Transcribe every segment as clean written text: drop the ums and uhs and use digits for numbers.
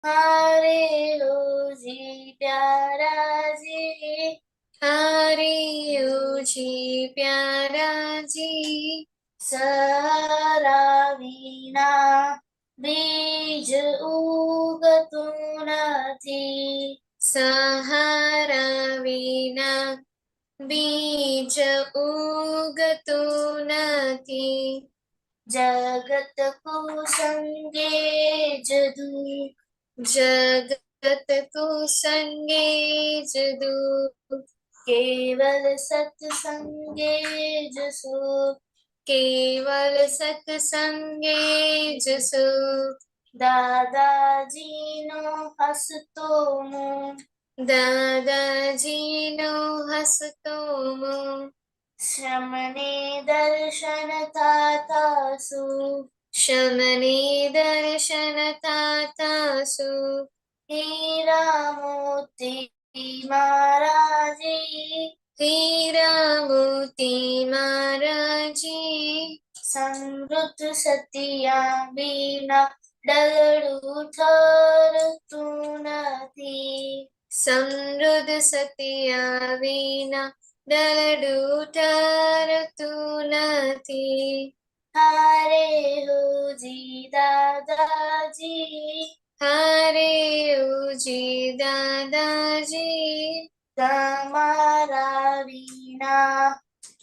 हारे हो जी प्यारा जी, हारे हो जी प्यारा जी, सहारा विना बीज उगતું નથી. સહારા વિના બીજ ઉગતું નથી. जगत कुसंगे जदू, જગત કુસંગે જ દુઃખ, केवल सत्संगे ज सुख. કેવલ સત્સંગે જ સુખ. दादाजी नो हसतो मुँह, દાદાજીનો હસતો મું, श्रमणे दर्शन थाता सुख. શમને દર્શન થાતા સુખ. हीरा मोती महाराजी, હીરા મોતી મારાજી, समृद्ध सतिया बिना डलड़ू थरતું નથી. સમૃદ્ધ સતિયા વિના દલડું ઠરતું નથી. हारे हो जी दादाजी, હારે ઓજી દાદાજી, તમારા વિના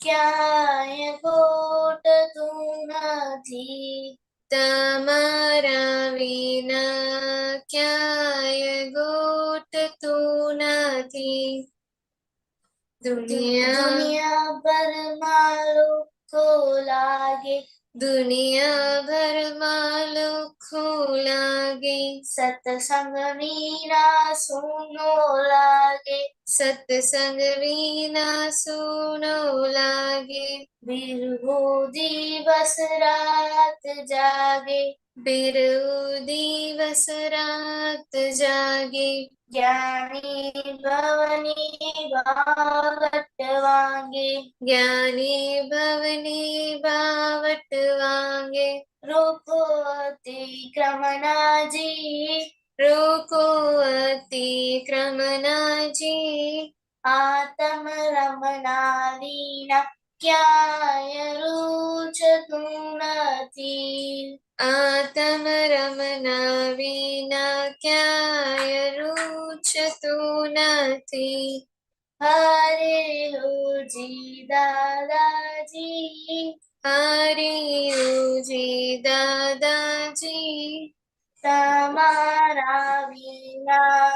ક્યાંય ઘોટતું નથી. તમારા વિના ક્યાંય ગોઠતું નથી. दुनिया भरमा लोको लागे, દુનિયાભરમાં લોકો લાગે, सत्संग मीरा सुनो लागे. સત્સંગ વિના સુનો લાગે. बिरहु दिवस रात जागे, બિરુ દિવસ રાત જાગે. ज्ञानी भवनी बावट वागे. જ્ઞાની ભવની બાવટ વાગે. रोको अतिक्रमणा जी, રોકો અતિક્રમનાજી, आत्म रमणा वीणा क्याय रुचतु નથી. આતમ રમના વિના ક્યાંય રૂચતું નથી. हरे हो जी दादाजी, હારે ઓજી દાદાજી, તમારા વિના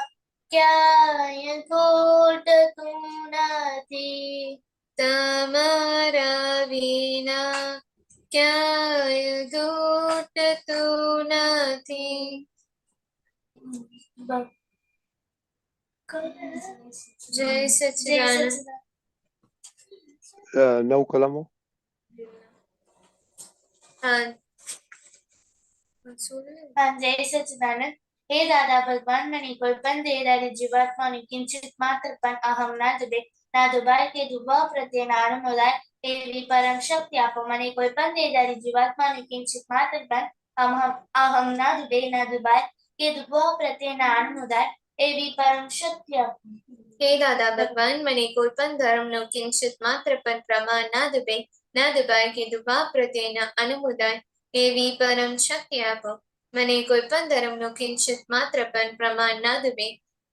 ક્યાંય ઘોટતું નથી. તમારા વિના ક્યાંય ગોઠતું નથી. જય સચ્ચિદાનંદ. નવ કલમો. હા, જય સચ્ચિદાનંદ. હે દાદા ભગવાન, મને કોઈ પણ દેહધારી જીવાત્માની કિંચિત માત્ર પણ અહમ ના દુબે, ના દુબાય કે દુભાવ પ્રત્યેના અનુમોદાય એવી પરમ શક્તિ આપો. મને કોઈ પણ દેહધારી જીવાત્માની કિંચિત માત્ર પણ અહમ ના દુબે, ના દુબાય કે દુભાવ પ્રત્યેના અનુમોદાય એવી પરમ શક્તિ આપો. હે દાદા ભગવાન, મને કોઈ પણ ધર્મનો કિંચિત માત્ર પણ પ્રમાણ ના દુબે, ના દુબાય કે દુભાવ પ્રત્યેના અનુમોદાય એવી પરમ શક્તિ આપો. મને કોઈ પણ ધર્મનો કિંચિત માત્ર પણ પ્રમાણ ના દુબે,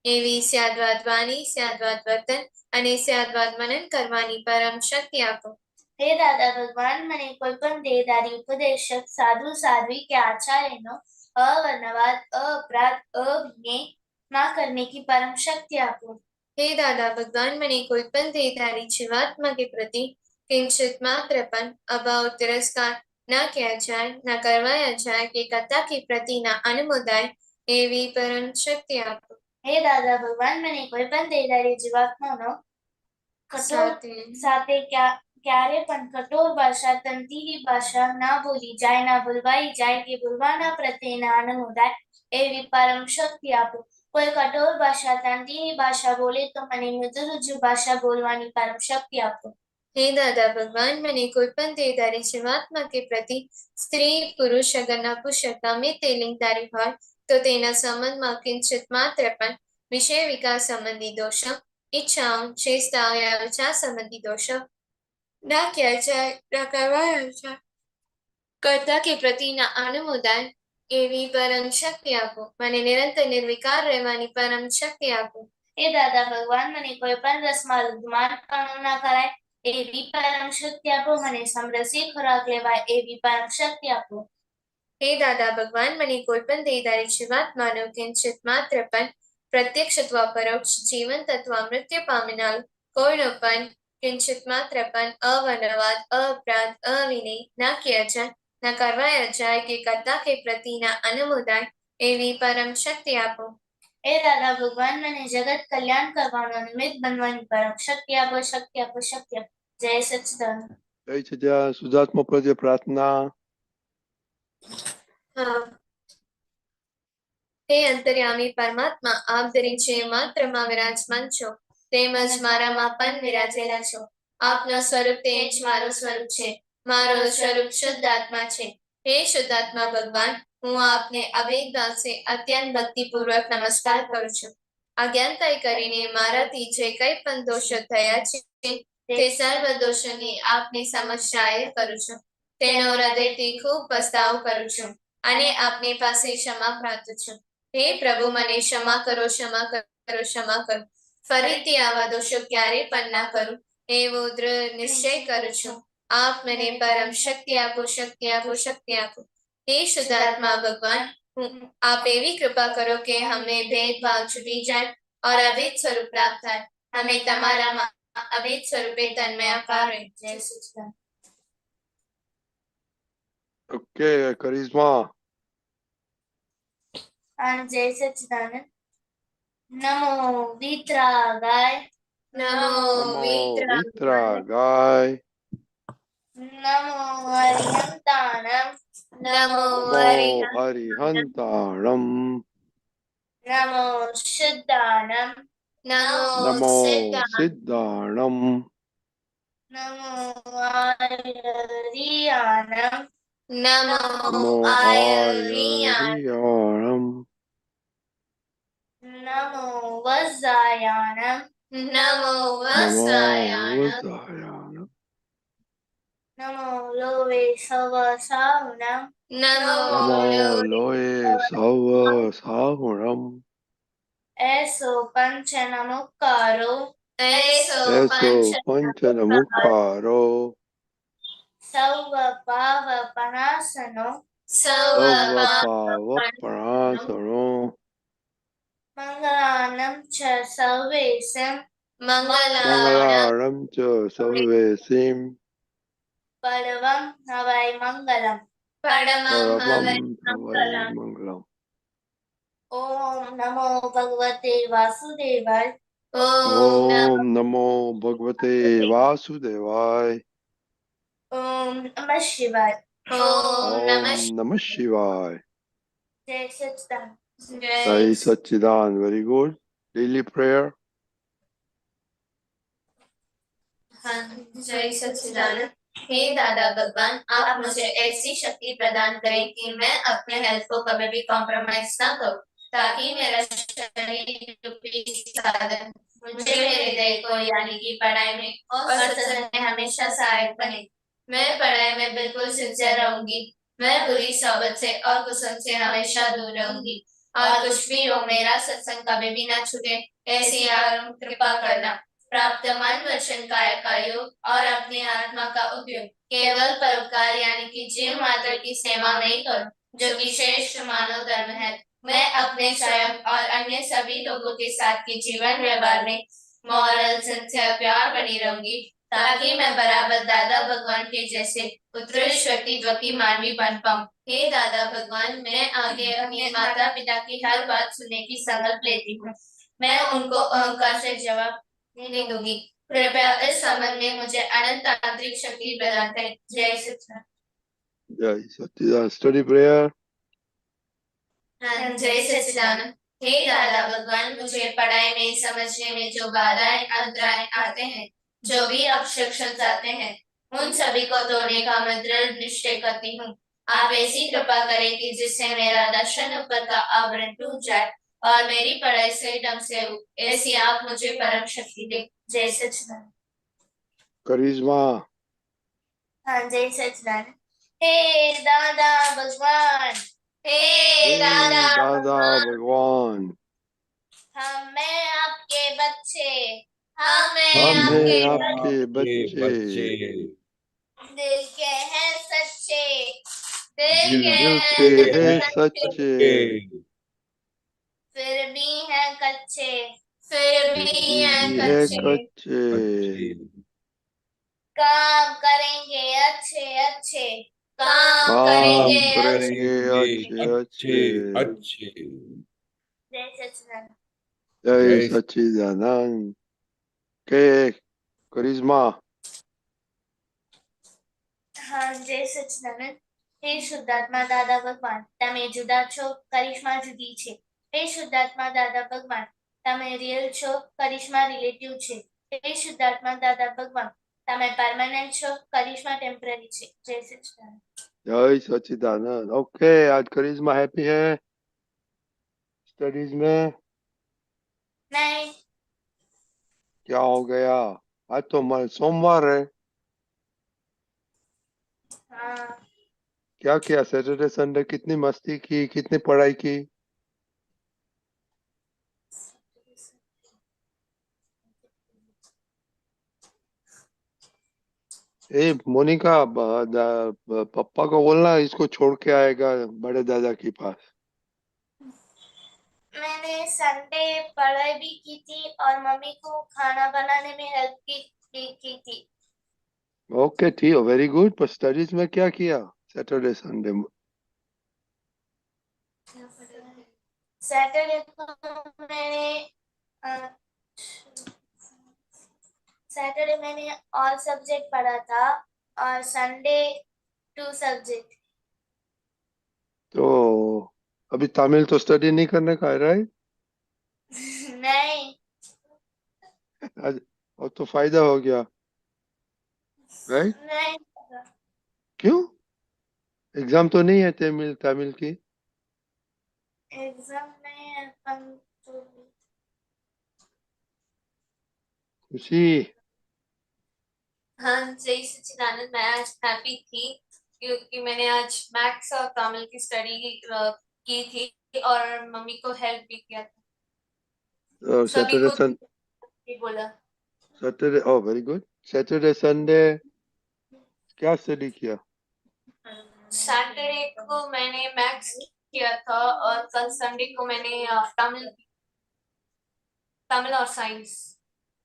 એવી સ્યાદવાદ વાણી, સ્યાદવાદ વર્તન અને સ્યાદવાદ મનન કરવાની પરમ શક્તિ આપો. હે દાદા ભગવાન, મને કોઈ પણ દેહધારી ઉપદેશક, સાધુ સાધ્વી કે आचार्य अवर्णवाद, अपराध, अभिनय ना करने की परम शक्ति आपो. हे दादा भगवान, મને કોઈ પણ દેહધારી જીવાત્મા के प्रति किंचित मात्र पण अभाव तिरस्कार न किया जाए, न करवाया जाए कि कथा के प्रति न अनुमोदाय एवी परम शक्ति आपो. હે દાદા ભગવાન, મને કોઈ પણ દેહધારી જીવાત્માનો કઠોર સાથે ક્યારે પણ કઠોર ભાષા, તંતીલી ભાષા ના બોલી જાય, ના ભૂલવાઈ જાય કે ભૂલવાના પ્રત્યેના અનુમોદાય એવી પરમ શક્તિ આપો. કોઈ કઠોર ભાષા, તંતીલી ભાષા બોલે તો મને મૃદુરુજુ ભાષા બોલવાની પરમ શક્તિ આપો. हे दादा भगवान, મને કોઈ પણ દેહધારી જીવાત્મા के प्रति स्त्री पुरुष अगर नपुंसक गमे તે લિંગધારી હોય તો તેના સંબંધમાં કિંચિત માત્ર પણ વિષય વિકાર સંબંધી દોષ, ઈચ્છાઓ, ચેષ્ટાઓ યા વિચાર સંબંધી દોષ ના ક્યાંય કરવાયા કરતા કે પ્રતિના અનુમોદન એવી પરમ શક્તિ આપો. મને નિરંતર નિર્વિકાર રહેવાની પરમ શક્તિ આપો. એ દાદા ભગવાન, મને કોઈ પણ રસમાં રૂઢમાર્ગપણું ના કરાય એવી પરમ શક્તિ આપો. મને સમરસી ખોરાક લેવાય એવી પરમ શક્તિ આપો. હે દાદા ભગવાન, મને કોઈ પણ દેહધારી જીવાત્માનો કિંચિત માત્ર પણ પ્રત્યક્ષ અથવા પરોક્ષ જીવન તથા મૃત્યુ પામનાર કોઈનો પણ કિંચિત માત્ર પણ અવનવાદ, અપરાધ, અવિનય, ના ક્યાંય ન કરવાયા જાય કે કરતા કે પ્રતિના અનુમોદન એવી પરમ શક્તિ આપો. એ દાદા ભગવાન, મને જગત કલ્યાણ કરવાનો નિમિત્ત બનવાની પરમ શક્તિ આપો, શક્તિ આપો, શક્તિ આપો. જય સચ્ચિદાનંદ. જય સચ્ચિદાનંદ. શુદ્ધાત્મા પ્રત્યે પ્રાર્થના. હે અંતર્યામી પરમાત્મા, આપ દરેક જીવ માત્રમાં વિરાજમાન છો, તેમજ મારામાં પણ વિરાજેલા છો. આપનો સ્વરૂપ તે જ મારું સ્વરૂપ છે. મારું સ્વરૂપ શુદ્ધ આત્મા છે. હે શુદ્ધાત્મા ભગવાન, હું આપને અવેગ ભાવસે અત્યંત ભક્તિપૂર્વક નમસ્કાર કરું છું. અજ્ઞાનતાઈ કરીને મારાથી જે કંઈ પણ દોષો થયા છે તે સર્વ દોષોની આપની સમક્ષ જાહેર કરું છું. તેનો હૃદયથી ખૂબ પસ્તાવો કરું છું અને આપની પાસે ક્ષમા પ્રાર્થું છું. હે પ્રભુ, મને ક્ષમા કરો, ક્ષમા કરો, ક્ષમા કરો. ફરીથી આવા દોષો ક્યારેય પણ ના કરું એવો દૃઢ નિશ્ચય કરું છું. આપ મને પરમ શક્તિ આપો, શક્તિ આપો, શક્તિ આપો. હે શુદ્ધાત્મા ભગવાન, आप एवी कृपा करो कि हमें भेदभाव छूटी जाए और अभेद स्वरूप प्राप्त થાય. हमें તમારામાં અભેદ સ્વરૂપે તન્મયાકાર રહે. જય સચ્ચિદાનંદ. ઓકે, કરિશ્મા. જય સચ્ચિદાનંદ. નમો વિતરાગાય, નમો વિતરાગાય, નમો હરિહંતાણમ, નમો હરિહંતાણમ, નમો શુદ્ધાનમ, નમો સિદ્ધાણમ, નમો આર્યાનમ, નમો નમો આર્યાણમ, નમો વજ્જાયાનમ, નમો વસાયાણમ, નમો લોવે સવ સાવનમ, નમો નમો લોએ સવ સાહુણમ, એસો પંચ નમુકારો, એસો એસો પંચન મુખારો, સૌ પાવ પનાસનો, સૌ સવ પાવપણાસણો, મંગલાનમ ચ સર્વેશમ, મંગલાણમ મંગલાણમ ચ સર્વેસીમ, પરવમ હવૈ મંગલમ. પરમં પરમં હવૈ હવૈ મંગલમ. મંગલમ. ઓમ નમો ભગવતે વાસુદેવાય, ઓમ નમો ભગવતે વાસુદેવાય, ઓમ નમઃ શિવાય. ઓમ ઓમ નમઃ નમઃ શિવાય. જય સચ્ચિદાનંદ. જય જય Sachchidanand. Very good. Daily prayer. जय सच्चिदानंद. हे दादा भगवान, आप मुझे ऐसी शक्ति प्रदान करें कि मैं अपने हेल्थ को कभी भी कॉम्प्रोमाइज ना करूं, ताकि मेरा शरीर रूपी साधन मुझे मेरे हृदय को यानी कि पढ़ाई में और सत्संग में हमेशा सहायक बने. मैं पढ़ाई में बिल्कुल सिंसियर रहूंगी. मैं बुरी सोबत से और कुसंग से हमेशा दूर रहूंगी. और कुछ भी हो, मेरा सत्संग कभी भी ना छूटे, ऐसी आप कृपा करना. प्राप्त मन वचन काया का योग और अपनी आत्मा का उपयोग केवल परोपकार यानी कि जीव मात्र की सेवा में ही करूं, जो कि श्रेष्ठ मानव धर्म है. मैं अपने स्वयं और अन्य सभी लोगों के साथ के जीवन व्यवहार में मॉरल सिंसियर प्यार बनी रहूंगी, ताकि मैं बराबर दादा भगवान के जैसे उत्कृष्ट व्यक्तित्व की मानवी बन पाऊं. हे दादा भगवान, मैं आगे अपने माता पिता की हर बात सुनने की संकल्प लेती हूँ. मैं उनको अहंकार से जवाब नहीं दूंगी. कृपया इस संबंध में मुझे अनंत आंतरिक शक्ति प्रदान करें. जय सच्चिदानंद. जय सच्चिदानंद. Study prayer. जय सच्चिदानंद. हे दादा भगवान, मुझे पढ़ाई में समझने में जो बाधाएं अंतराय आते हैं, जो भी ऑब्स्ट्रक्शंस आते हैं, उन सभी को तोड़ने का मैं दृढ़ निश्चय करती हूँ. आप ऐसी कृपा करें कि जिससे मेरा दर्शन ऊपर का आवरण टूट जाए और मेरी पढ़ाई सही ढंग से हो। ऐसी आप मुझे परम शक्ति दे। जय सच्चिदानंद। करिश्मा। हाँ, जय सच्चिदानंद। हे दादा भगवान, हे दादा दादा भगवान, भगवान, मैं आपके बच्चे, हमें हम आपके हैं आपके बच्चे, दिल के हैं सच्चे, दिल दिल के दिल हैं के सच्चे, हैं सच्चे, फिर भी हैं कच्चे, फिर फिर भी हैं भी है कच्चे। कच्चे, काम करेंगे अच्छे अच्छे, काम काम करेंगे करेंगे अच्छे अच्छे। जय सच्चिदानंद। जय सच्चिदानंद। के करिश्मा। हाँ, जय સચ્ચિદાનંદ. હે શુદ્ધાત્મા દાદા ભગવાન, તમે જુદા છો, કરિશ્મા જુદી છે. હે શુદ્ધાત્મા દાદા ભગવાન, તમે રિયલ છો, કરિશ્મા રિલેટિવ છે. હે શુદ્ધાત્મા દાદા ભગવાન, તમે પરમાનન્ટ છો, કરિશ્મા ટેમ્પરરી છે. જય સચ્ચિદાનંદ. जय सच्चिदानंद। ओके, आज करिश्मा हैप्पी है स्टडीज में? नहीं. क्या हो गया? आज तो सोमवार है। हाँ. क्या किया सैटरडे संडे? कितनी मस्ती की, कितनी पढ़ाई की? ए मोनिका, पापा को बोलना इसको छोड़ के आएगा बड़े दादा के पास। मैंने संडे पढ़ाई भी की थी और मम्मी को खाना बनाने में हेल्प की थी. ओके, ठीक है, वेरी गुड। पर स्टडीज में क्या किया सैटरडे संडे में? सैटरडे को मैंने सैटरडे मैंने ऑल सब्जेक्ट पढ़ा था और संडे 2 सब्जेक्ट. तो अभी तमिल तो स्टडी नहीं करने का है, राइट? नहीं. आज और तो फायदा हो गया, राइट? नहीं. क्यों? एग्जाम तो नहीं है तमिल तमिल की? एग्जाम नहीं है अपन तो. खुशी। हाँ, जय सच्चिदानंद। मैं आज हैप्पी थी क्योंकि मैंने आज मैथ्स और तमिल की स्टडी की थी और मम्मी को हेल्प भी किया था। सभी सैटरडे को सन भी बोला। सैटरडे, ओ वेरी गुड। सैटरडे संडे क्या स्टडी किया? सैटरडे को मैंने मैथ्स किया था और कल संडे को मैंने तमिल और साइंस।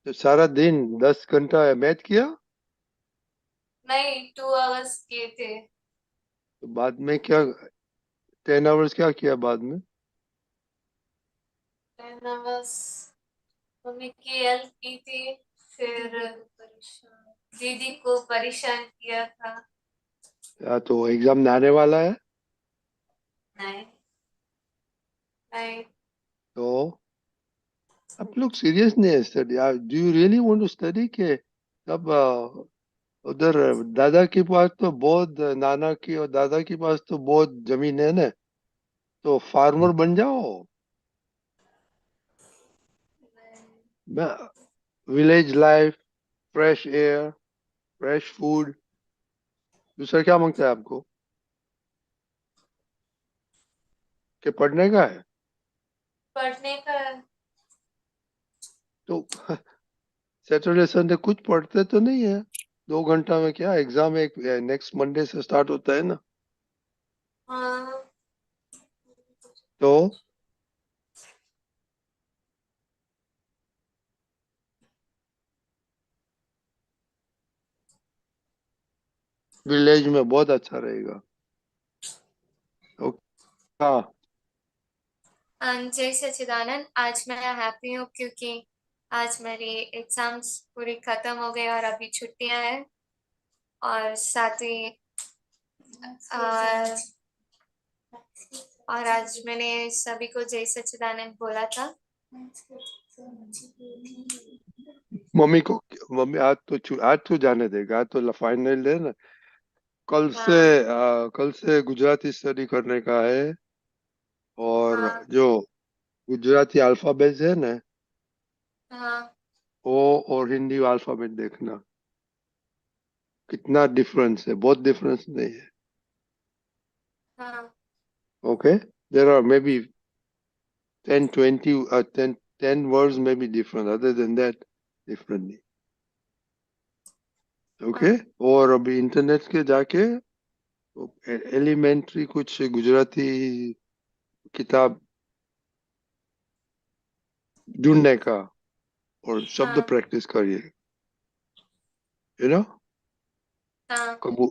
तो सारा दिन 10 घंटा मैथ किया? नहीं, 2 आवर्स किए थे। तो बाद में क्या, 10 आवर्स क्या किया बाद में? 10 आवर्स मम्मी की हेल्प की थी, फिर दीदी को परेशान किया था। या तो एग्जाम आने वाला है। नहीं नहीं। तो आप लोग सीरियस नहीं है study? Do you really want to study के तब उधर दादा के पास तो बहुत, नाना की और दादा के पास तो बहुत जमीन है ना, तो फार्मर बन जाओ। Village life, fresh air, fresh food, दूसरा क्या मांगता है आपको? कि पढ़ने का है? पढ़ने का तो सैटरडे संडे कुछ पढ़ते तो नहीं है? 2 घंटा में क्या एग्जाम, एक नेक्स्ट मंडे से स्टार्ट होता है ना। हाँ। तो विलेज में बहुत अच्छा रहेगा। ओके। हाँ। जय सच्चिदानंद। आज मैं हैप्पी हूँ क्योंकि आज मेरी एग्जाम्स पूरी खत्म हो गई और अभी छुट्टियां हैं और साथ ही और आज मैंने सभी को जय सच्चिदानंद बोला था। मम्मी को, मम्मी आज तो जाने देगा, आज तो फाइनल है ना। कल से गुजराती स्टडी करने का है। और हाँ जो गुजराती अल्फाबेट है ना, हाँ वो और हिंदी अल्फाबेट देखना कितना डिफरेंस है। बहुत डिफरेंस नहीं है। हाँ okay, there are maybe 10 20 10 words may be different, other than that differently. Okay. हाँ और अभी इंटरनेट के जाके एलिमेंट्री कुछ गुजराती किताब ढूंढने का और शब्द हाँ प्रैक्टिस करिए। यू नो, हाँ कबू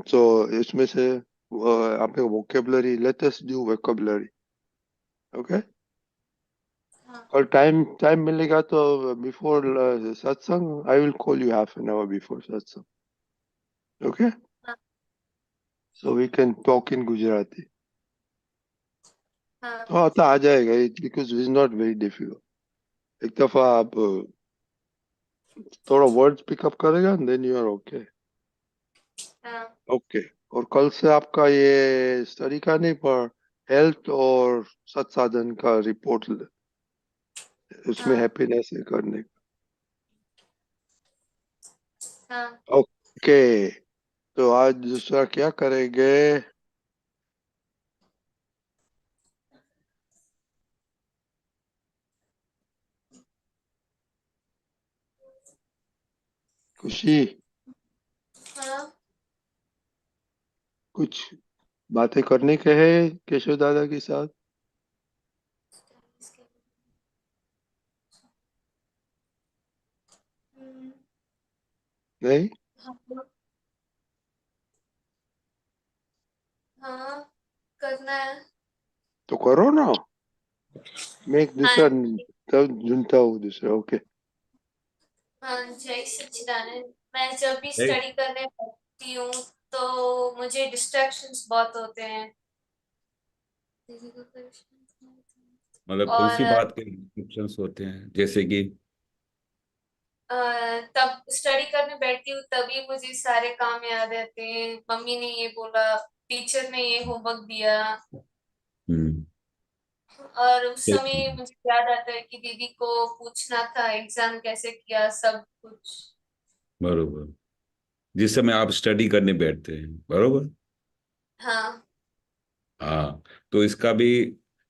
तो इसमें से आपने vocabulary, let us do vocabulary. Okay, हाँ और टाइम टाइम मिलेगा तो before satsang I will call you half an hour before satsang. Okay, हाँ so we can talk in Gujarati. हाँ तो आता आ जाएगा, because it is not very difficult. एक दफा आप थोड़ा वर्ड्स पिकअप करेगा, देन यू आर ओके। हाँ ओके, और कल से आपका ये स्टडी का नहीं, पर हेल्थ और सत्साधन का रिपोर्ट उसमें हाँ हैप्पीनेस है करने हाँ का। ओके, तो आज दूसरा क्या करेंगे? खुशी, हाँ कुछ बातें करने के हैं केशव दादा के साथ? हम्म, नहीं हाँ हाँ करना है। तो करो ना। मैं एक हाँ दूसरा तब ढूंढता हूँ दूसरा। ओके। हाँ जय सच्चिदानंद। मैं जब भी नहीं, स्टडी करने बैठती हूँ तो मुझे डिस्ट्रैक्शंस बहुत होते हैं। मतलब कौन सी और बात के रिस्ट्रिक्शंस होते हैं, जैसे कि? तब स्टडी करने बैठती हूँ तभी मुझे सारे काम याद रहते हैं। मम्मी ने ये बोला, टीचर ने ये होमवर्क दिया, हम्म। और उस तो समय मुझे याद आता है कि दीदी को पूछना था एग्जाम कैसे किया, सब कुछ। बरोबर, जिस समय आप स्टडी करने बैठते हैं, बरोबर। हाँ हाँ, तो इसका भी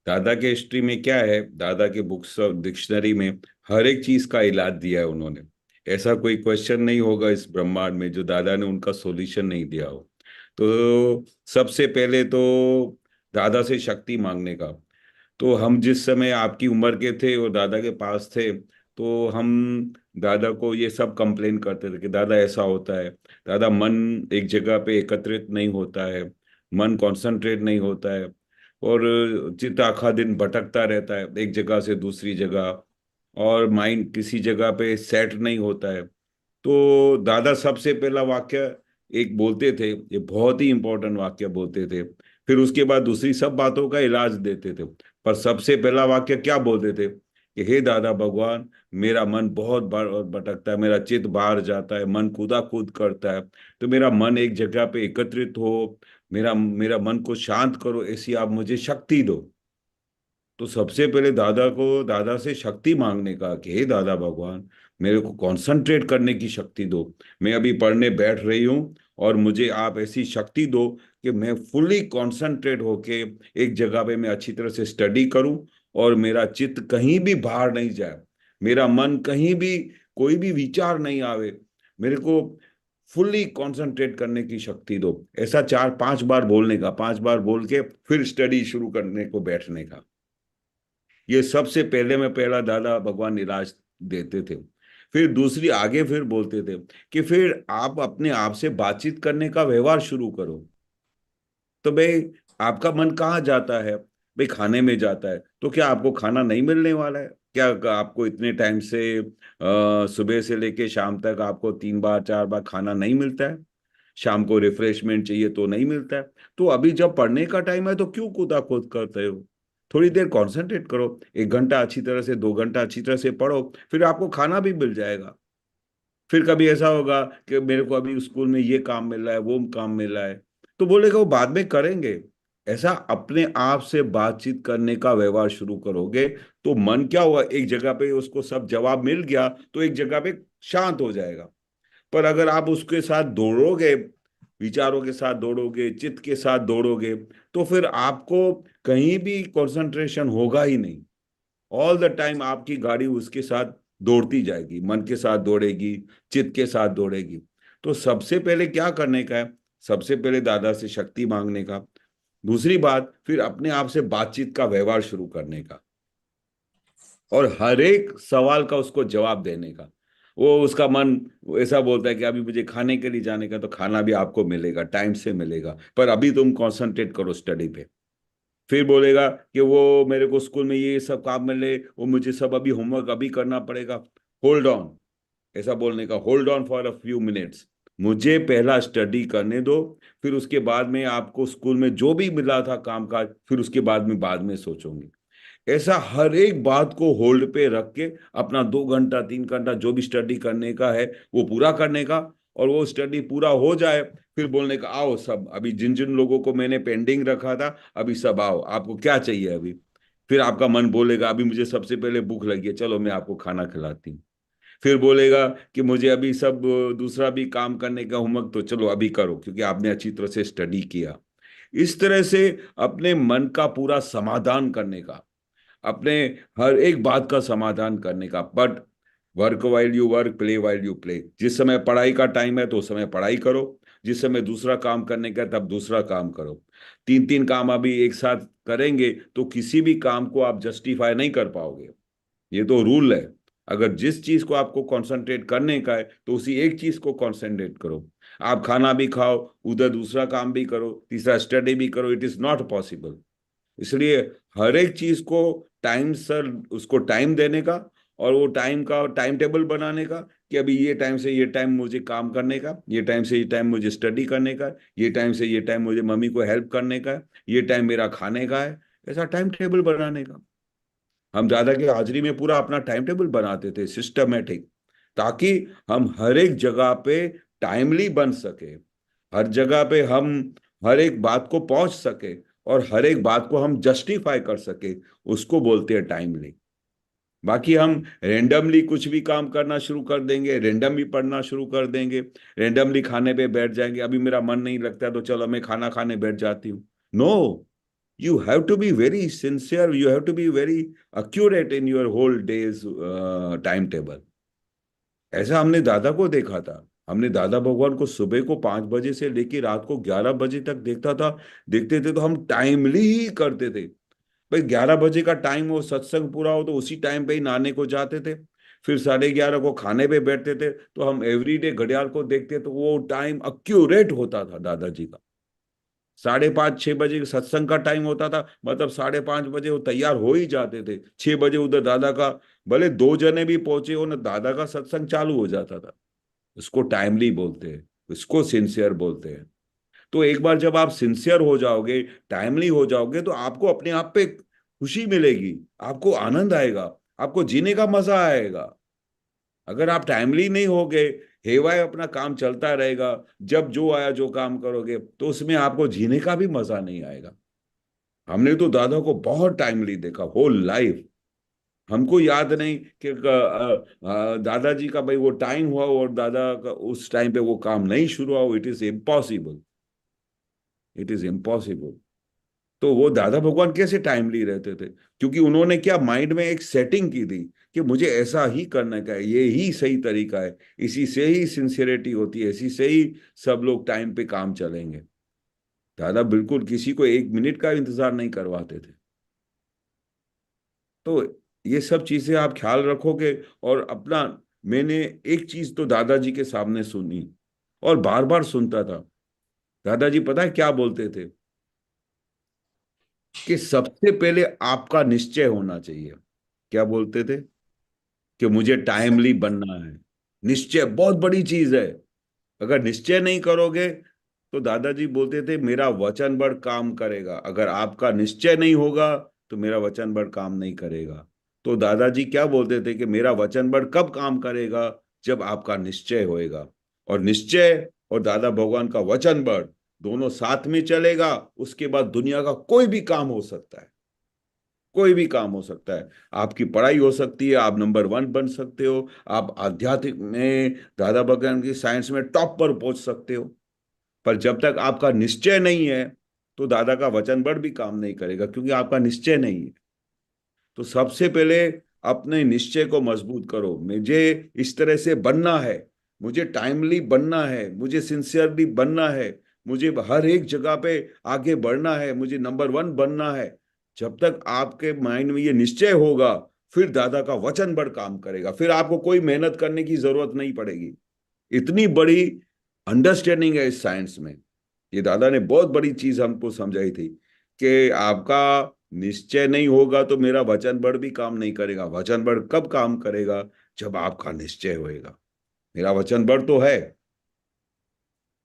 दादा के हिस्ट्री में क्या है, दादा के बुक्स और डिक्शनरी में हर एक चीज का इलाज दिया है उन्होंने। ऐसा कोई क्वेश्चन नहीं होगा इस ब्रह्मांड में जो दादा ने उनका सॉल्यूशन नहीं दिया हो। तो सबसे पहले तो दादा से शक्ति मांगने का। तो हम जिस समय आपकी उम्र के थे और दादा के पास थे, तो हम दादा को ये सब कंप्लेन करते थे कि दादा ऐसा होता है, दादा मन एक जगह पे एकत्रित नहीं होता है, मन कंसंट्रेट नहीं होता है, और चित्त आखा दिन भटकता रहता है एक जगह से दूसरी जगह, और माइंड किसी जगह पे सेट नहीं होता है। तो दादा सबसे पहला वाक्य एक बोलते थे, ये बहुत ही इंपॉर्टेंट वाक्य बोलते थे। फिर उसके बाद दूसरी सब बातों का इलाज देते थे। पर सबसे पहला वाक्य क्या बोलते थे कि हे दादा भगवान, मेरा मन बहुत बार भटकता है, मेरा चित्त बाहर जाता है, मन कूदा कूद करता है, तो मेरा मन एक जगह पे एकत्रित हो, मेरा मेरा मन को शांत करो, ऐसी आप मुझे शक्ति दो। तो सबसे पहले दादा को दादा से शक्ति मांगने का कि हे दादा भगवान, मेरे को कंसंट्रेट करने की शक्ति दो। मैं अभी पढ़ने बैठ रही हूँ और मुझे आप ऐसी शक्ति दो कि मैं फुल्ली कंसंट्रेट होके एक जगह पे मैं अच्छी तरह से स्टडी करूं, और मेरा चित्त कहीं भी बाहर नहीं जाए, मेरा मन कहीं भी कोई भी विचार नहीं आवे, मेरे को फुल्ली कंसंट्रेट करने की शक्ति दो। ऐसा 4 5 बार बोलने का, 5 बार बोल के फिर स्टडी शुरू करने को बैठने का। ये सबसे पहले में पहला दादा भगवान इलाज देते थे। फिर दूसरी आगे फिर बोलते थे कि फिर आप अपने आप से बातचीत करने का व्यवहार शुरू करो। तो भाई, आपका मन कहाँ जाता है? भाई खाने में जाता है, तो क्या आपको खाना नहीं मिलने वाला है? क्या आपको इतने टाइम से सुबह से लेके शाम तक आपको 3 बार 4 बार खाना नहीं मिलता है? शाम को रिफ्रेशमेंट चाहिए तो नहीं मिलता है? तो अभी जब पढ़ने का टाइम है तो क्यों कूदा कूद करते हो? थोड़ी देर कंसंट्रेट करो, 1 घंटा अच्छी तरह से, 2 घंटा अच्छी तरह से पढ़ो, फिर आपको खाना भी मिल जाएगा। फिर कभी ऐसा होगा कि मेरे को अभी स्कूल में ये काम मिल रहा है, वो काम मिल रहा है, तो बोलेगा वो बाद में करेंगे। ऐसा अपने आप से बातचीत करने का व्यवहार शुरू करोगे तो मन क्या हुआ, एक जगह पे उसको सब जवाब मिल गया तो एक जगह पे शांत हो जाएगा। पर अगर आप उसके साथ दौड़ोगे, विचारों के साथ दौड़ोगे, चित्त के साथ दौड़ोगे, तो फिर आपको कहीं भी कंसंट्रेशन होगा ही नहीं। ऑल द टाइम आपकी गाड़ी उसके साथ दौड़ती जाएगी, मन के साथ दौड़ेगी, चित्त के साथ दौड़ेगी। तो सबसे पहले क्या करने का है, सबसे पहले दादा से शक्ति मांगने का। दूसरी बात, फिर अपने आप से बातचीत का व्यवहार शुरू करने का, और हर एक सवाल का उसको जवाब देने का। वो उसका मन ऐसा बोलता है कि अभी मुझे खाने के लिए जाने का, तो खाना भी आपको मिलेगा, टाइम से मिलेगा, पर अभी तुम कंसंट्रेट करो स्टडी पे। फिर बोलेगा कि वो मेरे को स्कूल में ये सब काम मिले, वो मुझे सब अभी होमवर्क अभी करना पड़ेगा। होल्ड ऑन, ऐसा बोलने का, hold on for a few minutes, मुझे पहला स्टडी करने दो, फिर उसके बाद में आपको स्कूल में जो भी मिला था कामकाज, फिर उसके बाद में सोचूंगी। ऐसा हर एक बात को होल्ड पे रख के अपना 2 घंटा 3 घंटा जो भी स्टडी करने का है वो पूरा करने का। और वो स्टडी पूरा हो जाए, फिर बोलने का, आओ सब, अभी जिन जिन लोगों को मैंने पेंडिंग रखा था अभी सब आओ, आपको क्या चाहिए अभी। फिर आपका मन बोलेगा, अभी मुझे सबसे पहले भूख लगी है, चलो मैं आपको खाना खिलाती हूँ। फिर बोलेगा कि मुझे अभी सब दूसरा भी काम करने का होमवर्क, तो चलो अभी करो क्योंकि आपने अच्छी तरह से स्टडी किया। इस तरह से अपने मन का पूरा समाधान करने का, अपने हर एक बात का समाधान करने का। But work while you work, play while you play, जिस समय पढ़ाई का टाइम है तो उस समय पढ़ाई करो, जिस समय दूसरा काम करने का तब दूसरा काम करो। 3 3 काम अभी एक साथ करेंगे तो किसी भी काम को आप जस्टिफाई नहीं कर पाओगे, ये तो रूल है। अगर जिस चीज को आपको कंसंट्रेट करने का है तो उसी एक चीज को कंसंट्रेट करो। आप खाना भी खाओ, उधर दूसरा काम भी करो, तीसरा स्टडी भी करो, इट इज नॉट पॉसिबल। इसलिए हर एक चीज को टाइम सर उसको टाइम देने का, और वो टाइम का टाइम टेबल बनाने का कि अभी ये टाइम से ये टाइम मुझे काम करने का, ये टाइम से ये टाइम मुझे स्टडी करने का, ये टाइम से ये टाइम मुझे मम्मी को हेल्प करने का है, ये टाइम मेरा खाने का है। ऐसा टाइम टेबल बनाने का। हम दादा की हाजिरी में पूरा अपना टाइम टेबल बनाते थे सिस्टमेटिक, ताकि हम हर एक जगह पे टाइमली बन सके, हर जगह पे हम हर एक बात को पहुंच सके, और हर एक बात को हम जस्टिफाई कर सके, उसको बोलते हैं टाइमली। बाकी हम रेंडमली कुछ भी काम करना शुरू कर देंगे, रेंडमली पढ़ना शुरू कर देंगे, रेंडमली खाने पे बैठ जाएंगे, अभी मेरा मन नहीं लगता तो चलो मैं खाना खाने बैठ जाती हूँ। No, you have to be very sincere, you have to be very accurate in your whole day's timetable। ऐसा हमने दादा को देखा था। हमने दादा भगवान को सुबह को 5 बजे से लेकर रात को 11 बजे तक देखता था, देखते थे तो हम टाइमली ही करते थे। भाई 11 बजे का टाइम हो, सत्संग पूरा हो, तो उसी टाइम पे ही नहाने को जाते थे। फिर 11:30 को खाने पे बैठते थे, तो हम एवरीडे घड़ियाल को देखते तो वो टाइम अक्यूरेट होता था दादाजी का। 5:30 6 बजे सत्संग का टाइम होता था, मतलब 5:30 बजे वो तैयार हो ही जाते थे। 6 बजे उधर दादा का, भले 2 जने भी पहुंचे हो ना, दादा का सत्संग चालू हो जाता था। उसको टाइमली बोलते हैं, इसको सिंसियर बोलते हैं। तो एक बार जब आप सिंसियर हो जाओगे, टाइमली हो जाओगे, तो आपको अपने आप पे खुशी मिलेगी, आपको आनंद आएगा, आपको जीने का मजा आएगा। अगर आप टाइमली नहीं होगे, हेवाए अपना काम चलता रहेगा, जब जो आया जो काम करोगे, तो उसमें आपको जीने का भी मजा नहीं आएगा। हमने तो दादा को बहुत टाइमली देखा, होल लाइफ। हमको याद नहीं कि दादाजी का भाई वो टाइम हुआ और दादा का उस टाइम पे वो काम नहीं शुरू हुआ। It is impossible, it is impossible. तो वो दादा भगवान कैसे टाइमली रहते थे? क्योंकि उन्होंने क्या माइंड में एक सेटिंग की थी कि मुझे ऐसा ही करने का है, ये ही सही तरीका है, इसी से ही सिंसियरिटी होती है, इसी से ही सब लोग टाइम पे काम चलेंगे। दादा बिल्कुल किसी को 1 मिनट का इंतजार नहीं करवाते थे। तो ये सब चीजें आप ख्याल रखोगे। और अपना, मैंने एक चीज तो दादाजी के सामने सुनी और बार बार सुनता था। दादाजी पता है क्या बोलते थे? कि सबसे पहले आपका निश्चय होना चाहिए। क्या बोलते थे? कि मुझे टाइमली बनना है। निश्चय बहुत बड़ी चीज है। अगर निश्चय नहीं करोगे, तो दादाजी बोलते थे मेरा वचन बड़ काम करेगा। अगर आपका निश्चय नहीं होगा तो मेरा वचन बड़ काम नहीं करेगा। तो दादाजी क्या बोलते थे कि मेरा वचन बड़ कब काम करेगा? जब आपका निश्चय होएगा। और निश्चय और दादा भगवान का वचन बल दोनों साथ में चलेगा, उसके बाद दुनिया का कोई भी काम हो सकता है। कोई भी काम हो सकता है। आपकी पढ़ाई हो सकती है, आप नंबर 1 बन सकते हो, आप आध्यात्मिक में दादा भगवान की साइंस में टॉप पर पहुंच सकते हो। पर जब तक आपका निश्चय नहीं है तो दादा का वचन बल भी काम नहीं करेगा, क्योंकि आपका निश्चय नहीं है। तो सबसे पहले अपने निश्चय को मजबूत करो। मुझे इस तरह से बनना है, मुझे टाइमली बनना है, मुझे सिंसियरली बनना है, मुझे हर एक जगह पे आगे बढ़ना है, मुझे नंबर 1 बनना है। जब तक आपके माइंड में ये निश्चय होगा, फिर दादा का वचन बड़ काम करेगा, फिर आपको कोई मेहनत करने की जरूरत नहीं पड़ेगी। इतनी बड़ी अंडरस्टैंडिंग है इस साइंस में। ये दादा ने बहुत बड़ी चीज हमको समझाई थी कि आपका निश्चय नहीं होगा तो मेरा वचन बड़ भी काम नहीं करेगा। वचन बड़ कब काम करेगा? जब आपका निश्चय होएगा। मेरा वचन बड़ तो है।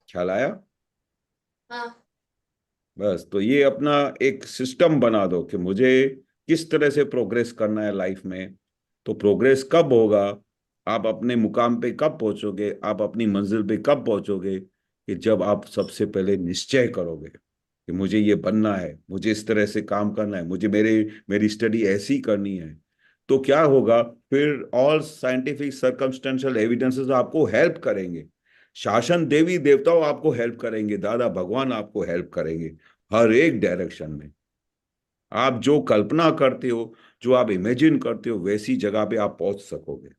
ख्याल आया? हाँ। बस तो ये अपना एक सिस्टम बना दो कि मुझे किस तरह से प्रोग्रेस करना है लाइफ में। तो प्रोग्रेस कब होगा? आप अपने मुकाम पे कब पहुंचोगे, आप अपनी मंजिल पे कब पहुंचोगे? कि जब आप सबसे पहले निश्चय करोगे कि मुझे ये बनना है, मुझे इस तरह से काम करना है, मुझे मेरी स्टडी ऐसी करनी है। तो क्या होगा फिर? ऑल साइंटिफिक सर्कमस्टेंशियल एविडेंसेस आपको हेल्प करेंगे। शासन देवी देवताओं आपको हेल्प करेंगे, दादा भगवान आपको हेल्प करेंगे हर एक डायरेक्शन में। आप जो कल्पना करते हो, जो आप इमेजिन करते हो, वैसी जगह पे आप पहुंच सकोगे।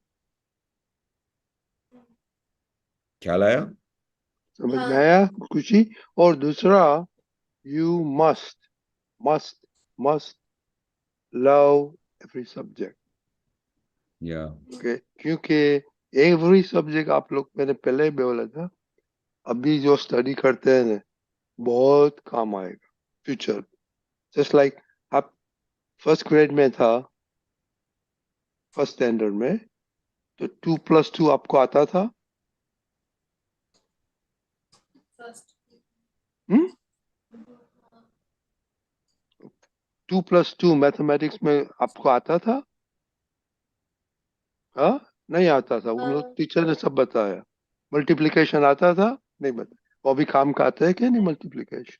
ख्याल आया? समझ में हाँ। आया खुशी? और दूसरा, you must must love every subject. या ओके, क्योंकि एवरी सब्जेक्ट आप लोग, मैंने पहले ही बोला था, अभी जो स्टडी करते हैं ना, बहुत काम आएगा फ्यूचर। जस्ट लाइक आप फर्स्ट ग्रेड में था, फर्स्ट स्टैंडर्ड में, तो 2+2 आपको आता था? फर्स्ट। हम्म? 2+2 मैथमेटिक्स में आपको आता था? हाँ, नहीं आता था। उन लोग टीचर ने सब बताया। मल्टीप्लिकेशन आता था? नहीं बता। वो भी काम का आता है कि नहीं मल्टीप्लिकेशन?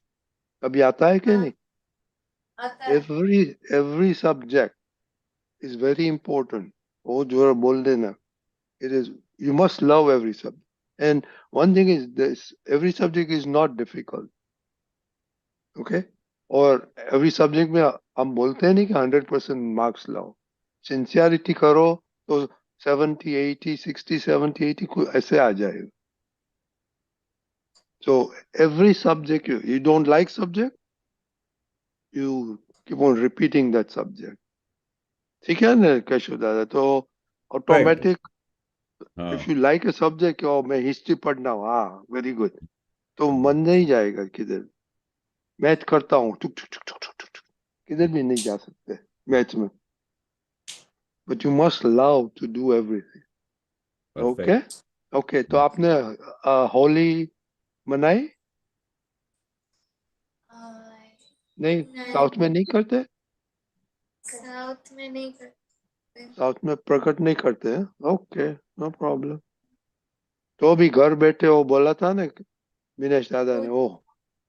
अभी आता है कि नहीं? आता है। Every subject is very important. वो जो बोल देना, it is, you must love every subject. And one thing is this, every subject is not difficult. Okay? और every subject में हम बोलते हैं नहीं कि 100% मार्क्स लाओ। सिंसियरिटी करो तो 70, 80, 60, 70, 80 ऐसे आ जाएगा। So every subject, you don't like subject, you keep on repeating that subject. ठीक है ना केशव दादा? तो राइट। ऑटोमेटिक, हाँ। If you like a subject, और मैं हिस्ट्री पढ़ना हूँ, हाँ वेरी गुड, तो मन नहीं जाएगा किधर। मैथ करता हूँ, टुक टुक टुक टुक टुक टुक टुक, किधर भी नहीं जा सकते मैथ में। But you must love to do everything. Okay? Perfect. Okay, तो आपने होली मनाई? नहीं, साउथ में नहीं करते? साउथ में नहीं करते। साउथ में प्रकट नहीं करते हैं? Okay, no problem. तो भी घर बैठे वो बोला था ना दिनेश दादा ने, ओ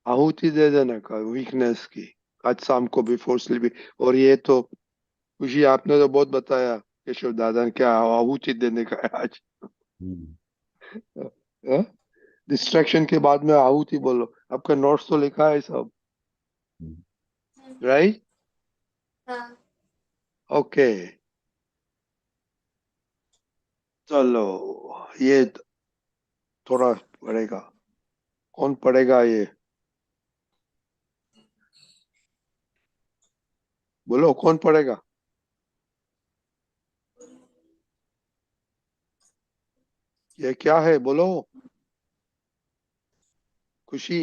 आहुति दे देने का, वीकनेस की, आज शाम को बिफोर स्लीपिंग। और ये तो खुशी, आपने तो बहुत बताया केशव दादा ने, क्या आहुति देने का है आज। डिस्ट्रैक्शन के बाद में आहुति बोलो। आपका नोट्स तो लिखा है सब, राइट? हाँ। ओके, चलो, ये थोड़ा पढ़ेगा। कौन पढ़ेगा ये? बोलो, कौन पढ़ेगा? ये क्या है बोलो? खुशी?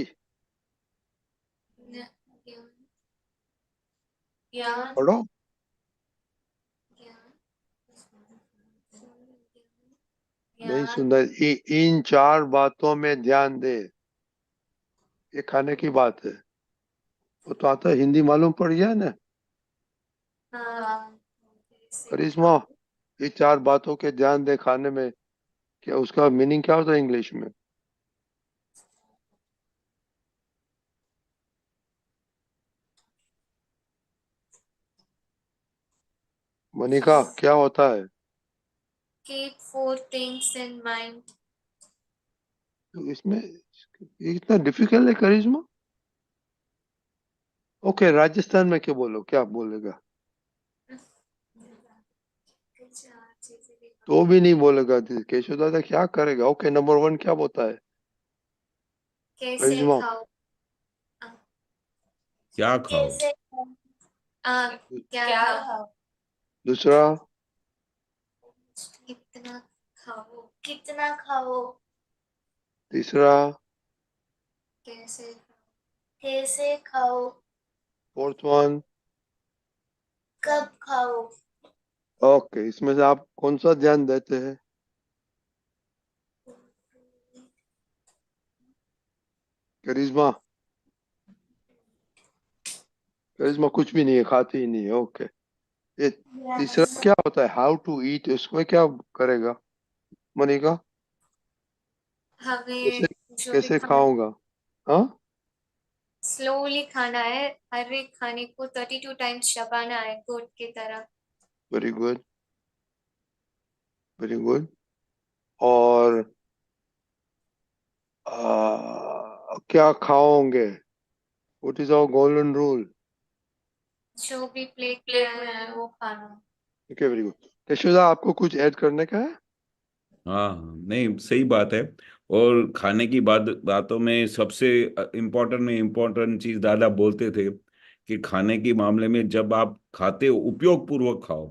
ज्ञान। पढ़ो। नहीं सुना। इन 4 बातों में ध्यान दे, ये खाने की बात है। वो तो आता है, हिंदी मालूम पड़ गया ना हाँ। करिश्मा? ये 4 बातों के ध्यान दे खाने में, क्या उसका मीनिंग क्या होता है इंग्लिश में? मनिका क्या होता है? Keep four things in mind. तो इसमें ये इतना डिफिकल्ट है करिश्मा? ओके, राजस्थान में क्या बोलो, क्या बोलेगा? तो भी नहीं बोलेगा केशव दादा क्या करेगा? ओके, नंबर 1 क्या बोलता है कैसे करिश्मा? खाओ? क्या खाओ? कैसे क्या क्या खाओ? खाओ? दूसरा? कितना खाओ? कितना खाओ? तीसरा? कैसे? कैसे खाओ? 4th one? कब खाओ? ओके, इसमें से आप कौन सा ध्यान देते हैं? करिश्मा? करिश्मा कुछ भी नहीं है, खाती ही नहीं है। ओके, ये तीसरा क्या होता है, हाउ टू ईट, उसमें क्या करेगा मनिका? हमें कैसे जो भी कैसे खाना खाऊंगा? हाँ, स्लोली खाना है। हर एक खाने को 32 टाइम्स चबाना है गोट की तरह। Very good, very good. और क्या खाओगे? What is our golden rule? जो भी प्लेट में प्लेट में है है वो खाना। Okay, very good. केशवदा आपको कुछ ऐड करने का है? हाँ हाँ, नहीं सही बात है। और खाने की बातों में सबसे इम्पोर्टेंट चीज दादा बोलते थे कि खाने के मामले में जब आप खाते हो उपयोग पूर्वक खाओ।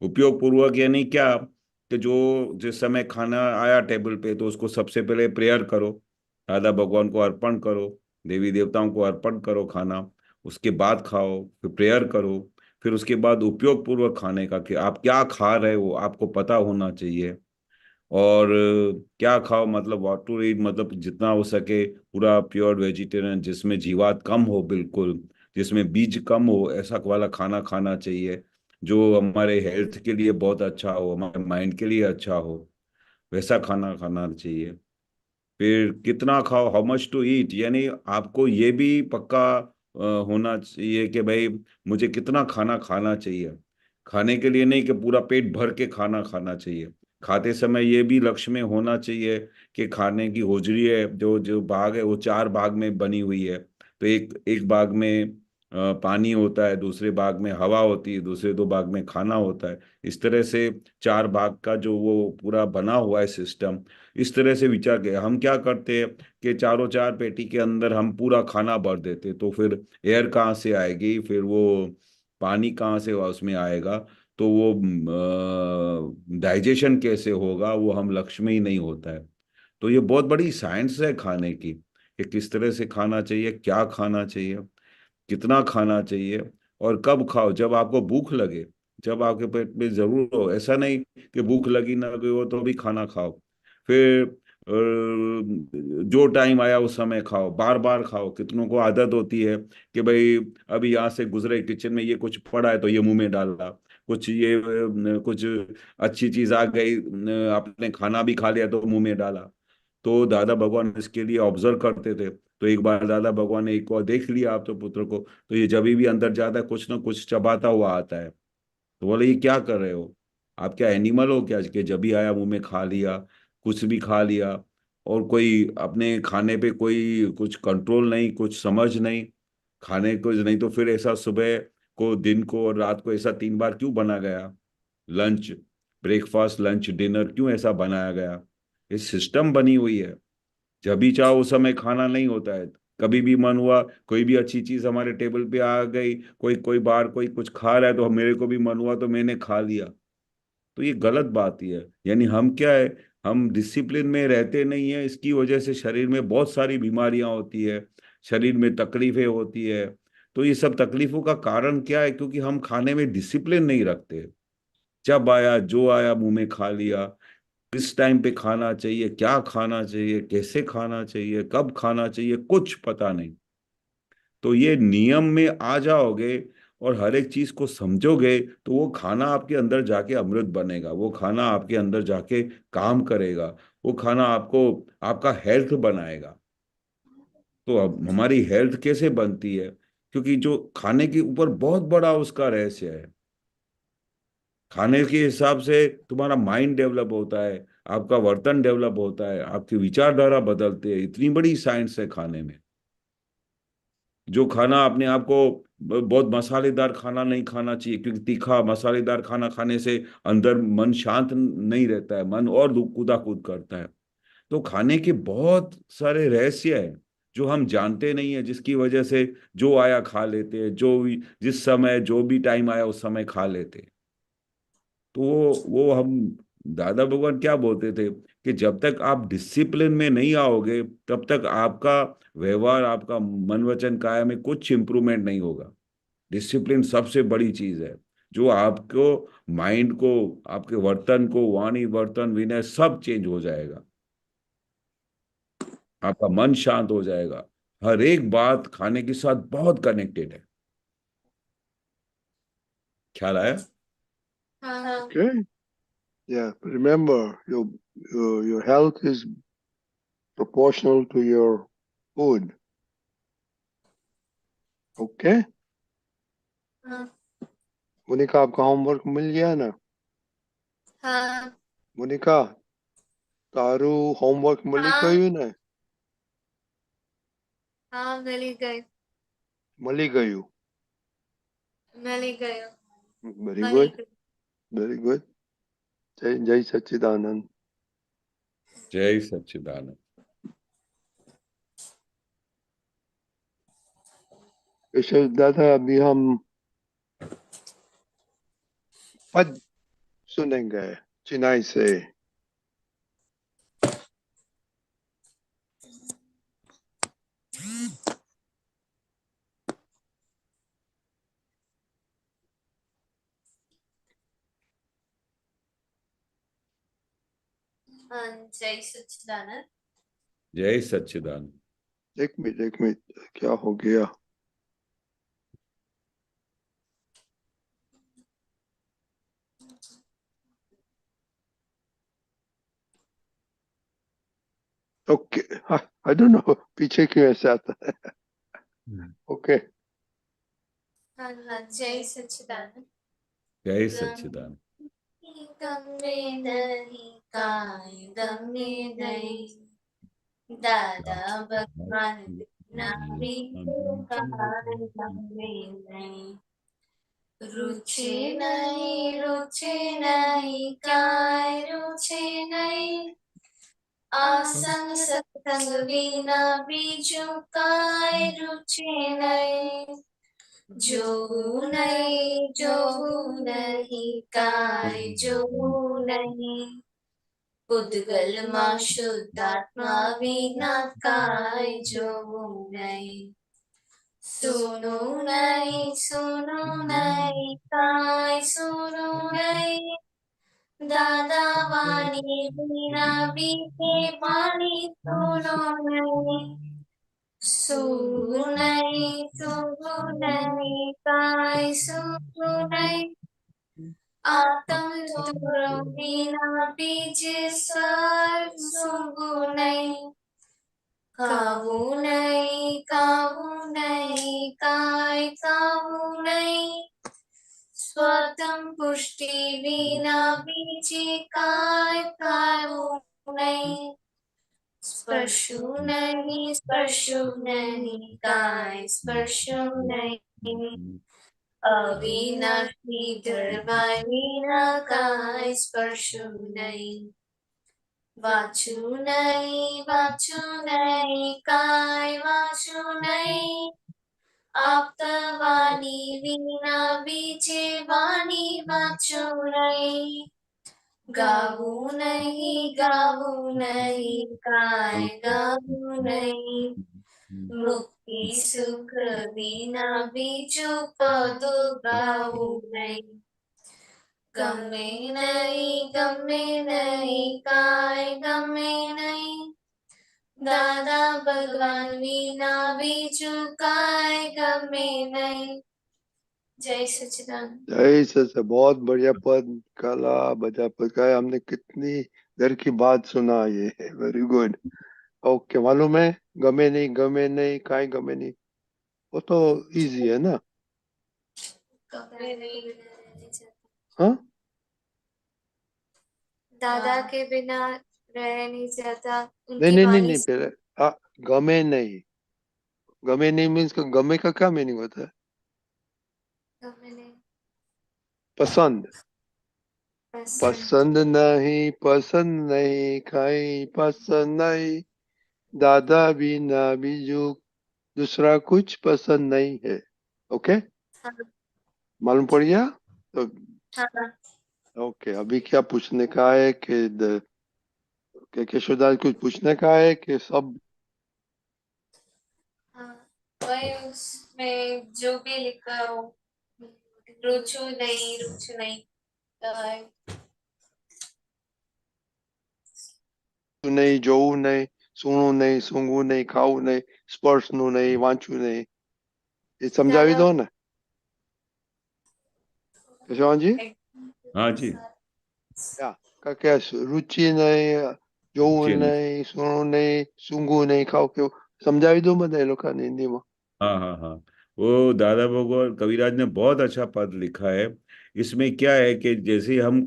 उपयोग पूर्वक यानी क्या, कि जो जिस समय खाना आया टेबल पे तो उसको सबसे पहले प्रेयर करो, दादा भगवान को अर्पण करो, देवी देवताओं को अर्पण करो खाना। उसके बाद खाओ, फिर प्रेयर करो, फिर उसके बाद उपयोग पूर्वक खाने का, कि आप क्या खा रहे हो आपको पता होना चाहिए। और क्या खाओ मतलब व्हाट टू ईट, मतलब जितना हो सके पूरा प्योर वेजिटेरियन, जिसमें जीवात कम हो, बिल्कुल जिसमें बीज कम हो, ऐसा वाला खाना खाना चाहिए जो हमारे हेल्थ के लिए बहुत अच्छा हो, हमारे माइंड के लिए अच्छा हो, वैसा खाना खाना चाहिए। फिर कितना खाओ, हाउ मच टू ईट, यानी आपको ये भी पक्का होना चाहिए कि भाई मुझे कितना खाना खाना चाहिए। खाने के लिए नहीं कि पूरा पेट भर के खाना खाना चाहिए। खाते समय ये भी लक्ष्य में होना चाहिए कि खाने की होजरी है, जो जो भाग है वो 4 भाग में बनी हुई है। तो एक एक भाग में पानी होता है, दूसरे भाग में हवा होती है, दूसरे 2 भाग में खाना होता है। इस तरह से 4 भाग का जो वो पूरा बना हुआ है सिस्टम, इस तरह से विचार के हम क्या करते हैं कि चारों 4 पेटी के अंदर हम पूरा खाना भर देते, तो फिर एयर कहाँ से आएगी, फिर वो पानी कहाँ से उसमें आएगा, तो वो डाइजेशन कैसे होगा, वो हम लक्ष्य में ही नहीं होता है। तो ये बहुत बड़ी साइंस है खाने की, कि किस तरह से खाना चाहिए, क्या खाना चाहिए, कितना खाना चाहिए, और कब खाओ, जब आपको भूख लगे, जब आपके पेट में जरूर हो। ऐसा नहीं कि भूख लगी ना लगी हो तो भी खाना खाओ। फिर जो टाइम आया उस समय खाओ, बार बार खाओ। कितनों को आदत होती है कि भाई अभी यहाँ से गुजरे, किचन में ये कुछ पड़ा है तो ये मुंह में डाला, कुछ ये कुछ अच्छी चीज आ गई, आपने खाना भी खा लिया तो मुंह में डाला। तो दादा भगवान इसके लिए ऑब्जर्व करते थे। तो एक बार दादा भगवान ने एक और देख लिया आप तो पुत्र को, तो ये जब भी अंदर जाता है कुछ ना कुछ चबाता हुआ आता है। तो बोले ये क्या कर रहे हो, आप क्या एनिमल हो क्या, कि जब भी आया मुंह में खा लिया, कुछ भी खा लिया, और कोई अपने खाने पे कोई कुछ कंट्रोल नहीं, कुछ समझ नहीं, खाने को नहीं। तो फिर ऐसा सुबह को, दिन को और रात को ऐसा 3 बार क्यों बना गया? लंच, ब्रेकफास्ट, लंच, डिनर क्यों ऐसा बनाया गया? ये सिस्टम बनी हुई है। जब भी चाहो उस समय खाना नहीं होता है। कभी भी मन हुआ, कोई भी अच्छी चीज हमारे टेबल पे आ गई, कोई कोई बार कोई कुछ खा रहा है तो मेरे को भी मन हुआ तो मैंने खा लिया। तो ये गलत बात ही है। यानी हम क्या है, हम डिसिप्लिन में रहते नहीं है, इसकी वजह से शरीर में बहुत सारी बीमारियां होती है, शरीर में तकलीफें होती है। तो ये सब तकलीफों का कारण क्या है? क्योंकि हम खाने में डिसिप्लिन नहीं रखते। जब आया जो आया मुंह में खा लिया। किस टाइम पे खाना चाहिए, क्या खाना चाहिए, कैसे खाना चाहिए, कब खाना चाहिए, कुछ पता नहीं। तो ये नियम में आ जाओगे, और हर एक चीज को समझोगे तो वो खाना आपके अंदर जाके अमृत बनेगा, वो खाना आपके अंदर जाके काम करेगा, वो खाना आपको आपका हेल्थ बनाएगा। तो अब हमारी हेल्थ कैसे बनती है? क्योंकि जो खाने के ऊपर बहुत बड़ा उसका रहस्य है। खाने के हिसाब से तुम्हारा माइंड डेवलप होता है, आपका वर्तन डेवलप होता है, आपकी विचारधारा बदलती है। इतनी बड़ी साइंस है खाने में। जो खाना अपने आप को बहुत मसालेदार खाना नहीं खाना चाहिए, क्योंकि तीखा मसालेदार खाना खाने से अंदर मन शांत नहीं रहता है, मन और कूदाकूद करता है। तो खाने के बहुत सारे रहस्य हैं जो हम जानते नहीं है, जिसकी वजह से जो आया खा लेते हैं, जो भी जिस समय जो भी टाइम आया उस समय खा लेते हैं। तो वो हम दादा भगवान क्या बोलते थे कि जब तक आप डिसिप्लिन में नहीं आओगे तब तक आपका व्यवहार, आपका मन वचन काया में कुछ इंप्रूवमेंट नहीं होगा। डिसिप्लिन सबसे बड़ी चीज है जो आपको माइंड को, आपके वर्तन को, वाणी वर्तन विनय सब चेंज हो जाएगा। आपका मन शांत हो जाएगा। हर एक बात खाने के साथ बहुत कनेक्टेड है। ख्याल आया? हाँ। Okay. Yeah. Remember, your health is proportional to your food. Okay. हाँ। मोनिका, आपका होमवर्क मिल गया ना? हाँ। मोनिका, तारू होमवर्क मिली हाँ। गયું ને? हाँ, मिली गई। મળી ગયું. मिली गई। Very मिली good. गई। Very good. जय जय सच्चिदानंद. जय सच्चिदानंद। विशेष दादा, अभी हम पद सुनेंगे चेन्नई से. हाँ, जय सच्चिदानंद। जय सच्चिदानंद। एक मिनट, क्या हो गया? ओके. आई डोंट नो पीछे क्यों ऐसा आता है. ओके. हाँ, हाँ, जय सच्चिदानंद। जय सच्चिदानंद। गम में नहीं, काय गम में नहीं, दादा भगवान बिना भी तो काय गम में नहीं। रुचे नहीं, काय रुचे नहीं, आसंग सत्संग बिना बीजू काय रुचे नहीं। जो नहीं, काय जो नहीं, उद्गल मां शुद्धात्मा विना काय जो नहीं। सुनो नहीं, काय सुनो नहीं, दादा वाणी बिना बीते पानी सुनो नहीं। सुनो नहीं, काय सुनो नहीं, आत्म थोरो बिना बीज सर सुगु नहीं। कावू नहीं, काय कावू नहीं, स्वतम पुष्टि विना बीजी काय कावू नहीं। स्पर्शु नहीं, काय स्पर्शु नहीं, अविनाशी धर्माय विना काय स्पर्शु नहीं। वाचु नहीं, काय वाचु नहीं, आप्तवाणी विना बीजे वाणी वाचु नहीं। गावू नहीं, काय गावू नहीं, मुक्ति सुख बिना बीजू पद गावू नहीं। गमे नहीं, काय गमे नहीं, दादा भगवान विना बीजू काय गमे नहीं। जय सच्चिदानंद। जय सच, बहुत बढ़िया पद काला बजा पद का है। हमने कितनी देर की बात सुना, ये वेरी गुड। ओके, मालूम है गमे नहीं काई गमे नहीं, वो तो इजी है ना। कमरे नहीं रह नहीं जाता, हाँ, दादा के बिना रह नहीं जाता, नहीं उनकी नहीं नहीं वाणी नहीं, पहले हाँ, गमे नहीं मीन्स गमे का क्या मीनिंग होता है? गमे नहीं, पसंद। पसंद, पसंद नहीं काई पसंद नहीं, दादा बिना बीजू दूसरा कुछ पसंद नहीं है। ओके, हाँ मालूम पड़ गया? तो हाँ ओके, अभी क्या पूछने का है कि केशवदास कुछ पूछने का है कि सब? हाँ, वही उसमें जो भी लिखा हो, रुचु नहीं, नहीं, જોવું नहीं, सुनू नहीं, सूंघू नहीं, खाऊ नहीं, स्पर्शनु नहीं, वांचू नहीं, ये समझावी दादा दो ना केशवान जी। हाँ जी। क्या क्या रुचि नहीं, જોવું चलिए। नहीं, सुनू नहीं, सूंघू नहीं, खाऊ क्यों, समझावी दो બધા એ લોકોને હિન્દીમાં। हाँ हाँ हाँ, वो दादा भगवान कविराज ने बहुत अच्छा पद लिखा है। इसमें क्या है कि जैसे हम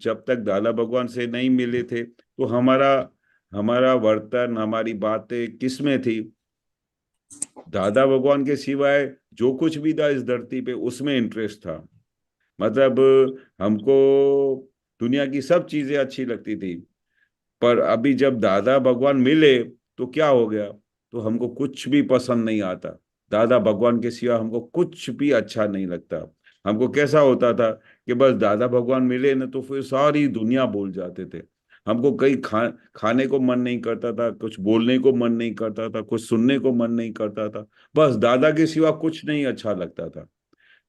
जब तक दादा भगवान से नहीं मिले थे तो हमारा हमारा वर्तन, हमारी बातें किसमें थी? दादा भगवान के सिवाय जो कुछ भी था इस धरती पे उसमें इंटरेस्ट था। मतलब हमको दुनिया की सब चीजें अच्छी लगती थी। पर अभी जब दादा भगवान मिले तो क्या हो गया? तो हमको कुछ भी पसंद नहीं आता। दादा भगवान के सिवा हमको कुछ भी अच्छा नहीं लगता। हमको कैसा होता था कि बस दादा भगवान मिले ना तो फिर सारी दुनिया भूल जाते थे। हमको कहीं खाने को मन नहीं करता था, कुछ बोलने को मन नहीं करता था, कुछ सुनने को मन नहीं करता था। बस दादा के सिवा कुछ नहीं अच्छा लगता था।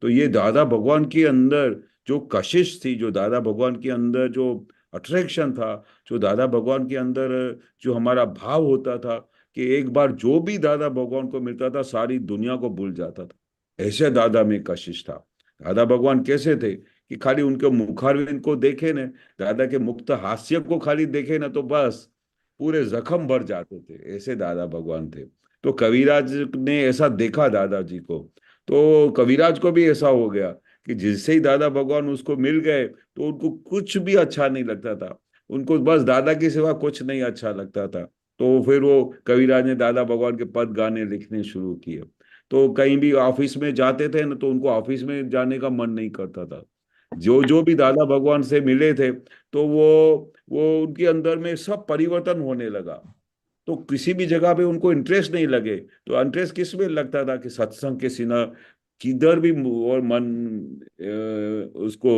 तो ये दादा भगवान के अंदर जो कशिश थी, जो दादा भगवान के अंदर जो अट्रैक्शन था, जो दादा भगवान के अंदर जो हमारा भाव होता था कि एक बार जो भी दादा भगवान को मिलता था सारी दुनिया को भूल जाता था, ऐसे दादा में कशिश था। दादा भगवान कैसे थे कि खाली उनके मुखारविंद को देखे न, दादा के मुक्त हास्य को खाली देखे ना तो बस पूरे जख्म भर जाते थे, ऐसे दादा भगवान थे। तो कविराज ने ऐसा देखा दादाजी को, तो कविराज को भी ऐसा हो गया कि जिससे ही दादा भगवान उसको मिल गए तो उनको कुछ भी अच्छा नहीं लगता था। उनको बस दादा के सिवा कुछ नहीं अच्छा लगता था। तो फिर वो कविराज ने दादा भगवान के पद गाने लिखने शुरू किए। तो कहीं भी ऑफिस में जाते थे ना तो उनको ऑफिस में जाने का मन नहीं करता था। जो जो भी दादा भगवान से मिले थे तो वो उनके अंदर में सब परिवर्तन होने लगा। तो किसी भी जगह पे उनको इंटरेस्ट नहीं लगे तो इंटरेस्ट किस में लगता था कि सत्संग के सिवा किधर भी और मन उसको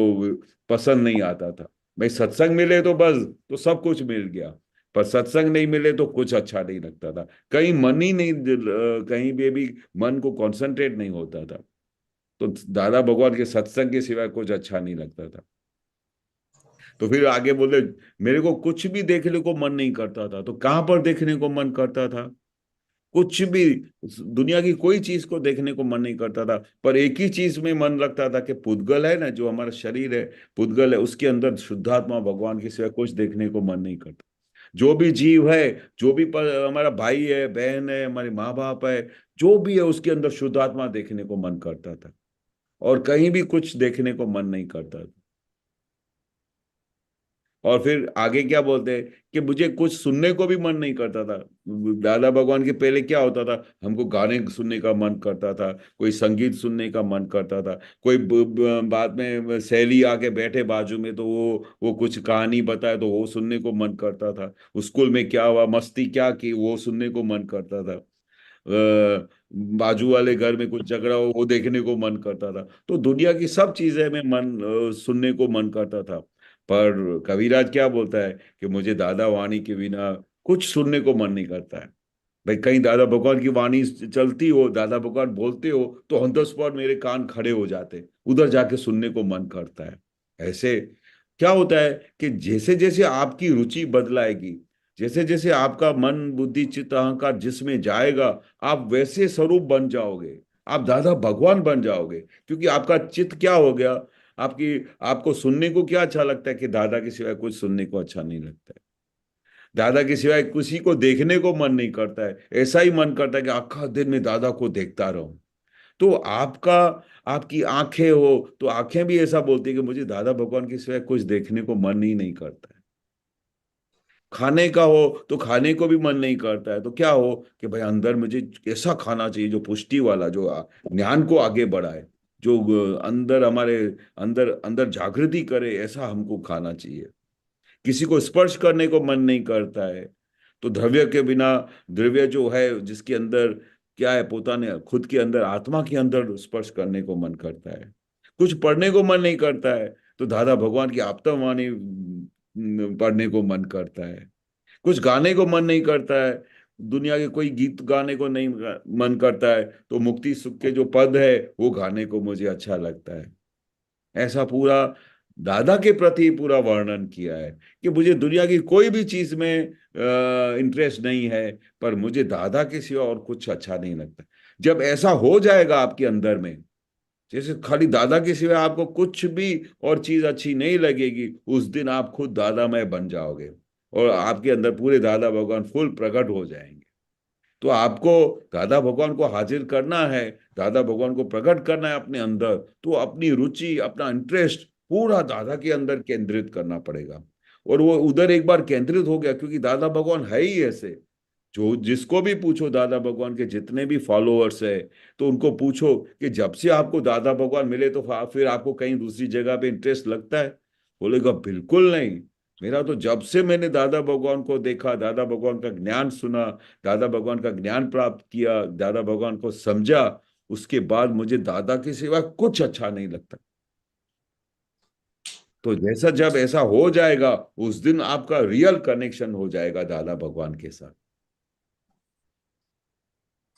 पसंद नहीं आता था। भाई सत्संग मिले तो बस, तो सब कुछ मिल गया। पर सत्संग नहीं मिले तो कुछ अच्छा नहीं लगता था। कहीं मन ही नहीं, कहीं भी मन को कंसंट्रेट नहीं होता था। तो दादा भगवान के सत्संग के सिवाय कुछ अच्छा नहीं लगता था। तो फिर आगे बोले मेरे को कुछ भी देखने को मन नहीं करता था। तो कहाँ पर देखने को मन करता था? कुछ भी, दुनिया की कोई चीज को देखने को मन नहीं करता था। पर एक ही चीज में मन लगता था कि पुद्गल है ना, जो हमारा शरीर है, पुद्गल है, उसके अंदर शुद्धात्मा भगवान के सिवाय कुछ देखने को मन नहीं करता। जो भी जीव है, जो भी हमारा भाई है, बहन है, हमारे माँ बाप है, जो भी है उसके अंदर शुद्धात्मा देखने को मन करता था। और कहीं भी कुछ देखने को मन नहीं करता था। और फिर आगे क्या बोलते हैं कि मुझे कुछ सुनने को भी मन नहीं करता था। दादा भगवान के पहले क्या होता था, हमको गाने सुनने का मन करता था, कोई संगीत सुनने का मन करता था, कोई बाद में सहेली आके बैठे बाजू में तो वो कुछ कहानी बताए तो वो सुनने को मन करता था। स्कूल में क्या हुआ, मस्ती क्या की, वो सुनने को मन करता था। बाजू वाले घर में कुछ झगड़ा हो वो देखने को मन करता था। तो दुनिया की सब चीजें में सुनने को मन करता था। पर कविराज क्या बोलता है कि मुझे दादा वाणी के बिना कुछ सुनने को मन नहीं करता है। भाई कहीं दादा भगवान की वाणी चलती हो, दादा भगवान बोलते हो तो ऑन द स्पॉट मेरे कान खड़े हो जाते, उधर जाके सुनने को मन करता है। ऐसे क्या होता है कि जैसे जैसे आपकी रुचि बदलाएगी, जैसे जैसे आपका मन बुद्धि चित्त अहंकार जिसमें जाएगा, आप वैसे स्वरूप बन जाओगे। आप दादा भगवान बन जाओगे, क्योंकि आपका चित्त क्या हो गया, आपको सुनने को क्या अच्छा लगता है कि दादा के सिवाय कुछ सुनने को अच्छा नहीं लगता है। दादा के सिवाय किसी को देखने को मन नहीं करता है, ऐसा ही मन करता है कि आखा दिन में दादा को देखता रहूं। तो आपकी आंखें हो तो आंखें भी ऐसा बोलती है कि मुझे दादा भगवान के सिवाय कुछ देखने को मन ही नहीं करता है। खाने का हो तो खाने को भी मन नहीं करता है, तो क्या हो कि भाई अंदर मुझे ऐसा खाना चाहिए जो पुष्टि वाला, जो ज्ञान को आगे बढ़ाए, जो अंदर हमारे अंदर अंदर जागृति करे, ऐसा हमको खाना चाहिए। किसी को स्पर्श करने को मन नहीं करता है, तो द्रव्य के बिना, द्रव्य जो है जिसके अंदर क्या है, पोता ने खुद के अंदर आत्मा के अंदर स्पर्श करने को मन करता है। कुछ पढ़ने को मन नहीं करता है, तो दादा भगवान की आप्तवाणी पढ़ने को मन करता है। कुछ गाने को मन नहीं करता है, दुनिया के कोई गीत गाने को नहीं मन करता है, तो मुक्ति सुख के जो पद है वो गाने को मुझे अच्छा लगता है। ऐसा पूरा दादा के प्रति पूरा वर्णन किया है कि मुझे दुनिया की कोई भी चीज में इंटरेस्ट नहीं है, पर मुझे दादा के सिवा और कुछ अच्छा नहीं लगता। जब ऐसा हो जाएगा आपके अंदर में, जैसे खाली दादा के सिवा आपको कुछ भी और चीज अच्छी नहीं लगेगी, उस दिन आप खुद दादामय बन जाओगे और आपके अंदर पूरे दादा भगवान फुल प्रकट हो जाएंगे। तो आपको दादा भगवान को हाजिर करना है, दादा भगवान को प्रकट करना है अपने अंदर, तो अपनी रुचि, अपना इंटरेस्ट पूरा दादा के अंदर केंद्रित करना पड़ेगा। और वो उधर एक बार केंद्रित हो गया, क्योंकि दादा भगवान है ही ऐसे, जो जिसको भी पूछो दादा भगवान के जितने भी फॉलोअर्स है, तो उनको पूछो कि जब से आपको दादा भगवान मिले तो फिर आपको कहीं दूसरी जगह पे इंटरेस्ट लगता है? बोलेगा बिल्कुल नहीं, मेरा तो जब से मैंने दादा भगवान को देखा, दादा भगवान का ज्ञान सुना, दादा भगवान का ज्ञान प्राप्त किया, दादा भगवान को समझा, उसके बाद मुझे दादा के सिवा कुछ अच्छा नहीं लगता। तो जैसा जब ऐसा हो जाएगा, उस दिन आपका रियल कनेक्शन हो जाएगा दादा भगवान के साथ।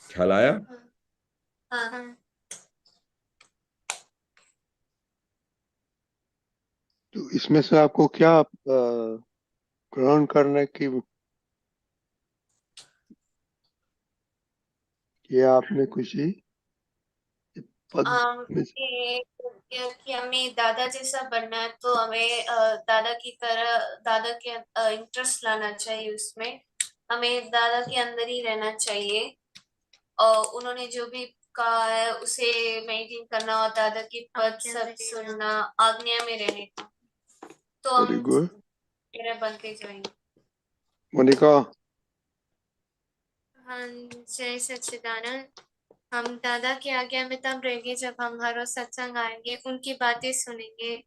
ख्याल आया? हाँ। तो इसमें से आपको क्या ग्रहण करने की किया आपने खुशी पद में से? कि हमें दादा जैसा बनना है, तो हमें दादा की तरह, दादा के इंटरेस्ट लाना चाहिए उसमें। हमें दादा के अंदर ही रहना चाहिए, और उन्होंने जो भी कहा है उसे मेंटेन करना, और दादा की पद सब सुनना, आज्ञा में रहने का, तो वेरी हम गुड। तेरे बनते जाएंगे। मोनिका, हाँ, जय सच्चिदानंद। हम दादा की आज्ञा में तब रहेंगे जब हम हर रोज सत्संग आएंगे, उनकी बातें सुनेंगे,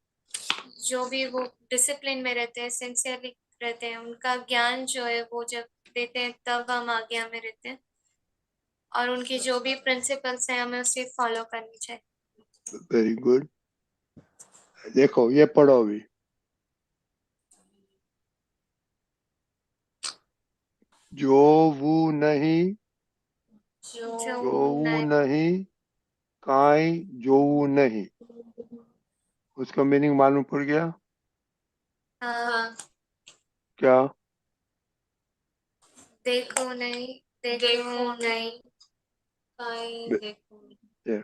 जो भी वो डिसिप्लिन में रहते हैं, सिंसियरली रहते हैं, उनका ज्ञान जो है वो जब देते हैं तब हम आज्ञा में रहते हैं, और उनके जो भी प्रिंसिपल्स हैं हमें उसे फॉलो करनी चाहिए। Very good. देखो ये पढ़ो अभी। जोवु नहीं, जोवु नहीं, काई जोवु नहीं। उसका मीनिंग मालूम पड़ गया? हाँ, क्या? देखो नहीं, देखो नहीं, देखो नहीं। ये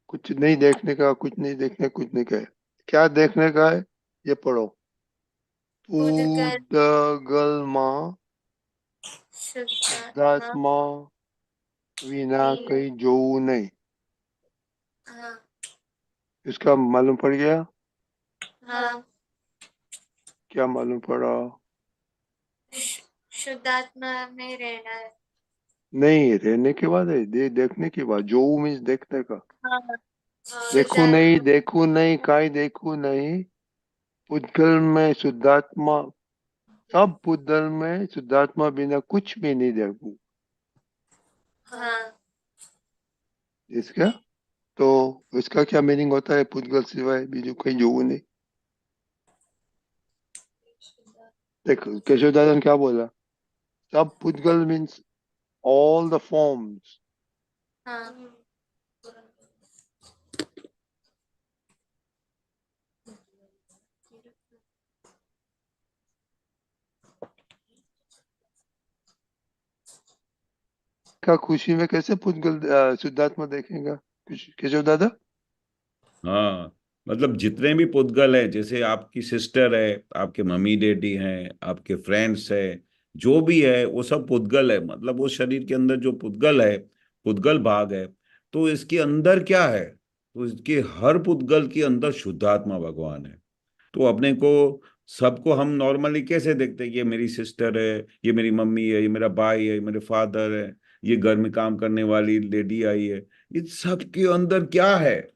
कुछ नहीं देखने का, कुछ नहीं देखने, कुछ नहीं कहे। क्या देखने का है? ये पढ़ो। उदगल पूदगलमा शुद्धात्मा शुद्धात्मा विना कहीं जोऊ नहीं। हाँ, इसका मालूम पड़ गया? हाँ, क्या मालूम पड़ा? शुद्धात्मा में रहना है। नहीं, रहने के बाद है, देखने के बाद। जोऊ मीन्स देखने का। हाँ, देखू नहीं, देखू नहीं, काई देखू नहीं। पुद्गल में शुद्धात्मा, सब पुद्गल में शुद्धात्मा बिना कुछ भी नहीं देखू। हाँ, इसका तो इसका क्या मीनिंग होता है? पुद्गल सिवाय बीजू कहीं जोऊ नहीं। देखो केशव दादा ने क्या बोला? सब पुद्गल मीन्स all the forms. हाँ, का खुशी में कैसे पुद्गल शुद्धात्मा देखेगा? केशव दादा? हाँ, मतलब जितने भी पुद्गल है, जैसे आपकी सिस्टर है, आपके मम्मी डैडी हैं, आपके फ्रेंड्स है, जो भी है वो सब पुद्गल है। मतलब वो शरीर के अंदर जो पुद्गल है, पुद्गल भाग है, तो इसके अंदर क्या है? तो इसके हर पुद्गल के अंदर शुद्धात्मा भगवान है। तो अपने को, सबको हम नॉर्मली कैसे देखते हैं? ये मेरी सिस्टर है, ये मेरी मम्मी है, ये मेरा भाई है, ये मेरे फादर है, ये घर में काम करने वाली लेडी आई है। इन सब के अंदर क्या है?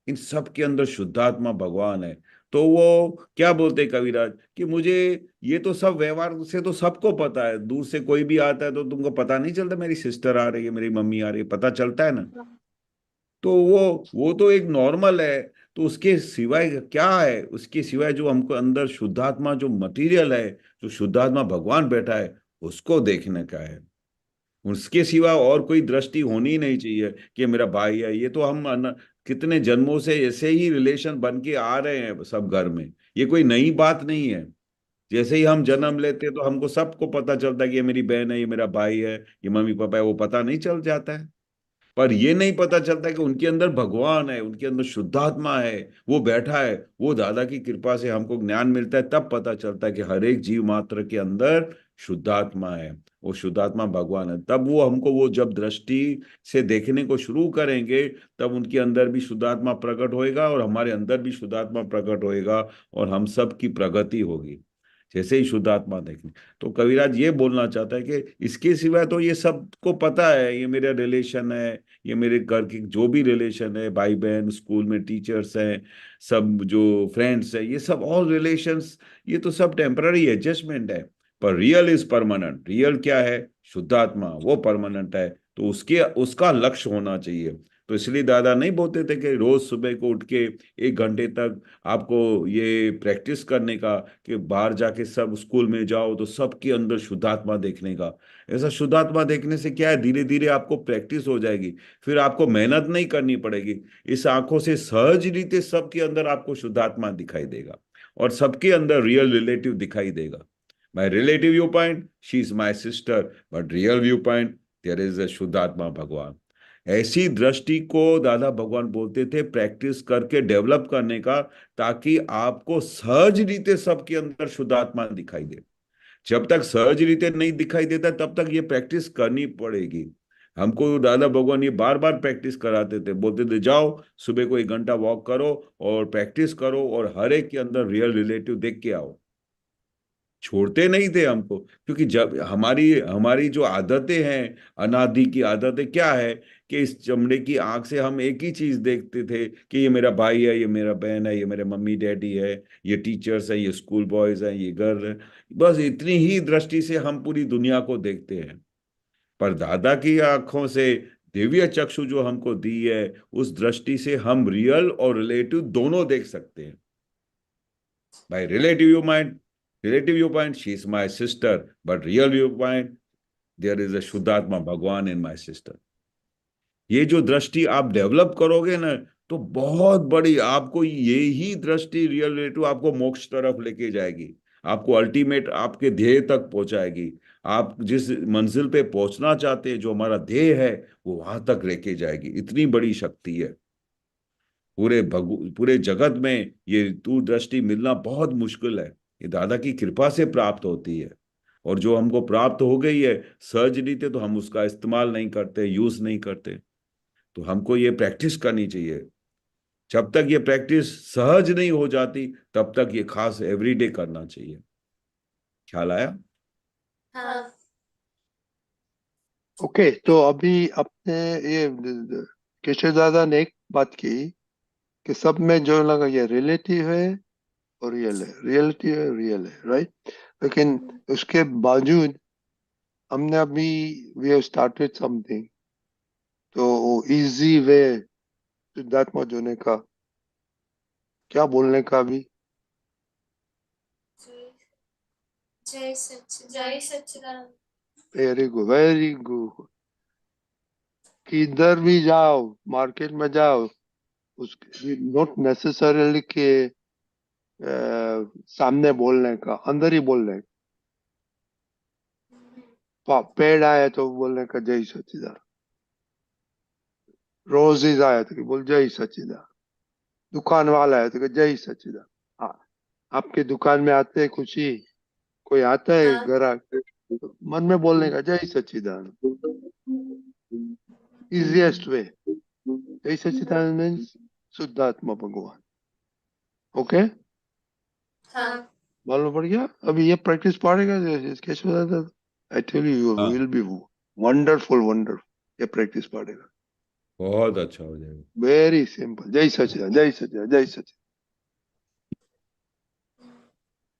इन सब के अंदर शुद्धात्मा भगवान है। तो वो क्या बोलते हैं कविराज कि मुझे ये तो सब व्यवहार से तो सबको पता है, दूर से कोई भी आता है तो तुमको पता नहीं चलता मेरी सिस्टर आ रही है, मेरी मम्मी आ रही है, पता चलता है ना? तो वो तो एक नॉर्मल है। तो उसके सिवाय क्या है? उसके सिवाय जो हमको अंदर शुद्धात्मा, जो मटेरियल है, जो शुद्धात्मा भगवान बैठा है, उसको देखने का है। उसके सिवा और कोई दृष्टि होनी ही नहीं चाहिए कि मेरा भाई है। ये तो हम कितने जन्मों से ऐसे ही रिलेशन बन के आ रहे हैं सब घर में। ये कोई नई बात नहीं है। जैसे ही हम जन्म लेते हैं तो हमको सबको पता चलता है कि ये मेरी बहन है, ये मेरा भाई है, ये मम्मी पापा है, वो पता नहीं चल जाता है। पर ये नहीं पता चलता कि उनके अंदर भगवान है, उनके अंदर शुद्धात्मा है, वो बैठा है। वो दादा की कृपा से हमको ज्ञान मिलता है, तब पता चलता है कि हर एक जीव मात्र के अंदर शुद्धात्मा है, वो शुद्धात्मा भगवान है। तब वो हमको, वो जब दृष्टि से देखने को शुरू करेंगे, तब उनके अंदर भी शुद्धात्मा प्रकट होएगा और हमारे अंदर भी शुद्धात्मा प्रकट होएगा, और हम सब की प्रगति होगी जैसे ही शुद्धात्मा देखें। तो कविराज ये बोलना चाहता है कि इसके सिवाय तो ये सबको पता है, ये मेरा रिलेशन है, ये मेरे घर के जो भी रिलेशन है, भाई बहन, स्कूल में टीचर्स हैं, सब जो फ्रेंड्स है, ये सब ऑल रिलेशंस, ये तो सब टेम्पररी एडजस्टमेंट है। पर रियल इज परमानेंट। रियल क्या है? शुद्धात्मा, वो परमानेंट है। तो उसके, उसका लक्ष्य होना चाहिए। तो इसलिए दादा नहीं बोलते थे कि रोज सुबह को उठ के 1 घंटे तक आपको ये प्रैक्टिस करने का, कि बाहर जाके सब स्कूल में जाओ तो सबके अंदर शुद्धात्मा देखने का। ऐसा शुद्धात्मा देखने से क्या है, धीरे धीरे आपको प्रैक्टिस हो जाएगी, फिर आपको मेहनत नहीं करनी पड़ेगी। इस आंखों से सहज रीते सबके अंदर आपको शुद्धात्मा दिखाई देगा, और सबके अंदर रियल रिलेटिव दिखाई देगा। My relative viewpoint, she is my sister, but real viewpoint, there is a शुद्धात्मा भगवान। ऐसी दृष्टि को दादा भगवान बोलते थे प्रैक्टिस करके डेवलप करने का, ताकि आपको सहज रीते सबके अंदर शुद्धात्मा दिखाई दे। जब तक सहज रीते नहीं दिखाई देता, तब तक ये प्रैक्टिस करनी पड़ेगी हमको। दादा भगवान ये बार बार प्रैक्टिस कराते थे, बोलते थे जाओ सुबह को 1 घंटा वॉक करो और प्रैक्टिस करो, और हर एक के अंदर रियल रिलेटिव देख के आओ। छोड़ते नहीं थे हमको, क्योंकि जब हमारी हमारी जो आदतें हैं, अनादि की आदतें क्या है, कि इस चमड़े की आंख से हम एक ही चीज देखते थे कि ये मेरा भाई है, ये मेरा बहन है, ये मेरे मम्मी डैडी है, ये टीचर्स है, ये स्कूल बॉयज हैं, ये गर्ल है। बस इतनी ही दृष्टि से हम पूरी दुनिया को देखते हैं। पर दादा की आंखों से, दिव्य चक्षु जो हमको दी है, उस दृष्टि से हम रियल और रिलेटिव दोनों देख सकते हैं। By relative viewpoint, she is my sister, but real viewpoint, there is a Shuddhatma Bhagwan in my sister. ये जो दृष्टि आप डेवलप करोगे ना, तो बहुत बड़ी आपको ये ही दृष्टि, रियल रिलेटिव, आपको मोक्ष तरफ लेके जाएगी, आपको अल्टीमेट आपके ध्येय तक पहुंचाएगी। आप जिस मंजिल पे पहुंचना चाहते हैं, जो हमारा ध्येय है, वो वहां तक लेके जाएगी। इतनी बड़ी शक्ति है। पूरे जगत में ये दूरदृष्टि मिलना बहुत मुश्किल है। ये दादा की कृपा से प्राप्त होती है, और जो हमको प्राप्त हो गई है सहज रीते, तो हम उसका इस्तेमाल नहीं करते, यूज नहीं करते। तो हमको ये प्रैक्टिस करनी चाहिए। जब तक ये प्रैक्टिस सहज नहीं हो जाती, तब तक ये खास एवरीडे करना चाहिए। ख्याल आया? हाँ। ओके, तो अभी अपने ये केशव दादा ने एक बात की कि सब में जो लगा ये रिलेटिव है और रियल है, रियलिटी है, रियल है, राइट? लेकिन उसके बावजूद हमने अभी वी हैव स्टार्टेड समथिंग, तो इजी वे शुद्धात्मा जोने का क्या बोलने का अभी? जय Sachchidanand. Very good, very good. किधर भी जाओ, मार्केट में जाओ, उसके नॉट नेसेसरली के सामने बोलने का, अंदर ही बोलने का। पेड़ आए तो बोलने का जय सच्चिदानंद, रोजेज आया तो बोल जय सच्चिदानंद। दुकान वाला है तो जय सच्चिदानंद। हाँ, आपके दुकान में आते हैं खुशी, कोई आता है हाँ। ग्राहक तो मन में बोलने का जय सच्चिदानंद, इजिएस्ट वे। जय सच्चिदानंद मीन्स शुद्धात्मा भगवान। ओके, हाँ। मालूम पड़ गया। अभी ये प्रैक्टिस पड़ेगा, कैसे बताता। आई टेल यू हाँ, विल बी वंडरफुल वंडरफुल। ये प्रैक्टिस पड़ेगा, बहुत अच्छा हो जाएगा। Very simple. जय सच्चिदानंद, जय सच्चिदानंद, जय सच्चिदानंद।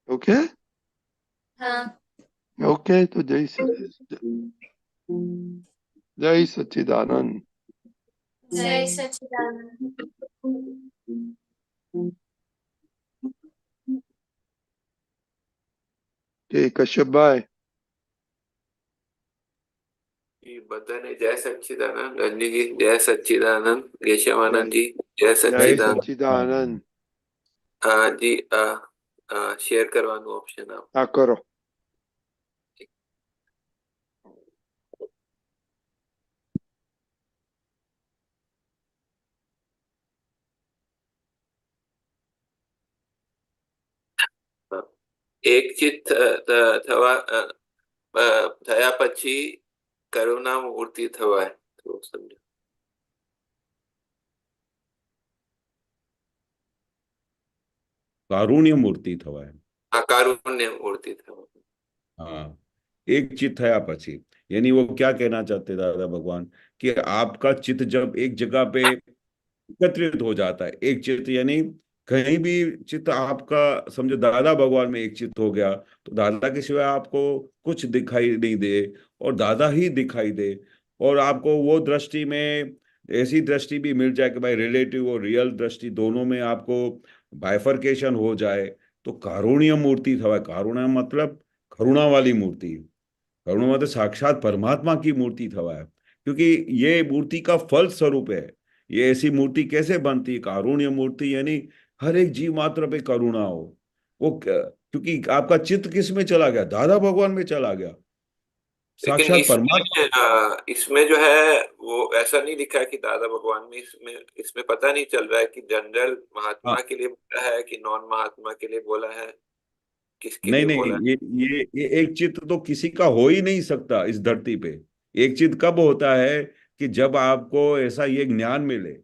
ओके हाँ। ओके, तो जय सच्चिदानंद, जय सच्चिदानंद। जय सच्चिदानंद। कश्यप भाई। जी बधाने जय सच्चिदानंद। रंजी जी जय सच्चिदानंद। केशवानंद जी जय जय सच्चिदानंद। सच्चिदानंद। जी शेयर करवानो ऑप्शन आप। हाँ करो। એક ચિત્ત થયા પછી કરુણા મૂર્તિ થવાય તો સમજો। कारुण्य मूर्ति थवा है। આ કારુણ્ય મૂર્તિ થવાય। हाँ, एक चित्त है पची, यानी वो क्या कहना चाहते दादा भगवान कि आपका चित्त जब एक जगह पे एकत्रित हो जाता है, एक चित्त यानी कहीं भी चित्त आपका, समझो दादा भगवान में एक चित्त हो गया तो दादा के सिवाय आपको कुछ दिखाई नहीं दे और दादा ही दिखाई दे। और आपको वो दृष्टि में ऐसी दृष्टि भी मिल जाए कि भाई रिलेटिव और रियल दृष्टि दोनों में आपको बाइफर्केशन हो जाए, तो कारुण्य मूर्ति थवा। कारुण्य मतलब करुणा वाली मूर्ति। करुणा मतलब साक्षात परमात्मा की मूर्ति थवा है, क्योंकि ये मूर्ति का फल स्वरूप है। ये ऐसी मूर्ति कैसे बनती है? कारुण्य मूर्ति यानी हर एक जीव मात्र पे करुणा हो। क्योंकि आपका चित्त किस में चला गया? दादा भगवान में चला गया, लेकिन साक्षात परमात्मा। इसमें जो है वो ऐसा नहीं लिखा है कि दादा भगवान में। इसमें इसमें पता नहीं चल रहा है कि जनरल हाँ, महात्मा के लिए बोला है कि नॉन महात्मा के लिए बोला है, किसके नहीं लिए नहीं, बोला है। ये एक चित्त तो किसी का हो ही नहीं सकता इस धरती पे। एक चित्त कब होता है कि जब आपको ऐसा ये ज्ञान मिले।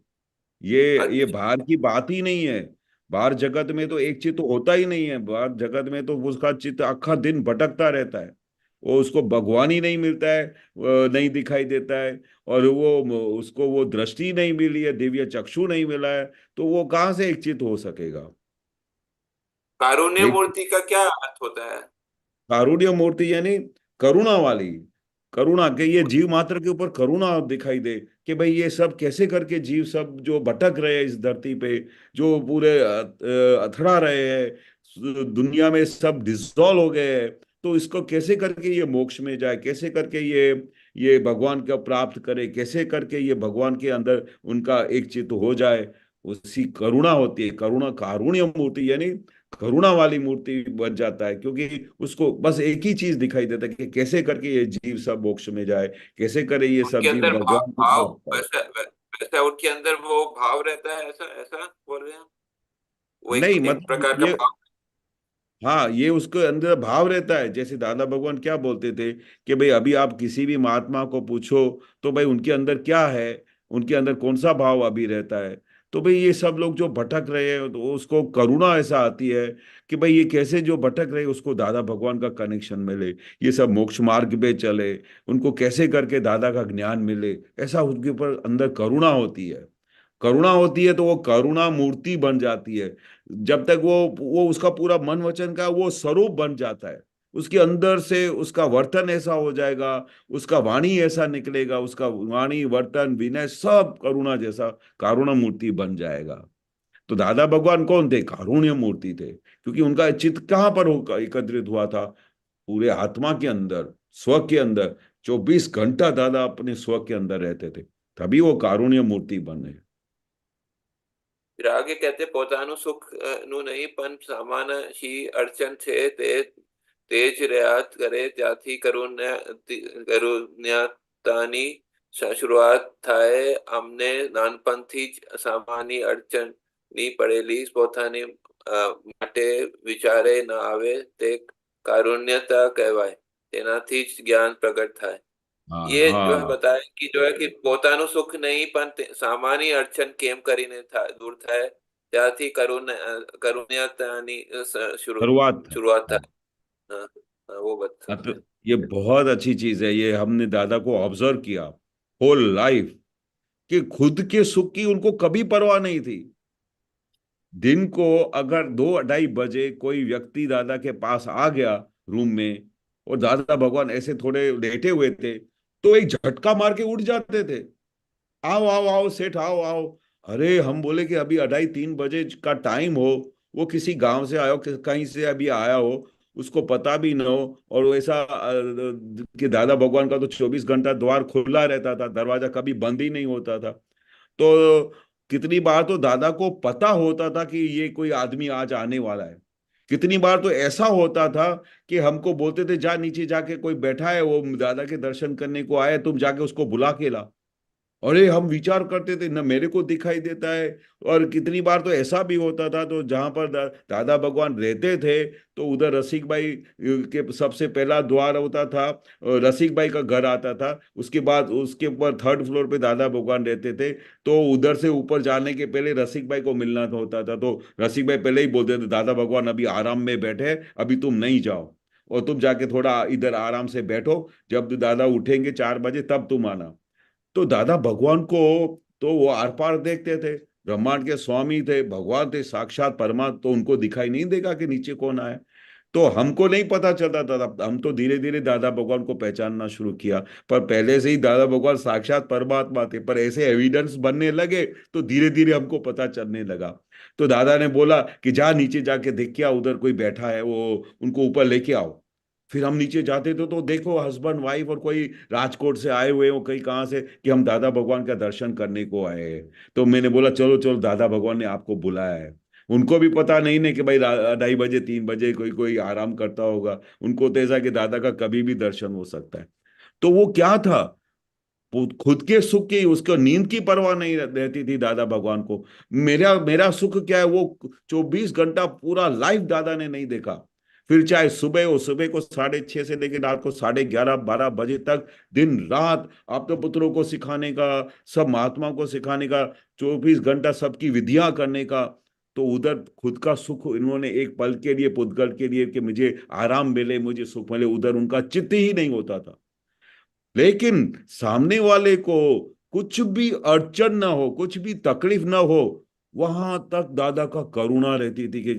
ये अच्छा, बाहर की बात ही नहीं है। बाहर जगत में तो एक चित्त होता ही नहीं है। बाहर जगत में तो उसका चित्त आखा दिन भटकता रहता है। वो उसको भगवान ही नहीं मिलता है, नहीं दिखाई देता है। और वो उसको वो दृष्टि नहीं मिली है, दिव्य चक्षु नहीं मिला है, तो वो कहाँ से एक चित्त हो सकेगा? कारुण्य एक मूर्ति का क्या अर्थ होता है? कारुण्य मूर्ति यानी करुणा वाली। करुणा के ये जीव मात्र के ऊपर करुणा दिखाई दे कि भाई ये सब कैसे करके जीव सब जो भटक रहे हैं इस धरती पे, जो पूरे अथड़ा रहे हैं दुनिया में, सब डिसॉल्व हो गए हैं, तो इसको कैसे करके ये मोक्ष में जाए, कैसे करके ये भगवान का प्राप्त करे, कैसे करके ये भगवान के अंदर उनका एक चित्त हो जाए। उसी करुणा होती है। करुणा कारुण्य मूर्ति यानी करुणा वाली मूर्ति बन जाता है, क्योंकि उसको बस एक ही चीज दिखाई देता है कि कैसे करके ये जीव सब मोक्ष में जाए, कैसे करे ये उनके सब जीव अंदर भगवान को भाव प्राप्त करे। वैसा वैसा उनके अंदर वो भाव रहता है, ऐसा ऐसा बोल रहे हैं। वो नहीं एक मतलब प्रकार का ये, भाव। हाँ, ये उसके अंदर भाव रहता है। जैसे दादा भगवान क्या बोलते थे कि भाई अभी आप किसी भी महात्मा को पूछो तो भाई उनके अंदर क्या है, उनके अंदर कौन सा भाव अभी रहता है। तो भाई ये सब लोग जो भटक रहे हैं तो उसको करुणा ऐसा आती है कि भाई ये कैसे जो भटक रहे हैं उसको दादा भगवान का कनेक्शन मिले, ये सब मोक्ष मार्ग पे चले, उनको कैसे करके दादा का ज्ञान मिले, ऐसा उसके ऊपर अंदर करुणा होती है। करुणा होती है तो वो करुणा मूर्ति बन जाती है। जब तक वो उसका पूरा मन वचन का वो स्वरूप बन जाता है, उसके अंदर से उसका वर्तन ऐसा हो जाएगा, उसका वाणी ऐसा निकलेगा, उसका वाणी वर्तन विनय सब करुणा जैसा कारुणा मूर्ति बन जाएगा। तो दादा भगवान कौन थे? कारुण्य मूर्ति थे, क्योंकि उनका चित्त कहाँ पर एकत्रित हुआ था? पूरे आत्मा के अंदर, स्व के अंदर। 24 घंटा दादा अपने स्व के अंदर रहते थे, तभी वो कारुण्य मूर्ति बने। फिर आगे कहते પોતાનું સુખ નું નહીં પણ સામાન ही अड़चन છે તે તેજ રહ્યા કરે ત્યાંથી કરુણ્યતાની શરૂઆત થાય અમને નાનપણથી જ સામાન્ય અડચણની પડેલી પોતાની માટે વિચારે ન આવે તે કારુણ્યતા કહેવાય તેનાથી જ જ્ઞાન પ્રગટ થાય ये जो है हाँ बताया कि जो है कि પોતાનું સુખ નહીં પણ સામાન્ય અડચણ કેમ કરીને દૂર થાય ત્યાંથી કરુણ્યતાની शुरुआत शुरुआत हाँ। થાય हाँ, हाँ, वो बता तो ये बहुत अच्छी चीज है, ये हमने दादा को ऑब्जर्व किया होल लाइफ कि खुद के सुख की उनको कभी परवाह नहीं थी। दिन को अगर 2-2:30 बजे कोई व्यक्ति दादा के पास आ गया रूम में, और दादा भगवान ऐसे थोड़े लेटे हुए थे, तो एक झटका मार के उठ जाते थे, आओ आओ आओ सेठ आओ आओ। अरे हम बोले कि अभी 2:30-3 बजे का टाइम हो, वो किसी गांव से आया हो, कहीं से अभी आया हो, उसको पता भी न हो, और वैसा कि दादा भगवान का तो 24 घंटा द्वार खुला रहता था, दरवाजा कभी बंद ही नहीं होता था। तो कितनी बार तो दादा को पता होता था कि ये कोई आदमी आज आने वाला है। कितनी बार तो ऐसा होता था कि हमको बोलते थे जा नीचे जाके कोई बैठा है, वो दादा के दर्शन करने को आया, तुम जाके उसको बुला के ला। अरे हम विचार करते थे ना, मेरे को दिखाई देता है। और कितनी बार तो ऐसा भी होता था, तो जहां पर दादा भगवान रहते थे, तो उधर रसिक भाई के सबसे पहला द्वार होता था, रसिक भाई का घर आता था, उसके बाद उसके ऊपर 3rd फ्लोर पे दादा भगवान रहते थे। तो उधर से ऊपर जाने के पहले रसिक भाई को मिलना होता था, तो रसिक भाई पहले ही बोलते थे दादा भगवान अभी आराम में बैठे, अभी तुम नहीं जाओ, और तुम जाके थोड़ा इधर आराम से बैठो, जब दादा उठेंगे 4 बजे तब तुम आना। तो दादा भगवान को तो वो आर पार देखते थे, ब्रह्मांड के स्वामी थे, भगवान थे, साक्षात परमात्मा, तो उनको दिखाई नहीं देगा कि नीचे कौन आए। तो हमको नहीं पता चलता था, हम तो धीरे धीरे दादा भगवान को पहचानना शुरू किया। पर पहले से ही दादा भगवान साक्षात परमात्मा थे, पर ऐसे एविडेंस बनने लगे तो धीरे धीरे हमको पता चलने लगा। तो दादा ने बोला कि जा नीचे जाके देख के आओ, उधर कोई बैठा है, वो उनको ऊपर लेके आओ। फिर हम नीचे जाते थे तो देखो हस्बैंड वाइफ और कोई राजकोट से आए हुए हो, कहीं कहाँ से, कि हम दादा भगवान का दर्शन करने को आए हैं। तो मैंने बोला चलो चलो दादा भगवान ने आपको बुलाया है। उनको भी पता नहीं ने कि भाई 2:30 बजे 3 बजे कोई कोई आराम करता होगा, उनको तो ऐसा कि दादा का कभी भी दर्शन हो सकता है। तो वो क्या था, वो खुद के सुख की, उसको नींद की परवाह नहीं रहती थी दादा भगवान को। मेरा मेरा सुख क्या है, वो 24 घंटा पूरा लाइफ दादा ने नहीं देखा। फिर चाहे सुबह हो, सुबह को 6:30 से लेकर रात को 11:30-12 बजे तक, दिन रात अपने पुत्रों को सिखाने का, सब महात्मा को सिखाने का, 24 घंटा सबकी विधियां करने का। तो उधर खुद का सुख इन्होंने एक पल के लिए, पुद्गल के लिए, कि मुझे आराम मिले, मुझे सुख मिले, उधर उनका चित्त ही नहीं होता था। लेकिन सामने वाले को कुछ भी अड़चन ना हो, कुछ भी तकलीफ ना हो, वहां तक दादा का करुणा रहती थी, कि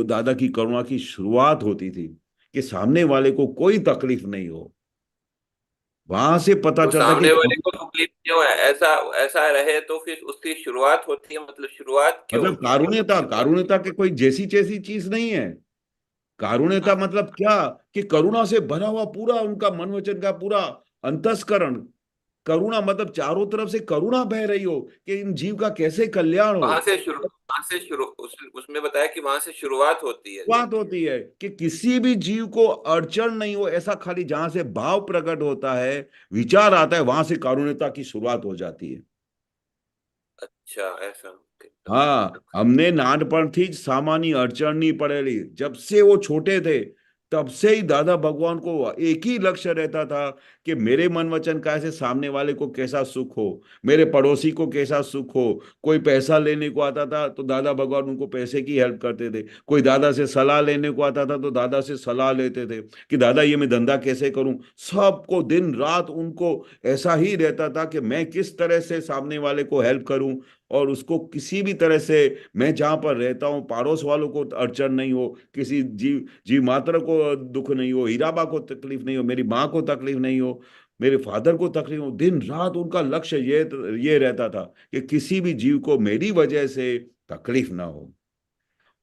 दादा की करुणा की शुरुआत होती थी कि सामने वाले को कोई तकलीफ नहीं हो। वहां से पता तो चलता कि सामने वाले को तकलीफ क्यों है ऐसा ऐसा रहे तो फिर उसकी शुरुआत होती है मतलब शुरुआत क्यों मतलब होती है कारुण्यता, शुरुआत कारुण्यता के कोई जैसी तैसी चीज नहीं है। कारुण्यता हाँ मतलब क्या, कि करुणा से भरा हुआ पूरा उनका मन वचन का पूरा अंतस्करण। करुणा मतलब चारों तरफ से करुणा बह रही हो कि इन जीव का कैसे कल्याण हो। वहां से शुरू उसमें बताया कि वहां से शुरुआत होती है बात होती है कि किसी भी जीव को अड़चन नहीं हो, ऐसा खाली जहां से भाव प्रकट होता है, विचार आता है, वहां से कारुण्यता की शुरुआत हो जाती है। अच्छा ऐसा ओके हाँ, हमने नानपणથી જ सामान्य अड़चन नहीं पड़ेली, जब से वो छोटे थे तब से ही दादा भगवान को एक ही लक्ष्य रहता था कि मेरे मन वचन का ऐसे सामने वाले को कैसा सुख हो, मेरे पड़ोसी को कैसा सुख हो। कोई पैसा लेने को आता था तो दादा भगवान उनको पैसे की हेल्प करते थे, कोई दादा से सलाह लेने को आता था तो दादा से सलाह लेते थे कि दादा ये मैं धंधा कैसे करूं। सबको दिन रात उनको ऐसा ही रहता था कि मैं किस तरह से सामने वाले को हेल्प करूं, और उसको किसी भी तरह से, मैं जहां पर रहता हूं पड़ोस वालों को अड़चन नहीं हो, किसी जीव जीव मात्र को दुख नहीं हो, हीराबा को तकलीफ नहीं हो, मेरी माँ को तकलीफ नहीं हो, मेरे फादर को तकलीफ हो। दिन रात उनका लक्ष्य ये रहता था कि किसी भी जीव को मेरी वजह से तकलीफ ना हो।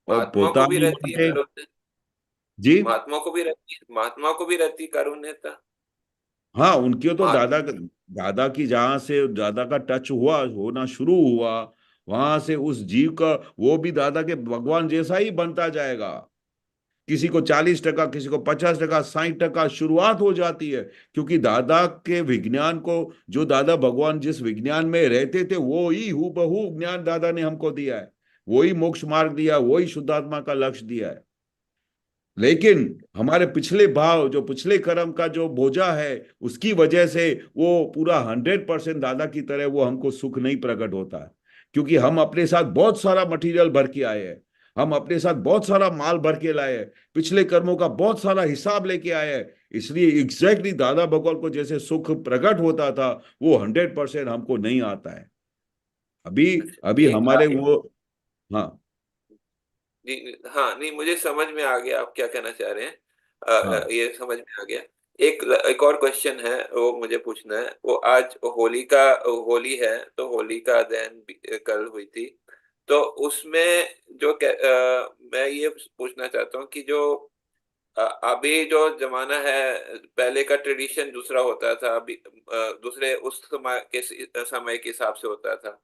और महात्मा को भी पोतानी रहती है माटे कारुण्य जी। महात्मा को भी रहती है कारुण्यता हाँ, उनके तो महात्मा दादा की जहां से दादा का टच हुआ, होना शुरू हुआ, वहां से उस जीव का, वो भी दादा के भगवान जैसा ही बनता जाएगा। किसी को 40%, किसी को 50%, 60% शुरुआत हो जाती है। क्योंकि दादा के विज्ञान को, जो दादा भगवान जिस विज्ञान में रहते थे, वो ही हूबहू ज्ञान दादा ने हमको दिया है। वही मोक्ष मार्ग दिया, वही शुद्धात्मा का लक्ष्य दिया है। लेकिन हमारे पिछले भाव, जो पिछले कर्म का जो बोझा है, उसकी वजह से वो पूरा 100% दादा की तरह वो हमको सुख नहीं प्रकट होता है। क्योंकि हम अपने साथ बहुत सारा मटेरियल भर के आए हैं, हम अपने साथ बहुत सारा माल भर के लाए हैं, पिछले कर्मों का बहुत सारा हिसाब लेके आए हैं। इसलिए एग्जैक्टली दादा भगवान को जैसे सुख प्रकट होता था, वो 100% हमको नहीं आता है। अभी अभी एक हमारे वो, हाँ जी, हाँ, नहीं, मुझे समझ में आ गया आप क्या कहना चाह रहे हैं। हाँ ये समझ में आ गया। एक और क्वेश्चन है, वो मुझे पूछना है। वो आज होली है, तो होली का दहन कल हुई थी। तो उसमें मैं ये पूछना चाहता हूँ कि जो अभी जो जमाना है, पहले का ट्रेडिशन दूसरा होता था, अभी दूसरे उस समय के हिसाब से होता था।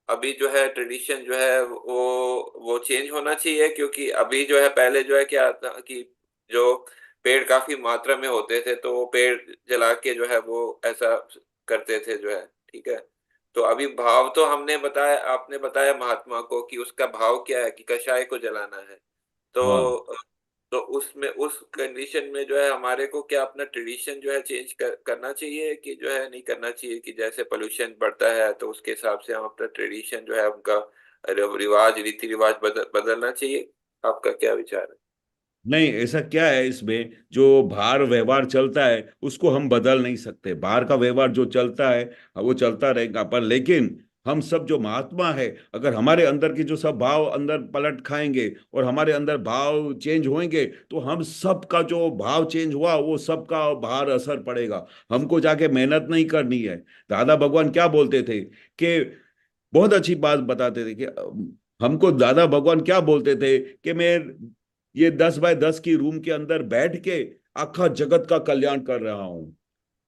अभी जो है ट्रेडिशन जो है वो चेंज होना चाहिए, क्योंकि अभी जो है, पहले जो है क्या था कि जो पेड़ काफी मात्रा में होते थे, तो वो पेड़ जला के जो है वो ऐसा करते थे जो है। ठीक है। तो अभी भाव तो आपने बताया महात्मा को कि उसका भाव क्या है, कि कषाय को जलाना है। हाँ। तो उसमें, उस कंडीशन में जो है, हमारे को क्या अपना ट्रेडिशन जो है चेंज करना चाहिए, कि जो है नहीं करना चाहिए, कि जैसे पोल्यूशन बढ़ता है तो उसके हिसाब से हम अपना ट्रेडिशन जो है, उनका रिवाज, रीति रिवाज बदलना चाहिए। आपका क्या विचार है? नहीं, ऐसा क्या है इसमें, जो बाहर व्यवहार चलता है उसको हम बदल नहीं सकते। बाहर का व्यवहार जो चलता है वो चलता रहेगा, पर लेकिन हम सब जो महात्मा है, अगर हमारे अंदर की जो सब भाव अंदर पलट खाएंगे और हमारे अंदर भाव चेंज होंगे, तो हम सब का जो भाव चेंज हुआ वो सबका बाहर असर पड़ेगा। हमको जाके मेहनत नहीं करनी है। दादा भगवान क्या बोलते थे कि, बहुत अच्छी बात बताते थे कि हमको दादा भगवान क्या बोलते थे कि मैं ये 10 बाय 10 की रूम के अंदर बैठ के आखा जगत का कल्याण कर रहा हूं।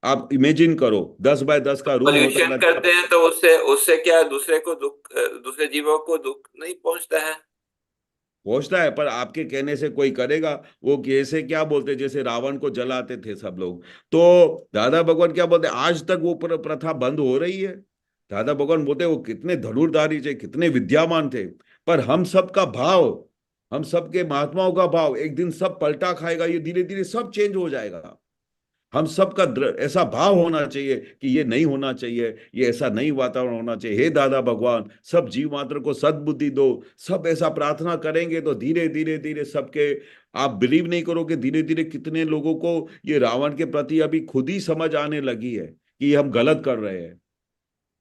आप इमेजिन करो, 10 बाय 10 का रूम होता पोल्यूशन था करते जब। हैं तो उससे उससे क्या दूसरे को दुख, दूसरे जीवों को दुख नहीं पहुंचता है? पहुंचता है, पर आपके कहने से कोई करेगा? वो कैसे, क्या बोलते, जैसे रावण को जलाते थे सब लोग। तो दादा भगवान क्या बोलते, आज तक वो प्रथा बंद हो रही है। दादा भगवान बोलते वो कितने धनुर्धारी थे, कितने विद्यामान थे। पर हम सबका भाव, हम सबके महात्माओं का भाव एक दिन सब पलटा खाएगा, ये धीरे धीरे सब चेंज हो जाएगा। हम सबका ऐसा भाव होना चाहिए कि ये नहीं होना चाहिए, ये ऐसा नहीं वातावरण होना चाहिए। हे दादा भगवान, सब जीव मात्र को सद्बुद्धि दो। सब ऐसा प्रार्थना करेंगे तो धीरे धीरे धीरे सबके, आप बिलीव नहीं करोगे, धीरे धीरे कितने लोगों को ये रावण के प्रति अभी खुद ही समझ आने लगी है कि ये हम गलत कर रहे हैं।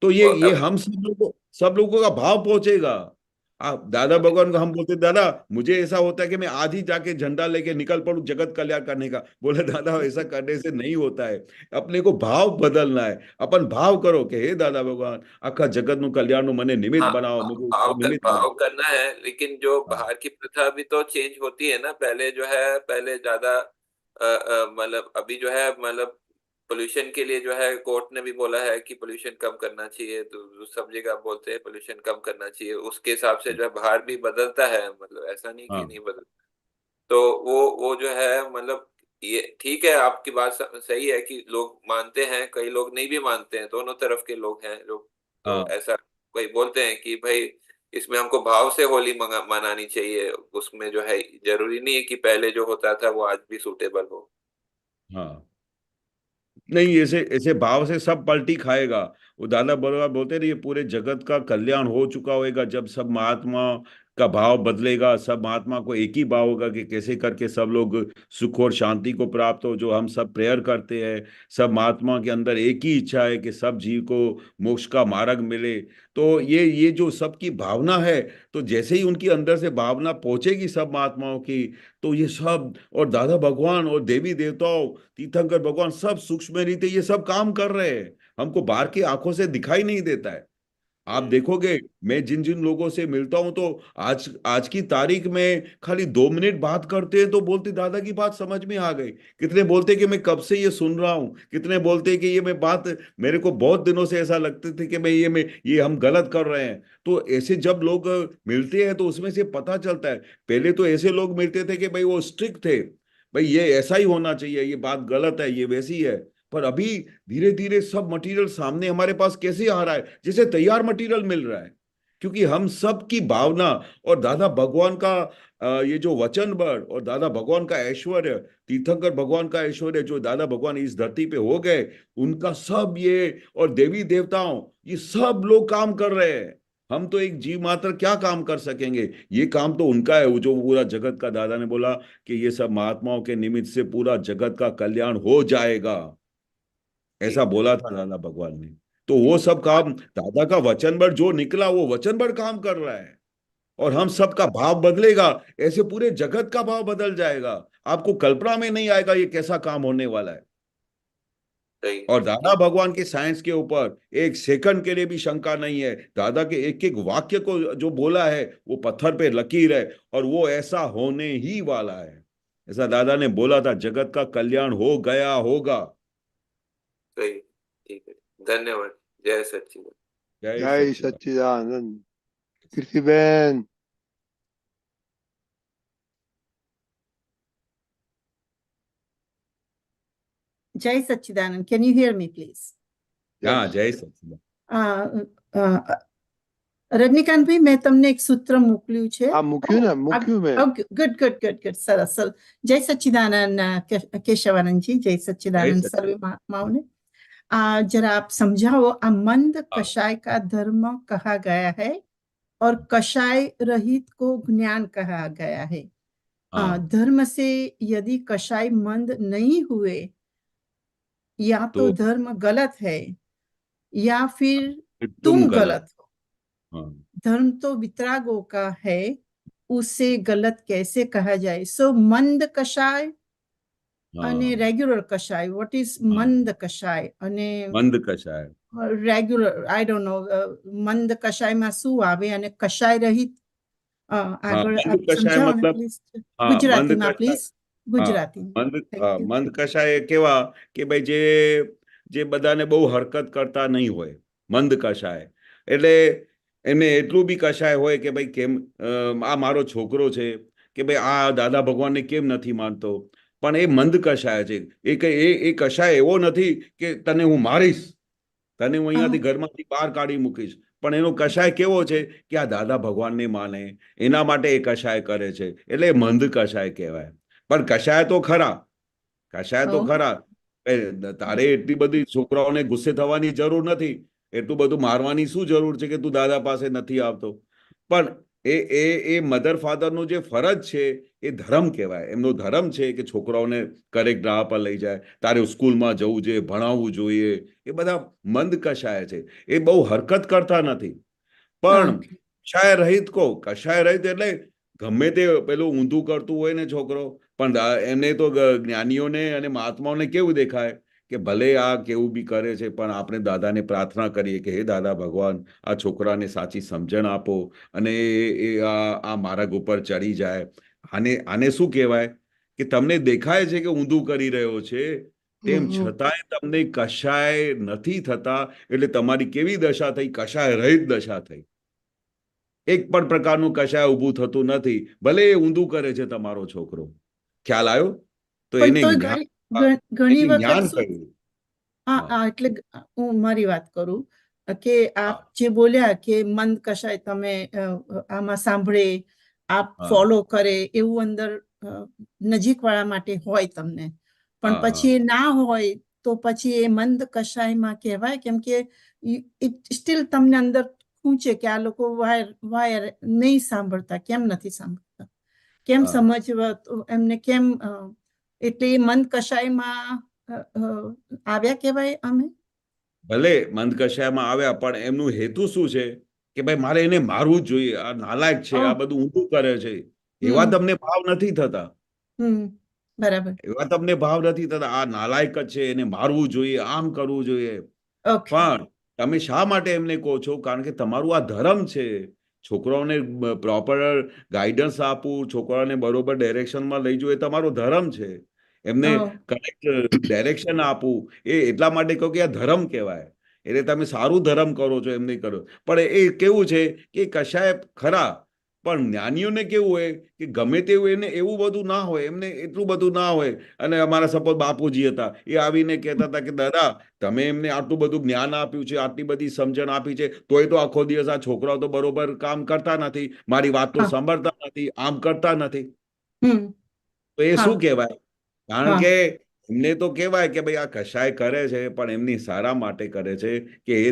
तो और ये अब हम सब लोगों का भाव पहुंचेगा। आप दादा भगवान को हम बोलते, दादा मुझे ऐसा होता है कि मैं आज ही जाके झंडा लेके निकल पड़ूं जगत कल्याण करने का। बोले दादा ऐसा करने से नहीं होता है। अपने को भाव बदलना है। अपन भाव करो कि हे दादा भगवान, आखा जगत नु कल्याण नु मने निमित्त हाँ, बनाओ, मुझे उसका निमित्त भाव बनाओ। करना है, लेकिन जो हाँ बाहर की प्रथा भी तो चेंज होती है ना। पहले जो है, पहले ज्यादा मतलब, अभी जो है, मतलब पोल्यूशन के लिए जो है, कोर्ट ने भी बोला है कि पोल्यूशन कम करना चाहिए, तो सब जगह बोलते हैं पोल्यूशन कम करना चाहिए। उसके हिसाब से जो है बाहर भी बदलता है, मतलब ऐसा नहीं कि हाँ नहीं बदल। तो वो जो है, मतलब ये ठीक है, आपकी बात सही है कि लोग मानते हैं, कई लोग नहीं भी मानते हैं, दोनों तरफ के लोग हैं लोग। तो हाँ ऐसा कोई बोलते हैं कि भाई, इसमें हमको भाव से होली मनानी चाहिए, उसमें जो है जरूरी नहीं है कि पहले जो होता था वो आज भी सूटेबल हो। हाँ। नहीं, ऐसे ऐसे भाव से सब पलटी खाएगा। वो दादा बड़वा बोलते रहिए, पूरे जगत का कल्याण हो चुका होएगा जब सब महात्मा का भाव बदलेगा। सब महात्मा को एक ही भाव होगा कि कैसे करके सब लोग सुख और शांति को प्राप्त हो, जो हम सब प्रेयर करते हैं। सब महात्मा के अंदर एक ही इच्छा है कि सब जीव को मोक्ष का मार्ग मिले। तो ये जो सबकी भावना है, तो जैसे ही उनकी अंदर से भावना पहुंचेगी सब महात्माओं की, तो ये सब, और दादा भगवान और देवी देवताओं, तीर्थंकर भगवान, सब सूक्ष्म रीते ये सब काम कर रहे हैं। हमको बाहर की आंखों से दिखाई नहीं देता है। आप देखोगे, मैं जिन जिन लोगों से मिलता हूं तो आज आज की तारीख में खाली 2 मिनट बात करते हैं तो बोलते दादा की बात समझ में आ गई। कितने बोलते कि मैं कब से ये सुन रहा हूँ, कितने बोलते कि ये मैं बात मेरे को बहुत दिनों से ऐसा लगते थे कि मैं ये हम गलत कर रहे हैं। तो ऐसे जब लोग मिलते हैं तो उसमें से पता चलता है। पहले तो ऐसे लोग मिलते थे कि भाई वो स्ट्रिक्ट थे, भाई ये ऐसा ही होना चाहिए, ये बात गलत है, ये वैसी है। पर अभी धीरे धीरे सब मटेरियल सामने हमारे पास कैसे आ रहा है, जैसे तैयार मटेरियल मिल रहा है। क्योंकि हम सब की भावना और दादा भगवान का ये जो वचन बल और दादा भगवान का ऐश्वर्य, तीर्थंकर भगवान का ऐश्वर्य जो दादा भगवान इस धरती पे हो गए, उनका सब ये और देवी देवताओं, ये सब लोग काम कर रहे हैं। हम तो एक जीव मात्र क्या काम कर सकेंगे, ये काम तो उनका है। वो जो पूरा जगत का, दादा ने बोला कि ये सब महात्माओं के निमित्त से पूरा जगत का कल्याण हो जाएगा, ऐसा बोला था दादा भगवान ने। तो वो सब काम दादा का वचन पर जो निकला वो वचन पर काम कर रहा है। और हम सबका भाव बदलेगा, ऐसे पूरे जगत का भाव बदल जाएगा। आपको कल्पना में नहीं आएगा ये कैसा काम होने वाला है। सही। और दादा भगवान के साइंस के ऊपर एक सेकंड के लिए भी शंका नहीं है। दादा के एक एक वाक्य को जो बोला है वो पत्थर पे लकीर है, और वो ऐसा होने ही वाला है। ऐसा दादा ने बोला था, जगत का कल्याण हो गया होगा। सही, ठीक है, धन्यवाद। जय सच्चिदानंद। जय जय सच्चिदानंद। सच्चिदानंद। Kirtiben, Jai Sachidanand, can you hear me, please? हाँ, जय सच्चिदानंद। રજનીકાંતભાઈ, મેં તમને એક સૂત્ર મોકલ્યું છે. આ મૂક્યું ને, મૂક્યું મેં. ગુડ ગુડ ગુડ ગુડ, સરસ સરસ. જય સચ્ચિદાનંદ કેશવાનંદજી, જય સચ્ચિદાનंद सर्वे माओने. जरा आप समझाओ, मंद कषाय का धर्म कहा गया है और कषाय रहित को ज्ञान कहा गया है. धर्म से यदि कषाय मंद नहीं हुए, या तो धर्म गलत है या फिर तुम गलत हो. धर्म तो वितरागों का है, उसे गलत कैसे कहा जाए? सो मंद कषाय અને રેગ્યુલર કષાય, વોટ ઇઝ મંદ કષાય અને મંદ કષાય રેગ્યુલર, આઈ ડોન્ટ નો. મંદ કષાયમાં શું આવે અને કષાય રહિત આગળ મંદ આપ કષાય સમજાવો ને મતલબ પ્લીઝ, મંદ ગુજરાતીમાં કષાય પ્લીઝ, ગુજરાતી. મંદ કષાય કેવા કે ભાઈ જે બધાને બહુ હરકત કરતા નહીં હોય, મંદ કષાય એટલે એમને એટલું બી કષાય હોય કે ભાઈ કેમ આ મારો છોકરો છે કે ભાઈ આ દાદા ભગવાનને કેમ નથી માનતો, પણ એ મંદ કષાય છે. એ કષાય એવો નથી કે તને હું મારીશ, તને હું અહીંયાથી ઘરમાંથી બહાર કાઢી મૂકીશ, પણ એનો કષાય કેવો છે કે આ દાદા ભગવાનને માને, એના માટે એ કષાય કરે છે, એટલે મંદ કષાય કહેવાય. પણ કષાય તો ખરા, કષાય તો ખરા. તારે એટલી બધી છોકરાઓને ગુસ્સે થવાની જરૂર નથી, એટલું બધું મારવાની શું જરૂર છે કે તું દાદા પાસે નથી આવતો. પણ એ મધર ફાધરનો જે ફરજ છે એ ધર્મ કહેવાય. એમનો ધર્મ છે કે છોકરાઓને કરેક્ટ રાહ પર લઈ જાય, તારે સ્કૂલમાં જવું જોઈએ, ભણાવવું જોઈએ. એ બધા મંદ કષાય છે, એ બહુ હરકત કરતા નથી. પણ કષાય રહિત કહો, કષાય રહિત એટલે ગમે તે પેલું ઊંધું કરતું હોય ને છોકરો, પણ એમને તો જ્ઞાનીઓને અને મહાત્માઓને કેવું દેખાય કે ભલે આ કેવું બી કરે છે, પણ આપણે દાદાને પ્રાર્થના કરીએ કે હે દાદા ભગવાન, આ છોકરાને સાચી સમજણ આપો અને એ આ માર્ગ ઉપર ચડી જાય. આને શું કહેવાય કે તમને દેખાય છે કે ઊંધું કરી રહ્યો છે, તેમ છતાંય તમને કશાય નથી થતા, એટલે તમારી કેવી દશા થઈ? કશાય રહિત દશા થઈ. એક પણ પ્રકારનું કશાય ઊભું થતું નથી, ભલે એ ઊંધું કરે છે તમારો છોકરો. ખ્યાલ આવ્યો? તો એને ઘણી જ્ઞાન વખત કહ્યું. એટલે હું મારી વાત કરું કે આપ જે બોલ્યા કે મંદ કશાય તમે આમાં સાંભળે, આપ ફોલો કરે, એવું અંદર નજીક વાળા માટે હોય તમને, પણ પછી એ ના હોય તો પછી એ મંદ કશાયમાં કહેવાય, કેમ કે સ્ટીલ તમને અંદર ખૂંચે કે આ લોકો વાયર નહીં સાંભળતા, કેમ નથી સાંભળતા, કેમ સમજવા એમને, કેમ એટલે એ મંદ કશાયમાં આવ્યા કહેવાય અમે? ભલે મંદ કશાયમાં આવ્યા, પણ એમનું હેતુ શું છે કે ભાઈ મારે એને મારવું જ જોઈએ, આ નાલાયક છે, આ બધું ઊંધું કરે છે, એવા તમને ભાવ નથી થતા. બરાબર, એવા તમને ભાવ નથી થતા, આ નાલાયક જ છે, એને મારવું જોઈએ, આમ કરવું જોઈએ. પણ તમે શા માટે એમને કહો છો? કારણ કે તમારું આ ધર્મ છે. છોકરાઓને પ્રોપર ગાઈડન્સ આપવું, છોકરાઓને બરોબર ડાયરેક્શનમાં લઈ જવું, એ તમારો ધર્મ છે. એમને Oh, કરેક્ટ ડાયરેક્શન આપવું, એ એટલા માટે કહો કે આ ધર્મ કહેવાય. એટલે તમે સારું ધર્મ કરો છો, એમ નહીં કરો. પણ એ કેવું છે કે કશાય ખરા, પણ જ્ઞાનીઓને કેવું હોય કે ગમે તેવું એને એવું બધું ના હોય, એમને એટલું બધું ના હોય. અને અમારા સપોઝ બાપુજી હતા, એ આવીને કહેતા હતા કે દાદા, તમે એમને આટલું બધું જ્ઞાન આપ્યું છે, આટલી બધી સમજણ આપી છે, તોય તો આખો દિવસ આ છોકરાઓ તો બરોબર કામ કરતા નથી, મારી વાત તો હા. સાંભળતા નથી, આમ કરતા નથી. હમ. તો એ હા. શું કહેવાય? કારણ હા. કે એમને તો કહેવાય કે ભાઈ આ કશાય કરે છે, પણ એમની સારા માટે કરે છે, કે એ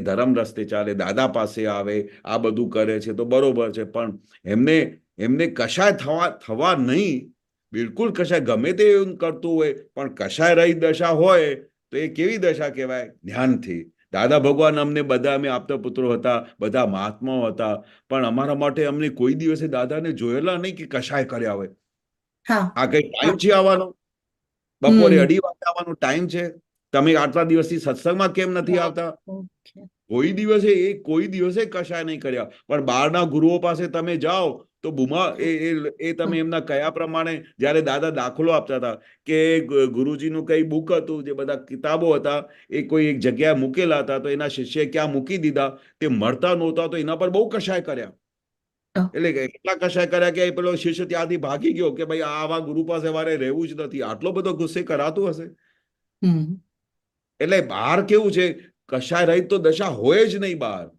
ધર્મ રસ્તે ચાલે, દાદા પાસે આવે, આ બધું કરે છે તો બરોબર છે. પણ એમને કશાય થવા નહીં, બિલકુલ કશાય, ગમે તે એવું કરતું હોય, પણ કશાય રહી દશા હોય તો એ કેવી દશા કહેવાય? જ્ઞાનથી. દાદા ભગવાન અમને બધા, અમે આપતા પુત્રો હતા, બધા મહાત્માઓ હતા, પણ અમારા માટે અમને કોઈ દિવસે દાદાને જોયેલા નહીં કે કશાય કર્યા હોય. હા. આ કઈ ટાઈમ છે આવવાનો? હમ. બપોરે 2:30 વાગે આવવાનો ટાઈમ છે? તમે આટલા દિવસથી સત્સંગમાં કેમ નથી આવતા? Okay. કોઈ દિવસે કશાય નહીં કર્યા. પણ બહારના ગુરુઓ પાસે તમે જાઓ તો તમે એમના કયા પ્રમાણે, જ્યારે દાદા દાખલો આપતા હતા કે ગુરુજીનું કઈ બુક હતું, જે બધા કિતાબો હતા, એ કોઈ એક જગ્યાએ મૂકેલા હતા, તો એના શિષ્ય ક્યાં મૂકી દીધા, તે મળતા નહોતા, તો એના પર બહુ કશાય કર્યા. Oh. એટલે કેટલા કશાય કર્યા કે પેલો શિષ્ય ત્યાંથી ભાગી ગયો કે ભાઈ આવા ગુરુ પાસે મારે રહેવું જ નથી. આટલો બધો ગુસ્સે કરાતું હશે? હમ. એટલે બહાર કેવું છે, કશાય રહિત તો દશા હોય જ નહીં બહાર.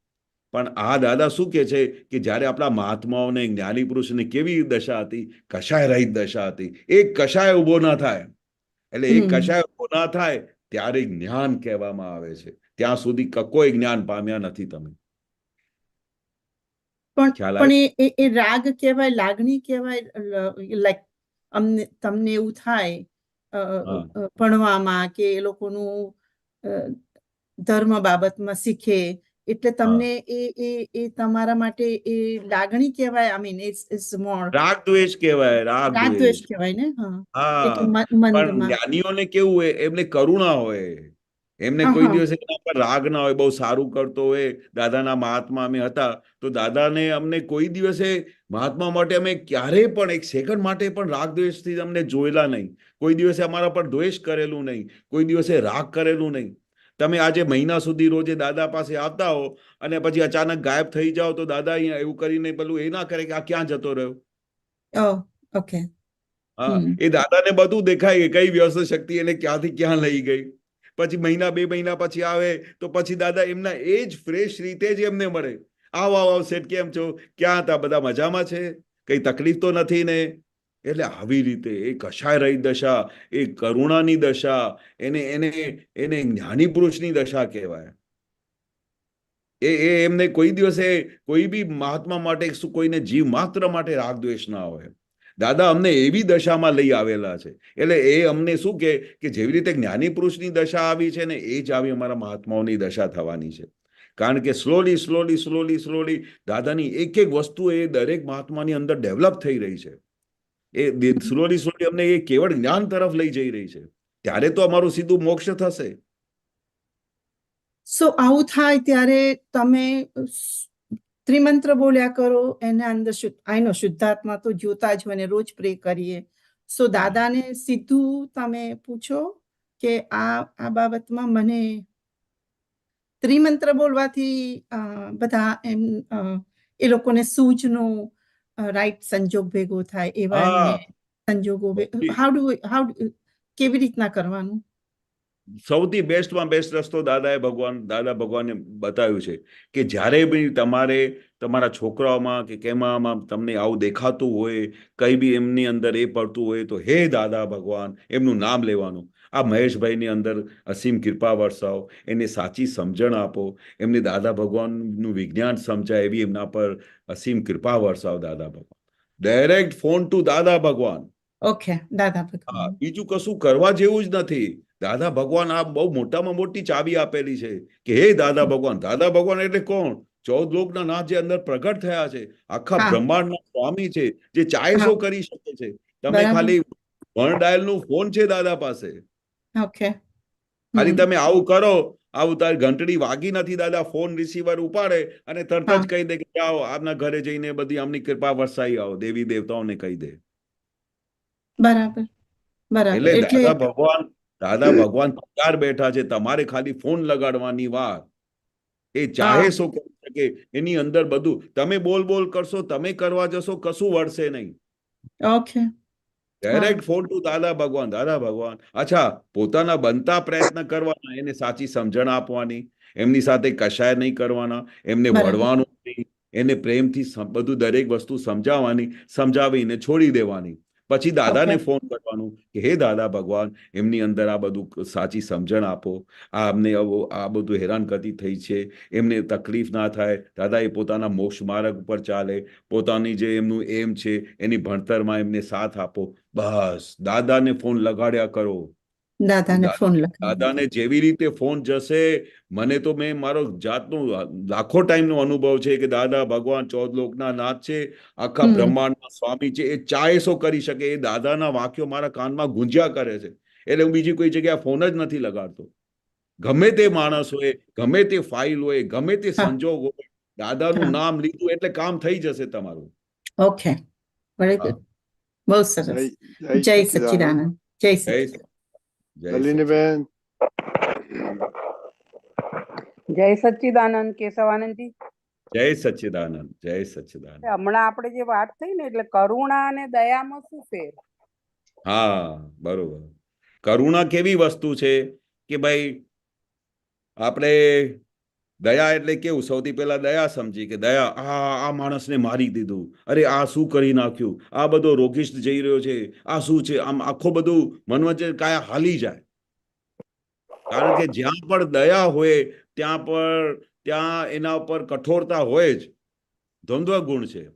પણ આ દાદા શું કે છે કે જ્યારે આપણા મહાત્માઓને, જ્ઞાની પુરુષને કેવી દશા હતી? કશાય રહિત દશા હતી. એક કશાય ઉભો ના થાય. એટલે એક હમ. કશાય ઉભો ના થાય ત્યારે જ્ઞાન કહેવામાં આવે છે. ત્યાં સુધી કોઈ જ્ઞાન પામ્યા નથી તમે. પણ ખ્યાલ પણ આવ્યો? એ રાગ કહેવાય, લાગણી કહેવાય, લાઈક તમને એવું થાય હા. ભણવામાં કે એ લોકોનું ધર્મ બાબતમાં શીખે, એટલે હા. તમને એ તમારા માટે એ લાગણી કહેવાય. આઈ મીન ઇટ્સ મોર રાગ દ્વેષ કહેવાય, રાગ રાગ દ્વેષ દ્વેષ. કહેવાય ને. હા. એટલે હા, પણ મંદમાં. જ્ઞાનીઓને કેવું હોય, એમને કરુણા હોય. એમને કોઈ હા. દિવસ એના પર રાગ ના હોય. બહુ સારું કરતો હોય, દાદાના મહાત્મા અમે હતા, તો દાદાને અમને કોઈ દિવસે મહાત્મા માટે અમે ક્યારેય પણ એક સેકન્ડ માટે પણ રાગ દ્વેષથી અમને જોયેલા નહીં. કોઈ દિવસે અમારા પર દ્વેષ કરેલું નહીં, કોઈ દિવસે રાગ કરેલું નહીં. તમે આજે મહિના સુધી રોજે દાદા પાસે આવતા હો અને પછી અચાનક ગાયબ થઈ જાઓ, તો દાદા અહીંયા એવું કરીને પેલું એ ના કરે કે આ ક્યાં જતો રહ્યો. Oh, okay. હા, એ દાદાને બધું દેખાય કે કઈ વ્યસ્ત શક્તિ એને ક્યાંથી ક્યાં લઈ ગઈ. પછી મહિના 2 મહિના પછી આવે તો પછી દાદા એમના એ જ ફ્રેશ રીતે જ એમને મળે. આવો શેઠ, કેમ છો? ક્યાં હતા? બધા મજામાં છે? કઈ તકલીફ તો નથી ને? એટલે આવી રીતે એ કશાય રહી દશા, એ કરુણાની દશા, એને જ્ઞાની પુરુષની દશા કહેવાય. એમને કોઈ દિવસે કોઈ બી મહાત્મા માટે, કોઈને જીવ માત્ર માટે રાગ દ્વેષ ના હોય. દાદા અમને એવી દશામાં લઈ આવેલા છે. એટલે એ અમને શું કે જેવી રીતે જ્ઞાની પુરુષની દશા આવી છે ને, એ જ આવી અમારા મહાત્માઓની દશા થવાની છે. કારણ કે સ્લોલી દાદાની એક એક વસ્તુ એ દરેક મહાત્માની અંદર ડેવલપ થઈ રહી છે. એ સ્લોલી અમને એ કેવળ જ્ઞાન તરફ લઈ જઈ રહી છે. ત્યારે તો અમારું સીધું મોક્ષ થશે. સો આવું થાય ત્યારે તમે ત્રિમંત્ર બોલ્યા કરો, એના અંદર આઈનો શુદ્ધાત્મા તો જોતા જ હોય ને, રોજ પ્રે કરીએ. સો દાદાને સીધું તમે પૂછો કે આ બાબતમાં મને ત્રિમંત્ર બોલવાથી બધા એ લોકોને સૂઝનો રાઈટ સંજોગ ભેગો થાય, એવા એમને સંજોગો કેવી રીતના કરવાનું? સૌથી બેસ્ટમાં બેસ્ટ રસ્તો દાદા ભગવાને બતાવ્યું છે કે જ્યારે બી તમારે તમારા છોકરાઓમાં કે કેમાં તમને આવું દેખાતું હોય, કઈ બી એમની અંદર એ પડતું હોય, તો હે દાદા ભગવાન એમનું નામ લેવાનું. આ મહેશભાઈની અંદર અસીમ કૃપા વરસાવો, એને સાચી સમજણ આપો, એમને દાદા ભગવાનનું વિજ્ઞાન સમજાય એવી એમના પર અસીમ કૃપા વરસાવો દાદા ભગવાન. ડાયરેક્ટ ફોન ટુ દાદા ભગવાન. ઓકે, દાદા હા, ભગવાન. બીજું કશું કરવા જેવું જ નથી. દાદા ભગવાન આ બહુ મોટામાં મોટી ચાવી આપેલી છે કે હે દાદા ભગવાન. દાદા ભગવાન એટલે કોણ? 14 લોકના નાથ જે અંદર પ્રગટ થયા છે, આખા બ્રહ્માંડના સ્વામી છે, જે ચાહેસો કરી શકે છે. તમે ખાલી વન ડાયલ નું ફોન છે દાદા પાસે. ઓકે, ખાલી તમે આવું કરો આવું તારી ઘંટડી વાગી નથી દાદા, ફોન રિસીવર ઉપાડે અને તરત જ કહી દે કે જાઓ આપના ઘરે જઈને બધી આમની કૃપા વરસાઈ આવો, દેવી દેવતાઓને કહી દે. બરાબર બરાબર. એટલે એટલે દાદા ભગવાન તૈયાર બેઠા છે, તમારે ખાલી ફોન લગાડવાની વાત. એ ચાહે શું કરી શકે, એની અંદર બધું. તમે બોલ બોલ કરશો, તમે કરવા જશો, કશું વળશે નહીં. ઓકે. ડાયરેક્ટ ફોન ટુ દાદા ભગવાન, દાદા ભગવાન. અચ્છા, પોતાના બનતા પ્રયત્ન કરવાના, એને સાચી સમજણ આપવાની, એમની સાથે કશાય નહીં કરવાના, એમને બરાબર. વળવાનું નહીં, એને પ્રેમથી બધું દરેક વસ્તુ સમજાવવાની, સમજાવીને છોડી દેવાની. પછી દાદાને ફોન કરવાનું કે હે દાદા ભગવાન, એમની અંદર આ બધું સાચી સમજણ આપો, આ અમને આ બધું હેરાનગતિ થઈ છે, એમને તકલીફ ના થાય, દાદા એ પોતાના મોક્ષ માર્ગ ઉપર ચાલે, પોતાની જે એમનું એમ છે એની ભણતરમાં એમને સાથ આપો. બસ દાદાને ફોન લગાડ્યા કરો. દાદાને ફોન લગાડ્યા. દાદાને જેવી રીતે ફોન જશે, મને તો મેં મારો જાતનું લાખો ટાઈમનો અનુભવ છે કે દાદા ભગવાન 14 લોકના નાથ છે, આખા બ્રહ્માંડના સ્વામી છે, એ ચાહે શું કરી શકે. એ દાદાના વાક્યો મારા કાનમાં ગુંજ્યા કરે છે. એટલે હું બીજી કોઈ જગ્યાએ ફોન જ નથી લગાડતો. ગમે તે માણસ હોય, ગમે તે ફાઇલ હોય, ગમે તે સંજોગ હોય, દાદાનું નામ લીધું એટલે કામ થઈ જશે તમારું. ઓકે, વેરી ગુડ, બહુ સરસ. જય સચ્ચિદાનંદ. જય સચ્ચિદાનંદ. નલિનીબેન. જય સચ્ચિદાનંદ. કેશવાનંદજી, જય સચ્ચિદાનંદ. જય સચ્ચિદાનંદ. હમણાં આપણે જે વાત થઈ ને, એટલે કરુણા અને દયામાં શું ફેર? હા, બરોબર. કરુણા કેવી વસ્તુ છે કે ભાઈ, આપણે દયા એટલે કેવું, સૌથી પહેલા દયા સમજી કે દયા, આ માણસને મારી દીધું, અરે આ શું કરી નાખ્યું, આ બધો રોગિષ્ટ જઈ રહ્યો છે, આ શું છે, આમ આખો બધું મન વચ્ચે કાયા હાલી જાય. કારણ કે જ્યાં પણ દયા હોય ત્યાં એના ઉપર કઠોરતા હોય જ. દ્વંદ્વ ગુણ છે.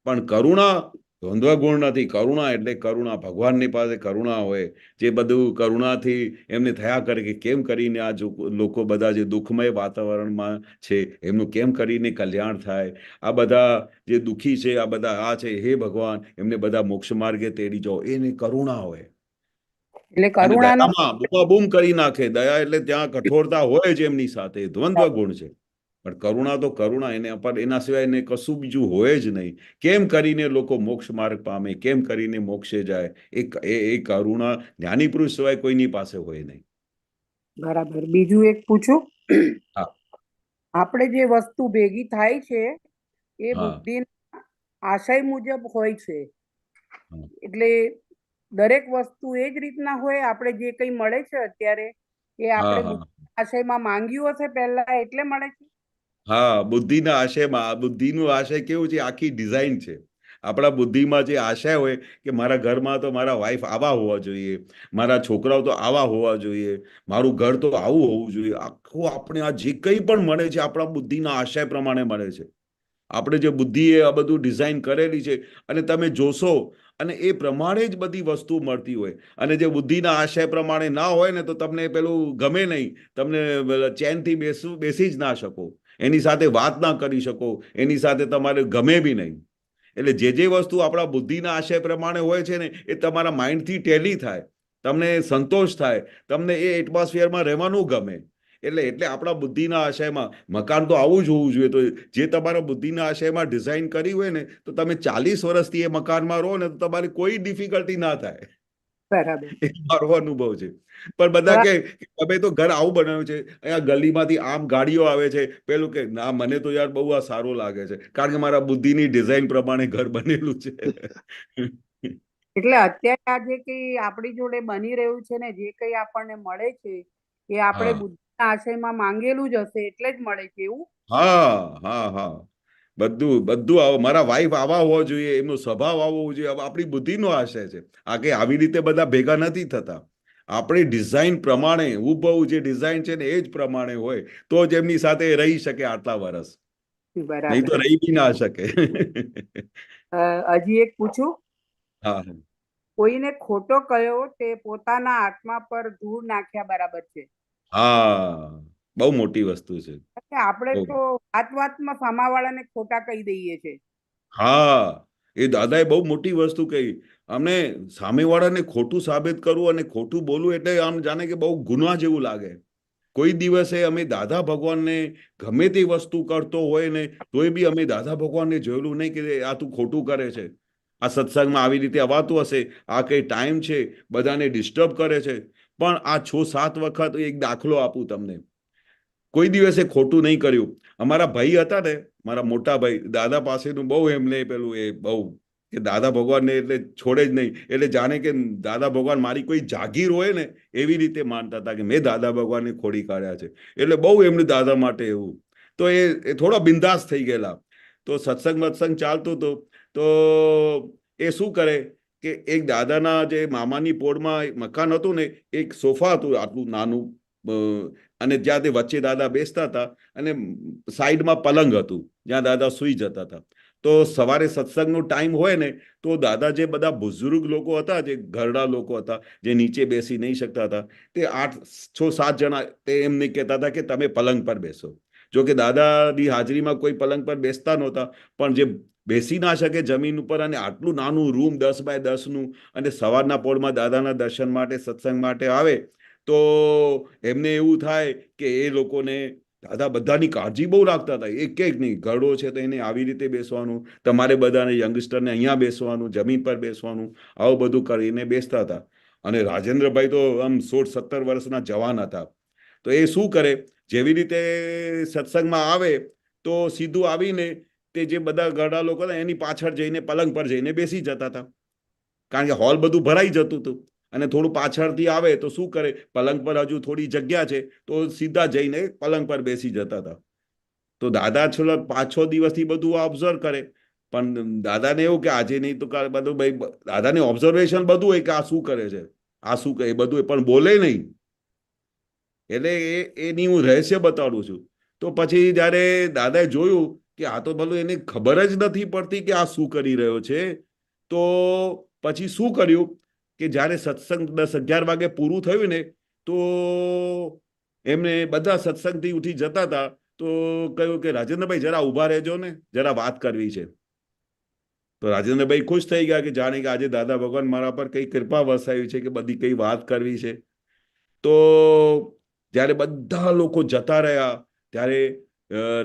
પણ કરુણા દ્વંદ્વ ગુણ નથી. કરુણા એટલે કરુણા, ભગવાનની પાસે કરુણા હોય, જે બધું કરુણાથી એમને થયા કરે કે કેમ કરીને આ લોકો બધા જે દુઃખમય વાતાવરણમાં છે એમનું કેમ કરીને કલ્યાણ થાય. આ બધા જે દુઃખી છે, આ બધા આ છે, હે ભગવાન એમને બધા મોક્ષ માર્ગે તેડી જાઓ, એની કરુણા હોય. એટલે કરુણાનો બૂમ કરી નાખે. દયા એટલે ત્યાં કઠોરતા હોય જ એમની સાથે, દ્વંદ્વ ગુણ છે. પણ કરુણા તો કરુણા, એના સિવાય એને કશું બીજું હોય જ નહીં. કેમ કરીને લોકો મોક્ષ માર્ગ પામે, કેમ કરીને મોક્ષે જાય, એ કરુણા જ્ઞાની પુરુષ સિવાય કોઈની પાસે હોય નહીં. બરાબર. બીજું એક પૂછું, આપણે જે વસ્તુ ભેગી થાય છે એ બુદ્ધિના આશય મુજબ હોય છે. એટલે દરેક વસ્તુ એ જ રીતના હોય. આપણે જે કંઈ મળે છે અત્યારે એ આપણે આશયમાં માંગ્યું હશે પહેલા એટલે મળે છે. હા, બુદ્ધિના આશયમાં. બુદ્ધિનું આશય કેવું છે, આખી ડિઝાઇન છે. આપણા બુદ્ધિમાં જે આશય હોય કે મારા ઘરમાં તો મારા વાઈફ આવા હોવા જોઈએ, મારા છોકરાઓ તો આવા હોવા જોઈએ, મારું ઘર તો આવું હોવું જોઈએ. આખું આપણે આ જે કંઈ પણ મળે છે આપણા બુદ્ધિના આશય પ્રમાણે મળે છે. આપણે જે બુદ્ધિએ આ બધું ડિઝાઇન કરેલી છે અને તમે જોશો અને એ પ્રમાણે જ બધી વસ્તુ મળતી હોય. અને જે બુદ્ધિના આશય પ્રમાણે ના હોય ને તો તમને પેલું ગમે નહીં, તમને ચેનથી બેસી જ ના શકો, એની સાથે વાત ના કરી શકો, એની સાથે તમારે ગમે બી નહીં. એટલે જે વસ્તુ આપણા બુદ્ધિના આશય પ્રમાણે હોય છે ને એ તમારા માઇન્ડથી ટેલી થાય, તમને સંતોષ થાય, તમને એ એટમોસ્ફિયરમાં રહેવાનું ગમે. એટલે આપણા બુદ્ધિના આશયમાં મકાન તો આવું જ હોવું જોઈએ. તો જે તમારા બુદ્ધિના આશયમાં ડિઝાઇન કરી હોય ને તો તમે 40 વર્ષથી એ મકાનમાં રહો ને તો તમારી કોઈ ડિફિકલ્ટી ના થાય. બરાબર. એ મારો અનુભવ છે. પણ બધા કે તમે તો ઘર આવું બનાવ્યું છે, અહીંયા ગલીમાંથી આમ ગાડીઓ આવે છે, પેલું કે ના મને તો યાર બહુ આ સારું લાગે છે, કારણ કે મારા બુદ્ધિની ડિઝાઇન પ્રમાણે ઘર બનેલું છે. એટલે અત્યારે આ જે કંઈ આપણી જોડે બની રહ્યું છે ને, જે કંઈ આપણને મળે છે એ આપણે બુદ્ધિના આશયમાં માંગેલું જ હશે એટલે જ મળે છે એવું. હા, બધું મારા વાઈફ આવા હોવા જોઈએ, એમનો સ્વભાવ આવો હોવો જોઈએ, આપણી બુદ્ધિનો આશય છે. આ કે આવી રીતે બધા ભેગા નથી થતા. આપણી ડિઝાઇન પ્રમાણે હુબહુ જે ડિઝાઇન છે ને એ જ પ્રમાણે હોય તો જ એમની સાથે રહી શકે આટલા વર્ષ. નહીં તો રહી બી ના શકે. હજી એક પૂછું. હા. કોઈને ખોટો કયો તે પોતાના આત્મા પર ધૂળ નાખ્યા બરાબર છે. હા, બહુ મોટી વસ્તુ છે. આપણે તો વાતમાં સામાવાળાને ખોટા કહી દઈએ છે. હા, એ દાદાએ બહુ મોટી વસ્તુ કહી. અમને સામેવાળાને ખોટું સાબિત કરવું અને ખોટું બોલવું એટલે આમ જાણે કે બહુ ગુના જેવું લાગે. કોઈ દિવસે અમે દાદા ભગવાનને ગમે તે વસ્તુ કરતો હોય ને તોય બી અમે દાદા ભગવાનને જોયેલું નહીં કે આ તું ખોટું કરે છે, આ સત્સંગમાં આવી રીતે અવાતું હશે, આ કઈ ટાઈમ છે, બધાને ડિસ્ટર્બ કરે છે. પણ આ 6-7 વખત એક દાખલો આપું તમને, કોઈ દિવસે ખોટું નહીં કર્યું. અમારા ભાઈ હતા ને, મારા મોટા ભાઈ, દાદા પાસેનું બહુ એમને પેલું એ બહુ કે દાદા ભગવાનને એટલે છોડે જ નહીં, એટલે જાણે કે દાદા ભગવાન મારી કોઈ જાગીર હોય ને એવી રીતે માનતા હતા કે મેં દાદા ભગવાનને ખોડી કાઢ્યા છે, એટલે બહુ એમને દાદા માટે એવું. તો એ થોડા બિંદાસ થઈ ગયેલા. તો સત્સંગ ચાલતું હતું તો એ શું કરે કે એક દાદાના જે મામાની પોળમાં મકાન હતું ને, એક સોફા હતું આટલું નાનું, અને જ્યાં તે વચ્ચે દાદા બેસતા હતા અને સાઈડમાં પલંગ હતું જ્યાં દાદા સુઈ જતા હતા. તો સવારે સત્સંગનો ટાઈમ હોય ને તો દાદા જે બધા બુઝુર્ગ લોકો હતા, જે ઘરડા લોકો હતા, જે નીચે બેસી નહીં શકતા હતા, તે 8-6-7 જણા તે એમને કહેતા હતા કે તમે પલંગ પર બેસો. જો કે દાદાની હાજરીમાં કોઈ પલંગ પર બેસતા નહોતા, પણ જે બેસી ના શકે જમીન ઉપર, અને આટલું નાનું રૂમ 10x10નું, અને સવારના પોળમાં દાદાના દર્શન માટે સત્સંગ માટે આવે, તો એમને એવું થાય કે એ લોકોને દાદા બધાની કાળજી બહુ રાખતા હતા. એક નહીં, ઘરડો છે તો એને આવી રીતે બેસવાનું, તમારે બધાને યંગસ્ટરને અહીંયા બેસવાનું, જમીન પર બેસવાનું, આવું બધું કરીને બેસતા હતા. અને રાજેન્દ્રભાઈ તો આમ 16-17 વર્ષના જવાન હતા. તો એ શું કરે, જેવી રીતે સત્સંગમાં આવે તો સીધું આવીને તે જે બધા ઘરડા લોકો હતા એની પાછળ જઈને પલંગ પર જઈને બેસી જતા હતા, કારણ કે હોલ બધું ભરાઈ જતું હતું. અને થોડું પાછળથી આવે તો શું કરે, પલંગ પર હજુ થોડી જગ્યા છે તો સીધા જઈને પલંગ પર બેસી જતા હતા. તો દાદા છેલ્લા 5-6 દિવસથી બધું ઓબ્ઝર્વ કરે, પણ દાદાને એવું કે આજે નહીં તો બધું, ભાઈ દાદાને ઓબ્ઝર્વેશન બધું હોય કે આ શું કરે છે, આ શું કરે, બધું, પણ બોલે નહીં. એટલે એની હું રહસ્ય બતાડું છું. તો પછી જયારે દાદાએ જોયું કે આ તો બધું એને ખબર જ નથી પડતી કે આ શું કરી રહ્યો છે, તો પછી શું કર્યું કે જ્યારે સત્સંગ 10-11 વાગે પૂરું થયું ને તો એમને બધા સત્સંગથી ઉઠી જતા હતા, તો કહ્યું કે રાજેન્દ્રભાઈ જરા ઊભા રહેજો ને, જરા વાત કરવી છે. તો રાજેન્દ્રભાઈ ખુશ થઈ ગયા કે જાણે કે આજે દાદા ભગવાન મારા પર કઈ કૃપા વરસાવી છે કે બધી કઈ વાત કરવી છે. તો જ્યારે બધા લોકો જતા રહ્યા ત્યારે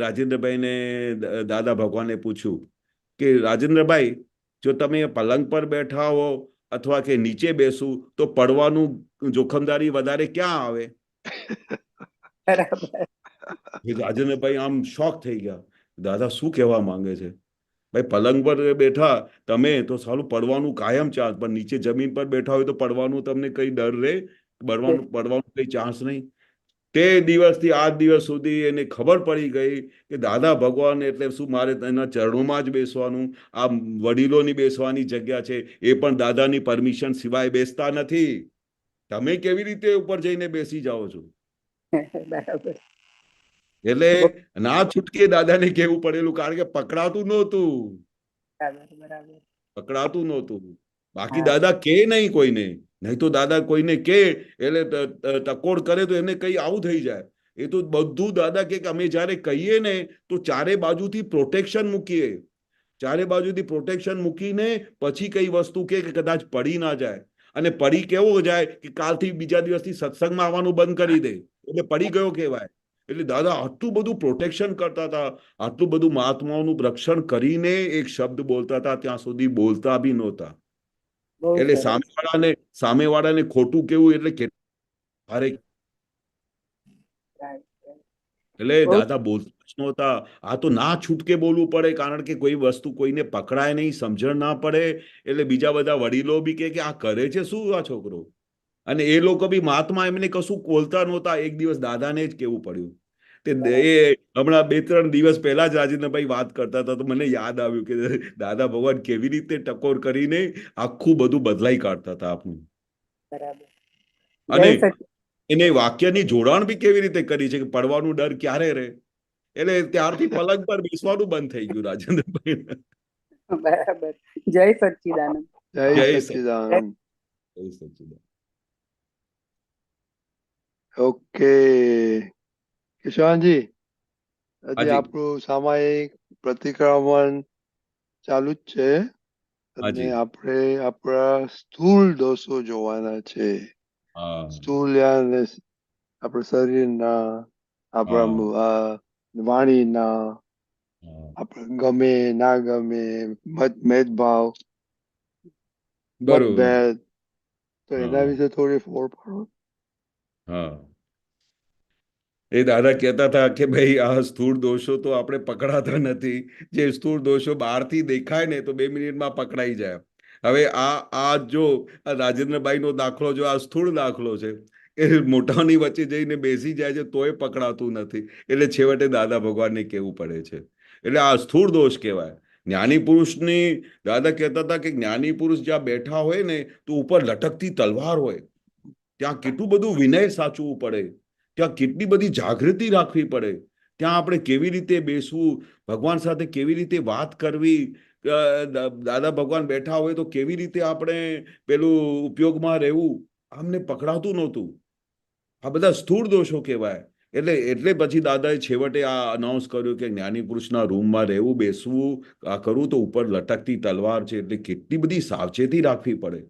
રાજેન્દ્રભાઈને દાદા ભગવાને પૂછ્યું કે રાજેન્દ્રભાઈ, જો તમે પલંગ પર બેઠા હો અથવા કે નીચે બેસું તો પડવાનું જોખમદારી વધારે ક્યાં આવે? રાજેન્દ્રભાઈ આમ શોક થઈ ગયા, દાદા શું કહેવા માંગે છે? ભાઈ પલંગ પર બેઠા તમે તો સારું પડવાનું કાયમ ચાન્સ, પણ નીચે જમીન પર બેઠા હોય તો પડવાનું તમને કઈ ડર રહે? પડવાનું કઈ ચાન્સ નહીં. તે દિવસથી આજ દિવસ સુધી એને ખબર પડી ગઈ કે દાદા ભગવાન એટલે શું, મારે એના ચરણોમાં જ બેસવાનું, આ વડીલોની બેસવાની જગ્યા છે, એ પણ દાદાની પરમિશન સિવાય બેસતા નથી. તમે કેવી રીતે ઉપર જઈને બેસી જાઓ છો? એટલે ના છૂટકે દાદાને કહેવું પડેલું, કારણ કે પકડાતું નહોતું. બાકી દાદા કે નહીં કોઈને, નહીં તો દાદા કોઈને કે એટલે ટકોર કરે તો એને કઈ આવું થઈ જાય. એ તો બધું દાદા કે અમે જયારે કહીએ ને તો ચારે બાજુથી પ્રોટેક્શન મૂકીએ, ચારે બાજુથી પ્રોટેક્શન મૂકીને પછી કઈ વસ્તુ કે કદાચ પડી ના જાય. અને પડી કેવો જાય કે કાલથી બીજા દિવસથી સત્સંગમાં આવવાનું બંધ કરી દે, એટલે પડી ગયો કહેવાય. એટલે દાદા આટલું બધું પ્રોટેક્શન કરતા હતા, આટલું બધું મહાત્માઓનું રક્ષણ કરીને એક શબ્દ બોલતા હતા, ત્યાં સુધી બોલતા બી નહોતા. એટલે સામેવાળાને ખોટું કેવું એટલે એટલે દાદા બોલતા જ નહોતા. આ તો ના છૂટકે બોલવું પડે, કારણ કે કોઈ વસ્તુ કોઈને પકડાય નહીં, સમજણ ના પડે, એટલે બીજા બધા વડીલો બી કે આ કરે છે શું આ છોકરો. અને એ લોકો બી મહાત્મા એમને કશું બોલતા નહોતા. એક દિવસ દાદાને જ કેવું પડ્યું. એ હમણાં 2-3 દિવસ પહેલા જ રાજેન્દ્રભાઈ વાત કરતા હતા તો મને યાદ આવ્યું કે દાદા ભગવાન કેવી રીતે ટકોર કરીને આખું બધું બદલાઈ કાઢતા હતા આપણું. અને એને વાક્યની જોડાણ બી કેવી રીતે કરી છે કે પડવાનું ડર ક્યારે રહે. એટલે ત્યારથી પલંગ પર બેસવાનું બંધ થઈ ગયું રાજેન્દ્રભાઈ. બરાબર. જય સચ્ચિદાનંદ. જય સચ્ચિદાનંદ. જય સચ્ચિદાનંદ. ઓકે કિશોરજી, હજી આપણું સામાયિક પ્રતિક્રમણ ચાલુ જ છે અને આપણે આપણા સ્થૂળ દોષો જોવાના છે. સ્થૂલ અને આપણા શરીરના, હા આપણા વાણીના, હા આપણે ગમે ના ગમે, ભેદભાવ, બરોબર મતભેદ, તો એના હા વિશે થોડી ફોડ પાડો. હા એ દાદા કહેતા હતા કે ભાઈ આ સ્થૂળ દોષો તો આપણે પકડાતા નથી. જે સ્થૂળ દોષો બહારથી દેખાય ને તો 2 મિનિટમાં પકડાઈ જાય. હવે આ જો આ રાજેન્દ્રભાઈનો દાખલો જો આ સ્થૂળ દાખલો છે, એ મોટાની વચ્ચે જઈને બેસી જાય છે તોય પકડાતું નથી. એટલે છેવટે દાદા ભગવાનને કેવું પડે છે. એટલે આ સ્થૂળ દોષ કહેવાય. જ્ઞાની પુરુષની દાદા કહેતા હતા કે જ્ઞાની પુરુષ જ્યાં બેઠા હોય ને તો ઉપર લટકતી તલવાર હોય. ત્યાં કેટલું બધું વિનય સાચવું પડે, ત્યાં કેટલી બધી જાગૃતિ રાખવી પડે, ત્યાં આપણે કેવી રીતે બેસવું, ભગવાન સાથે કેવી રીતે વાત કરવી, દાદા ભગવાન બેઠા હોય તો કેવી રીતે આપણે પેલું ઉપયોગમાં રહેવું, આમને પકડાતું નહોતું. આ બધા સ્થૂળ દોષો કહેવાય. એટલે પછી દાદાએ છેવટે આ અનાઉન્સ કર્યું કે જ્ઞાની પુરુષના રૂમમાં રહેવું, બેસવું, આ કરવું તો ઉપર લટકતી તલવાર છે. એટલે કેટલી બધી સાવચેતી રાખવી પડે,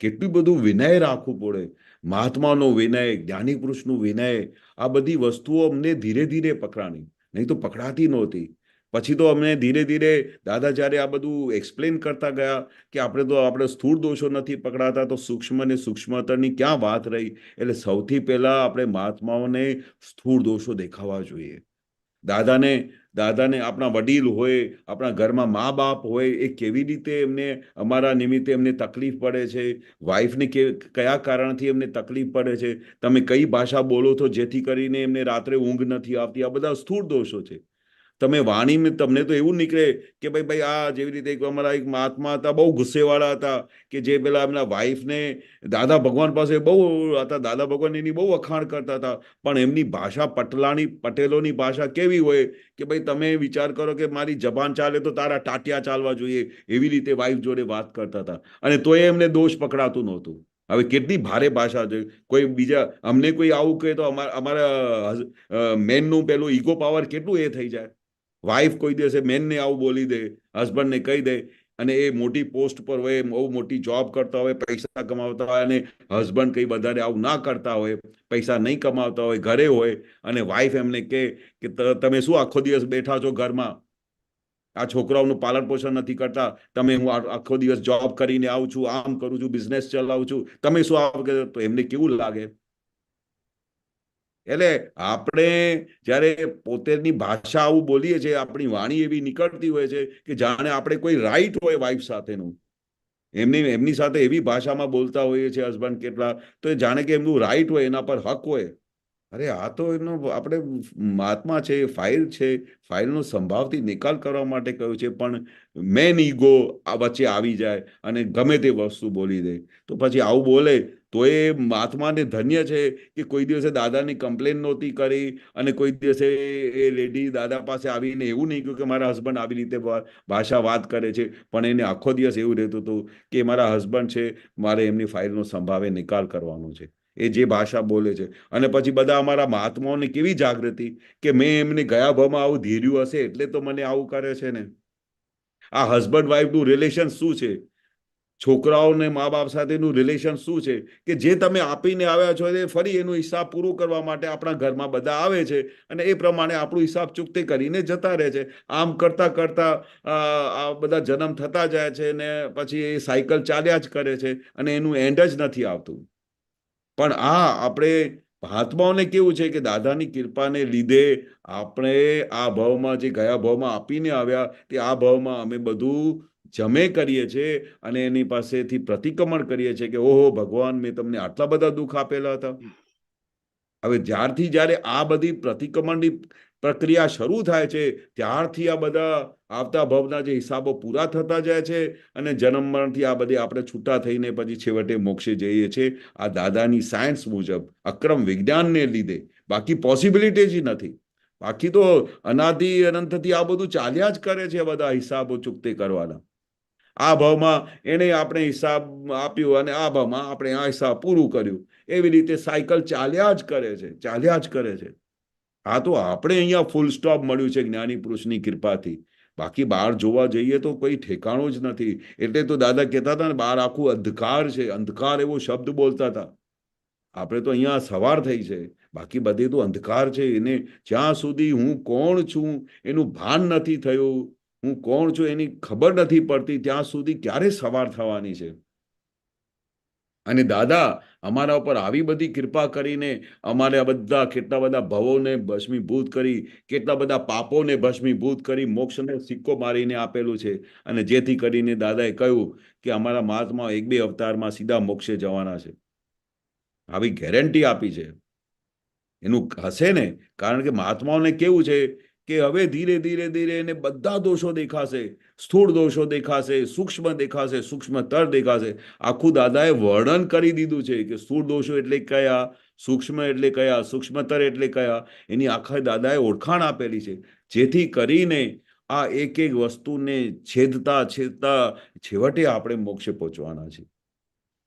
કેટલું બધું વિનય રાખવું પડે. મહાત્માનો વિનય, જ્ઞાની પુરુષનું વિનય, આ બધી વસ્તુઓ અમને ધીરે ધીરે પકડાણી, નહીં તો પકડાતી નહોતી. પછી તો અમને ધીરે ધીરે દાદા જ્યારે આ બધું એક્સપ્લેન કરતા ગયા કે આપણે સ્થૂળ દોષો નથી પકડાતા તો સૂક્ષ્મ અને સૂક્ષ્મતરની ક્યાં વાત રહી. એટલે સૌથી પહેલા આપણે મહાત્માઓને સ્થૂળ દોષો દેખાવા જોઈએ. દાદાને આપણા વડીલ હોય, આપણા ઘરમાં મા બાપ હોય, એ કેવી રીતે એમને અમારા નિમિત્તે એમને તકલીફ પડે છે, વાઈફને કયા કારણથી એમને તકલીફ પડે છે, તમે કઈ ભાષા બોલો છો જેથી કરીને એમને રાત્રે ઊંઘ નથી આવતી, આ બધા સ્થૂળ દોષો છે. તમે વાણીમાં તમને તો એવું નીકળે કે ભાઈ આ જેવી રીતે અમારા એક મહાત્મા હતા, બહુ ગુસ્સેવાળા હતા, કે જે પેલા એમના વાઈફને દાદા ભગવાન પાસે બહુ હતા, દાદા ભગવાન એની બહુ વખાણ કરતા હતા, પણ એમની ભાષા પટેલોની ભાષા કેવી હોય કે ભાઈ તમે વિચાર કરો કે મારી જબાન ચાલે તો તારા ટાટિયા ચાલવા જોઈએ, એવી રીતે વાઈફ જોડે વાત કરતા હતા. અને તોય એમને દોષ પકડાતું નહોતું. હવે કેટલી ભારે ભાષા છે. કોઈ બીજા અમને કોઈ આવું કહે તો અમારા મેનનું પેલું ઈગો પાવર કેટલું એ થઈ જાય. વાઈફ કોઈ દિવસે મેનને આવું બોલી દે, હસબન્ડને કહી દે, અને એ મોટી પોસ્ટ પર હોય, બહુ મોટી જોબ કરતા હોય, પૈસા કમાવતા હોય, અને હસબન્ડ કઈ વધારે આવું ના કરતા હોય, પૈસા નહીં કમાવતા હોય, ઘરે હોય, અને વાઈફ એમને કે તમે શું આખો દિવસ બેઠા છો ઘરમાં, આ છોકરાઓનું પાલન પોષણ નથી કરતા, હું આખો દિવસ જોબ કરીને આવું છું, આમ કરું છું, બિઝનેસ ચલાવું છું, તમે શું આવું, તો એમને કેવું લાગે. એટલે આપણે જ્યારે પોતાની ભાષા આવું બોલીએ છીએ, આપણી વાણી એવી નીકળતી હોય છે કે જાણે આપણે કોઈ રાઈટ હોય વાઈફ સાથેનું, એમની સાથે એવી ભાષામાં બોલતા હોઈએ છીએ હસબન્ડ કેટલા, તો જાણે કે એમનું રાઈટ હોય, એના પર હક હોય. અરે આ તો એનો આપણે મહાત્મા છે, ફાઇલ છે, ફાઇલનો સંભાવથી નિકાલ કરવા માટે કહ્યું છે, પણ મેન ઈગો આ વચ્ચે આવી જાય અને ગમે તે વસ્તુ બોલી દે. તો પછી આવું બોલે તો એ મહાત્માને ધન્ય છે કે કોઈ દિવસે દાદાની કમ્પ્લેન નહોતી કરી, અને કોઈ દિવસે એ લેડી દાદા પાસે આવીને એવું નહીં કહ્યું કે મારા હસબન્ડ આવી રીતે ભાષા વાત કરે છે, પણ એને આખો દિવસ એવું રહેતું હતું કે મારા હસબન્ડ છે, મારે એમની ફાઇલનો સંભાવે નિકાલ કરવાનો છે, એ જે ભાષા બોલે છે. અને પછી બધા અમારા મહાત્માઓને કેવી જાગૃતિ કે મેં એમને ગયા ભાવમાં આવું ધીર્યું હશે એટલે તો મને આવું કરે છે ને. આ હસબન્ડ વાઈફનું રિલેશન શું છે, છોકરાઓને મા બાપ સાથેનું રિલેશન શું છે, કે જે તમે આપીને આવ્યા છો એ ફરી એનો હિસાબ પૂરો કરવા માટે આપણા ઘરમાં બધા આવે છે, અને એ પ્રમાણે આપણું હિસાબ ચૂકતે કરીને જતા રહે છે. આમ કરતા કરતા આ બધા જન્મ થતા જાય છે, ને પછી એ સાયકલ ચાલ્યા જ કરે છે, અને એનું એન્ડ જ નથી આવતું. પણ આપણે મહાત્માઓને કેવું છે કે દાદાની કૃપાને લીધે આપણે આ ભાવમાં જે ગયા ભાવમાં આપીને આવ્યા તે આ ભાવમાં અમે બધું જમે કરીએ છીએ, અને એની પાસેથી પ્રતિક્રમણ કરીએ છીએ કે ઓહો ભગવાન, મેં તમને આટલા બધા દુઃખ આપેલા હતા. હવે જ્યારે આ બધી પ્રતિક્રમણની પ્રક્રિયા શરૂ થાય છે, ત્યારથી આ બધા આવતા ભાવના જે હિસાબો પૂરા થતા જાય છે, અને જન્મ મરણથી આ બધી આપણે છૂટા થઈને પછી છેવટે મોક્ષે જઈએ છીએ. આ દાદાની સાયન્સ મુજબ, અક્રમ વિજ્ઞાનને લીધે, બાકી પોસિબિલિટી જ નથી. બાકી તો અનાદિ અનંતથી આ બધું ચાલ્યા જ કરે છે, બધા હિસાબો ચૂકતે કરવાના. આ ભાવમાં એને આપણે હિસાબ આપ્યો, અને આ ભાવમાં આપણે આ હિસાબ પૂરું કર્યું, એવી રીતે સાયકલ ચાલ્યા જ કરે છે. આ તો આપણે અહીંયા ફૂલ સ્ટોપ મળ્યું છે જ્ઞાની પુરુષની કૃપાથી. બાકી બહાર જોવા જઈએ તો કોઈ ઠેકાણું જ નથી. એટલે તો દાદા કહેતા હતા ને, બહાર આખું અંધકાર છે, અંધકાર એવો શબ્દ બોલતા હતા. આપણે તો અહીંયા સવાર થઈ છે, બાકી બધે તો અંધકાર છે. એને જ્યાં સુધી હું કોણ છું એનું ભાન નથી થયું, હું કોણ છું એની ખબર નથી પડતી, ત્યાં સુધી ક્યારે સવાર થવાની છે. અને દાદા અમારા ઉપર આવી બધી કૃપા કરીને અમારે આ બધા કેટલા બધા ભવોને ભસ્મીભૂત કરી, કેટલા બધા પાપોને ભસ્મીભૂત કરી મોક્ષને સિક્કો મારીને આપેલું છે. અને જેથી કરીને દાદાએ કહ્યું કે અમારા મહાત્મા 1-2 અવતારમાં સીધા મોક્ષે જવાના છે. આવી ગેરંટી આપી છે. એનું હશે ને, કારણ કે મહાત્માઓને કેવું છે કે હવે ધીરે ધીરે ધીરે એને બધા દોષો દેખાશે, સ્થૂળ દોષો દેખાશે, સૂક્ષ્મ દેખાશે, સૂક્ષ્મતર દેખાશે. આખું દાદાએ વર્ણન કરી દીધું છે કે સ્થૂળ દોષો એટલે કયા, સૂક્ષ્મ એટલે કયા, સૂક્ષ્મતર એટલે કયા. એની આખા દાદાએ ઓળખાણ આપેલી છે, જેથી કરીને આ એક એક વસ્તુને છેદતા છેદતા છેવટે આપણે મોક્ષે પહોંચવાના છે.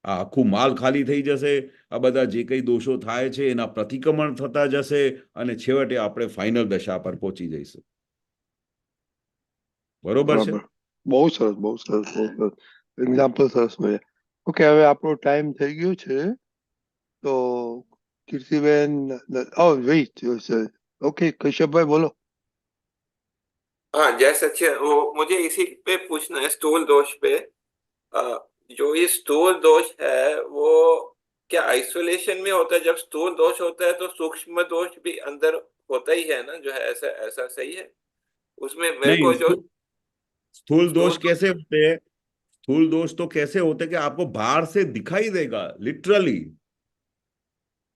આ આખું માલ ખાલી થઈ જશે, આ બધા જે કઈ દોષો થાય છે એના પ્રતિક્રમણ થતા જશે અને છેવટે આપણે ફાઇનલ દશા પર પહોંચી જઈશું. બરોબર છે? બરાબર. બહુ સરસ, બહુ સરસ, બહુ સરસ. એક્ઝામ્પલ સરસ મળ્યા. ઓકે, હવે આપણો ટાઈમ થઈ ગયો છે, તો કીર્તિબેન, વેઇટ, ઓકે, કશ્યપભાઈ બોલો. हाँ, जय सच्चिदानंद, वो मुझे इसी पे पूछना है, स्थूल दोष पे। जो ये स्थूल दोष है वो क्या आइसोलेशन में होता है? जब स्थूल दोष होता है तो सूक्ष्म दोष भी अंदर होता ही है ना, जो है ऐसा ऐसा सही है? उसमें मेरे नहीं, को जो स्थूल दोष स्थूल कैसे होते हैं? स्थूल दोष तो कैसे होते हैं कि आपको बाहर से दिखाई देगा, लिटरली।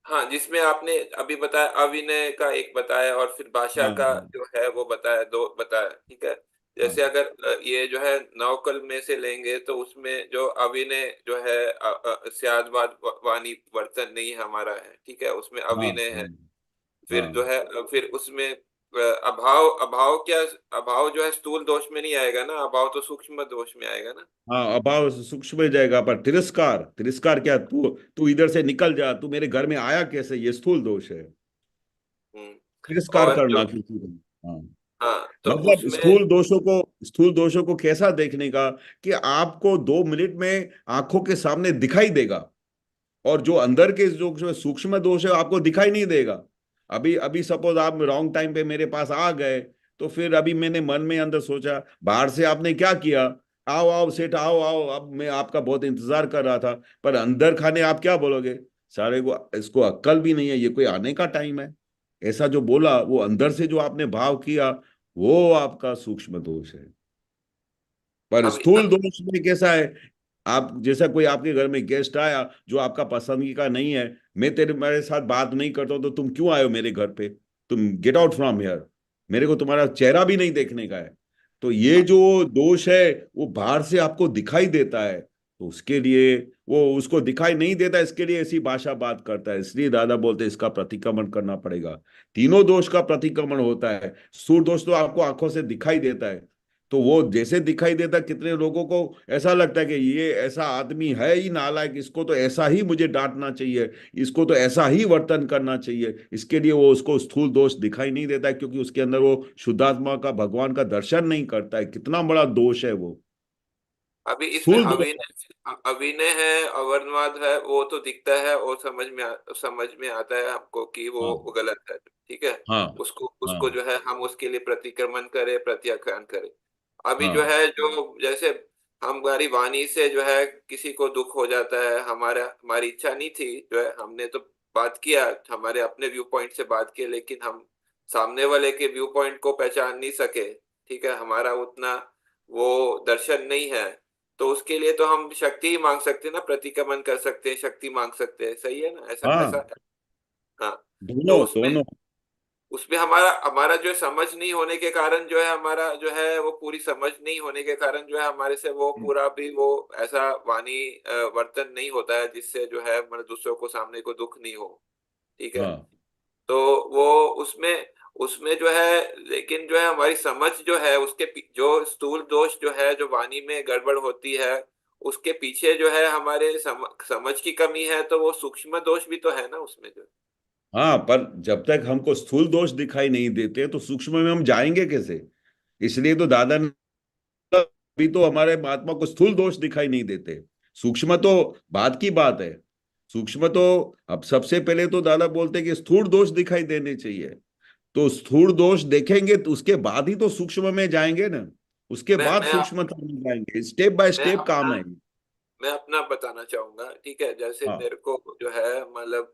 हाँ, जिसमें आपने अभी बताया अविनय का एक बताया और फिर भाषा हाँ का हाँ जो है वो बताया, दो बताया, ठीक है। जैसे हाँ अगर ये जो है नवकल में से लेंगे तो उसमें जो अविनय जो है स्यादवाद वाणी वर्तन नहीं हमारा है, ठीक है, उसमें हाँ अविनय है। हाँ फिर हाँ जो है फिर उसमें अभाव, अभाव क्या, अभाव जो है स्थूल दोष में नहीं आएगा ना, अभाव तो सूक्ष्म दोष में आएगा ना। हाँ, अभाव सूक्ष्म में जाएगा, पर तिरस्कार, तिरस्कार क्या, तू तू इधर से निकल जा, तू मेरे घर में आया कैसे, ये स्थूल दोष है। हम्म। तिरस्कार और करना जो किसी को। हाँ, हाँ तो मतलब उसमें स्थूल दोषों को कैसा देखने का कि आपको 2 मिनट में आंखों के सामने दिखाई देगा, और जो अंदर के जो सूक्ष्म दोष है आपको दिखाई नहीं देगा। अभी अभी सपोज आप रॉन्ग टाइम पे मेरे पास आ गए, तो फिर अभी मैंने मन में अंदर सोचा, बाहर से आपने क्या किया, आओ आओ सेठ, आओ आओ, अब मैं आपका बहुत इंतजार कर रहा था, पर अंदर खाने आप क्या बोलोगे, सारे को इसको अक्ल भी नहीं है, ये कोई आने का टाइम है, ऐसा जो बोला, वो अंदर से जो आपने भाव किया, वो आपका सूक्ष्म दोष है। पर अभी स्थूल दोष में कैसा है, आप जैसा कोई आपके घर में गेस्ट आया जो आपका पसंदगी का नहीं है, मैं तेरे मेरे साथ बात नहीं करता हूं, तो तुम क्यों आए हो मेरे घर पे, तुम गेट आउट फ्रॉम हियर, मेरे को तुम्हारा चेहरा भी नहीं देखने का है। तो ये जो दोष है वो बाहर से आपको दिखाई देता है, तो उसके लिए वो उसको दिखाई नहीं देता, इसके लिए ऐसी भाषा बात करता है। इसलिए दादा बोलते हैं इसका प्रतिक्रमण करना पड़ेगा। तीनों दोष का प्रतिक्रमण होता है। स्थूल दोष तो आपको आंखों से दिखाई देता है, तो वो जैसे दिखाई देता, कितने लोगों को ऐसा लगता है कि ये ऐसा आदमी है ही नालायक, इसको तो ऐसा ही मुझे डांटना चाहिए, इसको तो ऐसा ही वर्तन करना चाहिए। इसके लिए वो उसको स्थूल दोष दिखाई नहीं देता है, क्योंकि उसके अंदर वो शुद्धात्मा का, भगवान का दर्शन नहीं करता है। कितना बड़ा दोष है वो अभी इसमें स्थूल दोष। अभिनय है, अवर्णवाद है, वो तो दिखता है और समझ में आता है हमको कि वो हाँ गलत है, ठीक है। हाँ उसको हाँ उसको जो है हम उसके लिए प्रतिक्रमण करें, प्रत्याख्यान करें। अभी जो हाँ है जो जैसे हमारी वाणी से जो है किसी को दुख हो जाता है, हमारी इच्छा नहीं थी, जो है हमने तो बात किया, हमारे अपने व्यू पॉइंट से बात की, लेकिन हम सामने वाले के व्यू पॉइंट को पहचान नहीं सके, ठीक है, हमारा उतना वो दर्शन नहीं है, तो उसके लिए तो हम शक्ति ही मांग सकते हैं ना, प्रतिक्रमण कर सकते हैं, शक्ति मांग सकते हैं, सही है ना, ऐसा हाँ, ऐसा। हाँ, तो दोनों उसमें दोनों। उसमें हमारा हमारा जो समझ नहीं होने के कारण जो है, हमारा जो है वो पूरी समझ नहीं होने के कारण जो है हमारे से वो पूरा भी वो ऐसा वाणी वर्तन नहीं होता है जिससे जो है मतलब दूसरों को सामने को दुख नहीं हो, ठीक है। हाँ तो वो उसमें उसमें जो है, लेकिन जो है हमारी समझ जो है उसके जो स्थूल दोष जो है, जो वाणी में गड़बड़ होती है, उसके पीछे जो है हमारे समझ की कमी है, तो वो सूक्ष्म दोष भी तो है ना उसमें जो। हाँ, पर जब तक हमको स्थूल दोष दिखाई नहीं देते तो सूक्ष्म में हम जाएंगे कैसे? इसलिए तो दादा ने, अभी तो हमारे महात्मा को स्थूल दोष दिखाई नहीं देते, सूक्ष्म तो बात की बात है। सूक्ष्म तो अब सबसे पहले तो दादा बोलते हैं कि स्थूल दोष दिखाई देने चाहिए, तो स्थूल दोष देखेंगे तो उसके बाद ही तो सूक्ष्म में जाएंगे ना, उसके मैं बाद मैं सूक्ष्म में जाएंगे, स्टेप बाय मैं स्टेप काम अपना है। मैं अपना बताना चाहूंगा, ठीक है। जैसे हाँ मेरे को जो है मतलब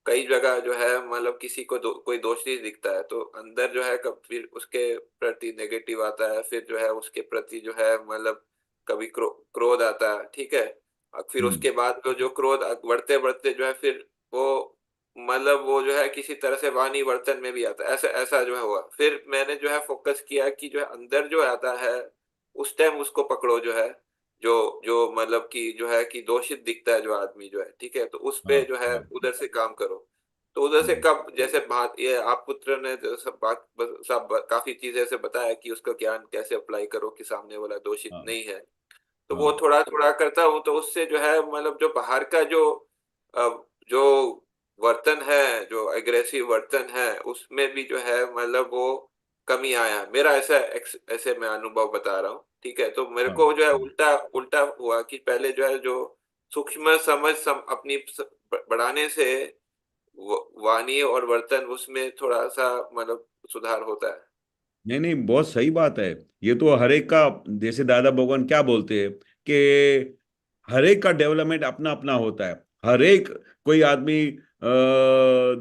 कई जगह जो है मतलब किसी को कोई दोष नहीं दिखता है तो अंदर जो है कब फिर उसके प्रति नेगेटिव आता है, फिर जो है उसके प्रति जो है मतलब कभी क्रोध आता है, ठीक है। और फिर उसके बाद जो क्रोध बढ़ते बढ़ते जो है फिर वो मतलब वो जो है किसी तरह से वाणी वर्तन में भी आता है, ऐसा ऐसा जो है हुआ। फिर मैंने जो है फोकस किया कि जो है अंदर जो आता है उस टाइम उसको पकड़ो, जो है जो जो मतलब कि जो है कि दोषित दिखता है जो आदमी जो है, ठीक है, तो उस पे हाँ जो है हाँ उधर से काम करो। तो उधर से हम्म, कब जैसे बात ये आप पुत्र ने जो काफी चीजें ऐसे बताया कि उसका ज्ञान कैसे अप्लाई करो कि सामने वाला दोषित हाँ नहीं है। तो वो हाँ थोड़ा थोड़ा करता हूँ तो उससे जो है मतलब जो बाहर का अ, जो वर्तन है, जो एग्रेसिव वर्तन है उसमें भी जो है मतलब वो कमी आया है। मेरा ऐसा ऐसे मैं अनुभव बता रहा हूँ, ठीक है। तो मेरे हाँ को जो है उल्टा उल्टा हुआ कि पहले जो है जो सूक्ष्म समझ अपनी बढ़ाने से वाणी और वर्तन उसमें थोड़ा सा मतलब सुधार होता है। नहीं नहीं, बहुत सही बात है। ये तो हर एक का, जैसे दादा भगवान क्या बोलते हैं कि हर एक का डेवलपमेंट अपना अपना होता है। हर एक, कोई आदमी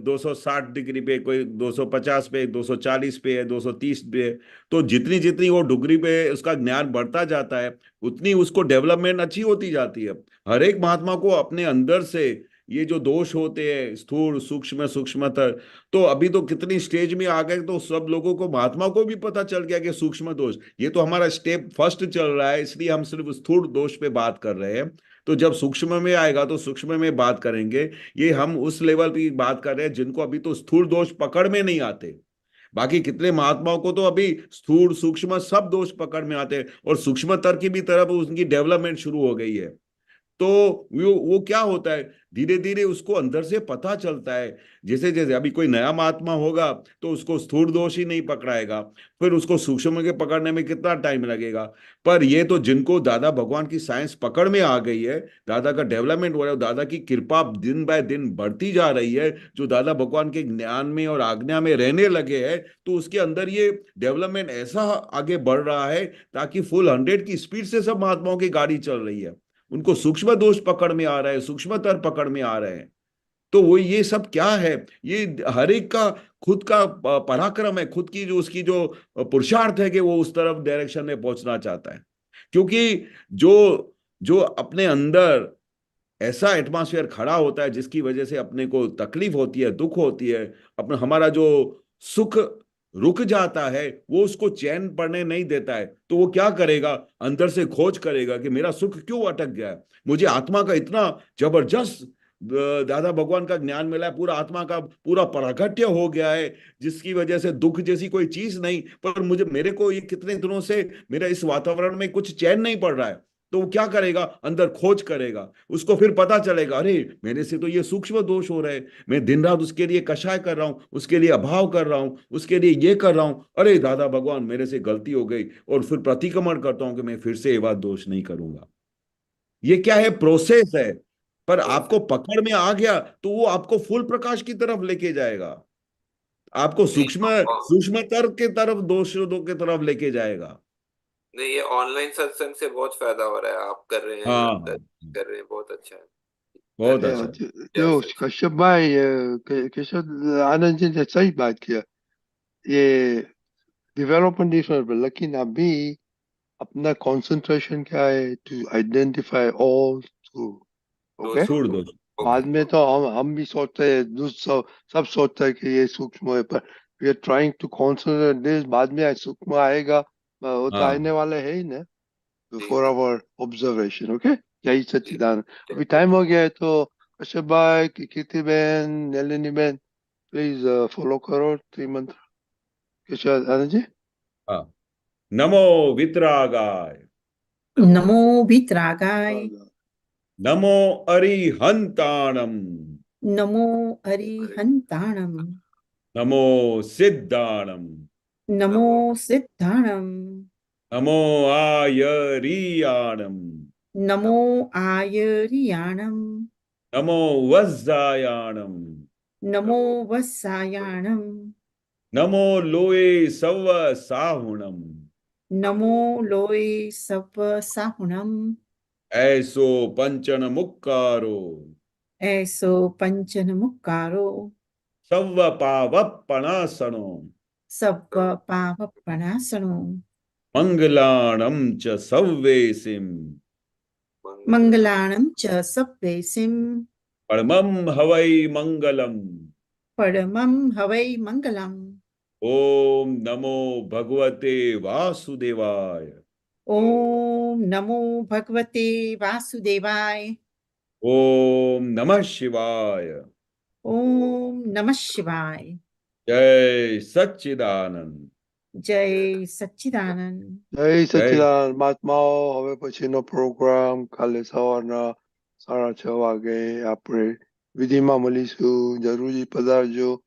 260 डिग्री पे, कोई 250 पे, 240 पे है, 230 पे है। तो जितनी जितनी वो डिग्री पे उसका ज्ञान बढ़ता जाता है उतनी उसको डेवलपमेंट अच्छी होती जाती है। हर एक महात्मा को अपने अंदर से ये जो दोष होते हैं, स्थूल सूक्ष्म सूक्ष्मतर, तो अभी तो कितनी स्टेज में आ गए, तो सब लोगों को, महात्मा को भी पता चल गया कि सूक्ष्म दोष, ये तो हमारा स्टेप फर्स्ट चल रहा है, इसलिए हम सिर्फ स्थूल दोष पे बात कर रहे हैं। तो जब सूक्ष्म में आएगा तो सूक्ष्म में बात करेंगे। ये हम उस लेवल पे बात कर रहे हैं जिनको अभी तो स्थूल दोष पकड़ में नहीं आते। बाकी कितने महात्माओं को तो अभी स्थूल सूक्ष्म सब दोष पकड़ में आते हैं, और सूक्ष्मतर की भी तरफ उनकी डेवलपमेंट शुरू हो गई है। तो वो क्या होता है, धीरे धीरे उसको अंदर से पता चलता है। जैसे जैसे अभी कोई नया महात्मा होगा तो उसको स्थूल दोष ही नहीं पकड़ाएगा, फिर उसको सूक्ष्म के पकड़ने में कितना टाइम लगेगा। पर ये तो जिनको दादा भगवान की साइंस पकड़ में आ गई है, दादा का डेवलपमेंट हो रहा है, दादा की कृपा दिन बाय दिन बढ़ती जा रही है, जो दादा भगवान के ज्ञान में और आज्ञा में रहने लगे हैं, तो उसके अंदर ये डेवलपमेंट ऐसा आगे बढ़ रहा है ताकि फुल 100 की स्पीड से सब महात्माओं की गाड़ी चल रही है। उनको सूक्ष्म दोष पकड़ में आ रहा है, सूक्ष्मतर पकड़ में आ रहे हैं। तो वो ये सब क्या है, ये हर एक का खुद का पराक्रम है, खुद की जो उसकी जो पुरुषार्थ है कि वो उस तरफ डायरेक्शन में पहुंचना चाहता है। क्योंकि जो जो अपने अंदर ऐसा एटमॉस्फेयर खड़ा होता है जिसकी वजह से अपने को तकलीफ होती है, दुख होती है, अपना हमारा जो सुख रुक जाता है, वो उसको चैन पड़ने नहीं देता है, तो वो क्या करेगा, अंदर से खोज करेगा कि मेरा सुख क्यों अटक गया है। मुझे आत्मा का इतना जबरदस्त दादा भगवान का ज्ञान मिला है, पूरा आत्मा का पूरा प्राकट्य हो गया है, जिसकी वजह से दुख जैसी कोई चीज नहीं, पर मुझे, मेरे को ये कितने दिनों से मेरा इस वातावरण में कुछ चैन नहीं पड़ रहा है। तो वो क्या करेगा, अंदर खोज करेगा, उसको फिर पता चलेगा, अरे मेरे से तो ये सूक्ष्म दोष हो रहे हैं, मैं दिन रात उसके लिए कषाय कर रहा हूँ, उसके लिए अभाव कर रहा हूँ, उसके लिए ये कर रहा हूँ, अरे दादा भगवान मेरे से गलती हो गई, और फिर प्रतिक्रमण करता हूं कि मैं फिर से ये बात दोष नहीं करूंगा। ये क्या है, प्रोसेस है। पर आपको पकड़ में आ गया तो वो आपको फुल प्रकाश की तरफ लेके जाएगा, आपको नहीं सूक्ष्म सूक्ष्मतर के तरफ, दोषों के तरफ लेके जाएगा। नहीं, ये ऑनलाइन सत्संग से बहुत फायदा हो रहा है, आप कर रहे हैं, हाँ कर रहे हैं, बहुत अच्छा है। बहुत या, अच्छा। जय जो सच। कश्यप भाई केशव आनंद जी ने सही बात किया। ये डेवलपमेंट इज लेकिन अभी अपना कंसंट्रेशन क्या है, to identify all through. Okay, दोस्त सूर दोष। बाद में तो हम भी सोचते हैं, सब सोचते हैं कि ये सूक्ष्म है, पर we are trying to concentrate this, बाद में सूक्ष्म आएगा, वो तो आने हाँ वाले है ही ना, जी फॉर जी। Our observation. ओके, यही जी सच्चिदानंद। अभी जय टाइम सच। हो गया है, तो कश्यप भाई, कीर्ति बहन, नलिनी बहन, प्लीज फॉलो करो त्रिमंत्र। केशव आनंद जी। हाँ। नमो वितरागाय, नमो वीतरागाय, नमो अरिहंताणम, नमो अरिहंताणम, नमो सिद्धाणम, नमो नमो सिद्धाणम, नमो आयरियाणम, नमो आयरियाणम, નમો વજ્જાયાણમ નમો વત્સાયાણમ નમો લોએ સવ સાહુણમ નમો લોય સવ સાહુણમ એસો પંચન મુક્કારો એસો પંચન મુક્કારો સવ પાવપણાસણો સવ પાવપણાસણો મંગલાણમ ચ સવ્વેસિમ મંગલાણમ ચ સવ્વેસિમ પરમમ હવૈ મંગલમ પરમમ હવૈ મંગલમ ઓમ નમો ભગવતે વાસુદેવાય ઓમ નમો ભગવતે વાસુદેવાય ઓમ નમઃ શિવાય ઓમ નમઃ શિવાય જય સચ્ચિદાનંદ જય સચ્ચિદાનંદ જય સચ્ચિદાનંદ મહાત્માઓ. હવે પછીનો પ્રોગ્રામ કાલે સવારના 6:30 વાગે આપણે વિધિમાં મળીશું. જરૂરથી પધારજો.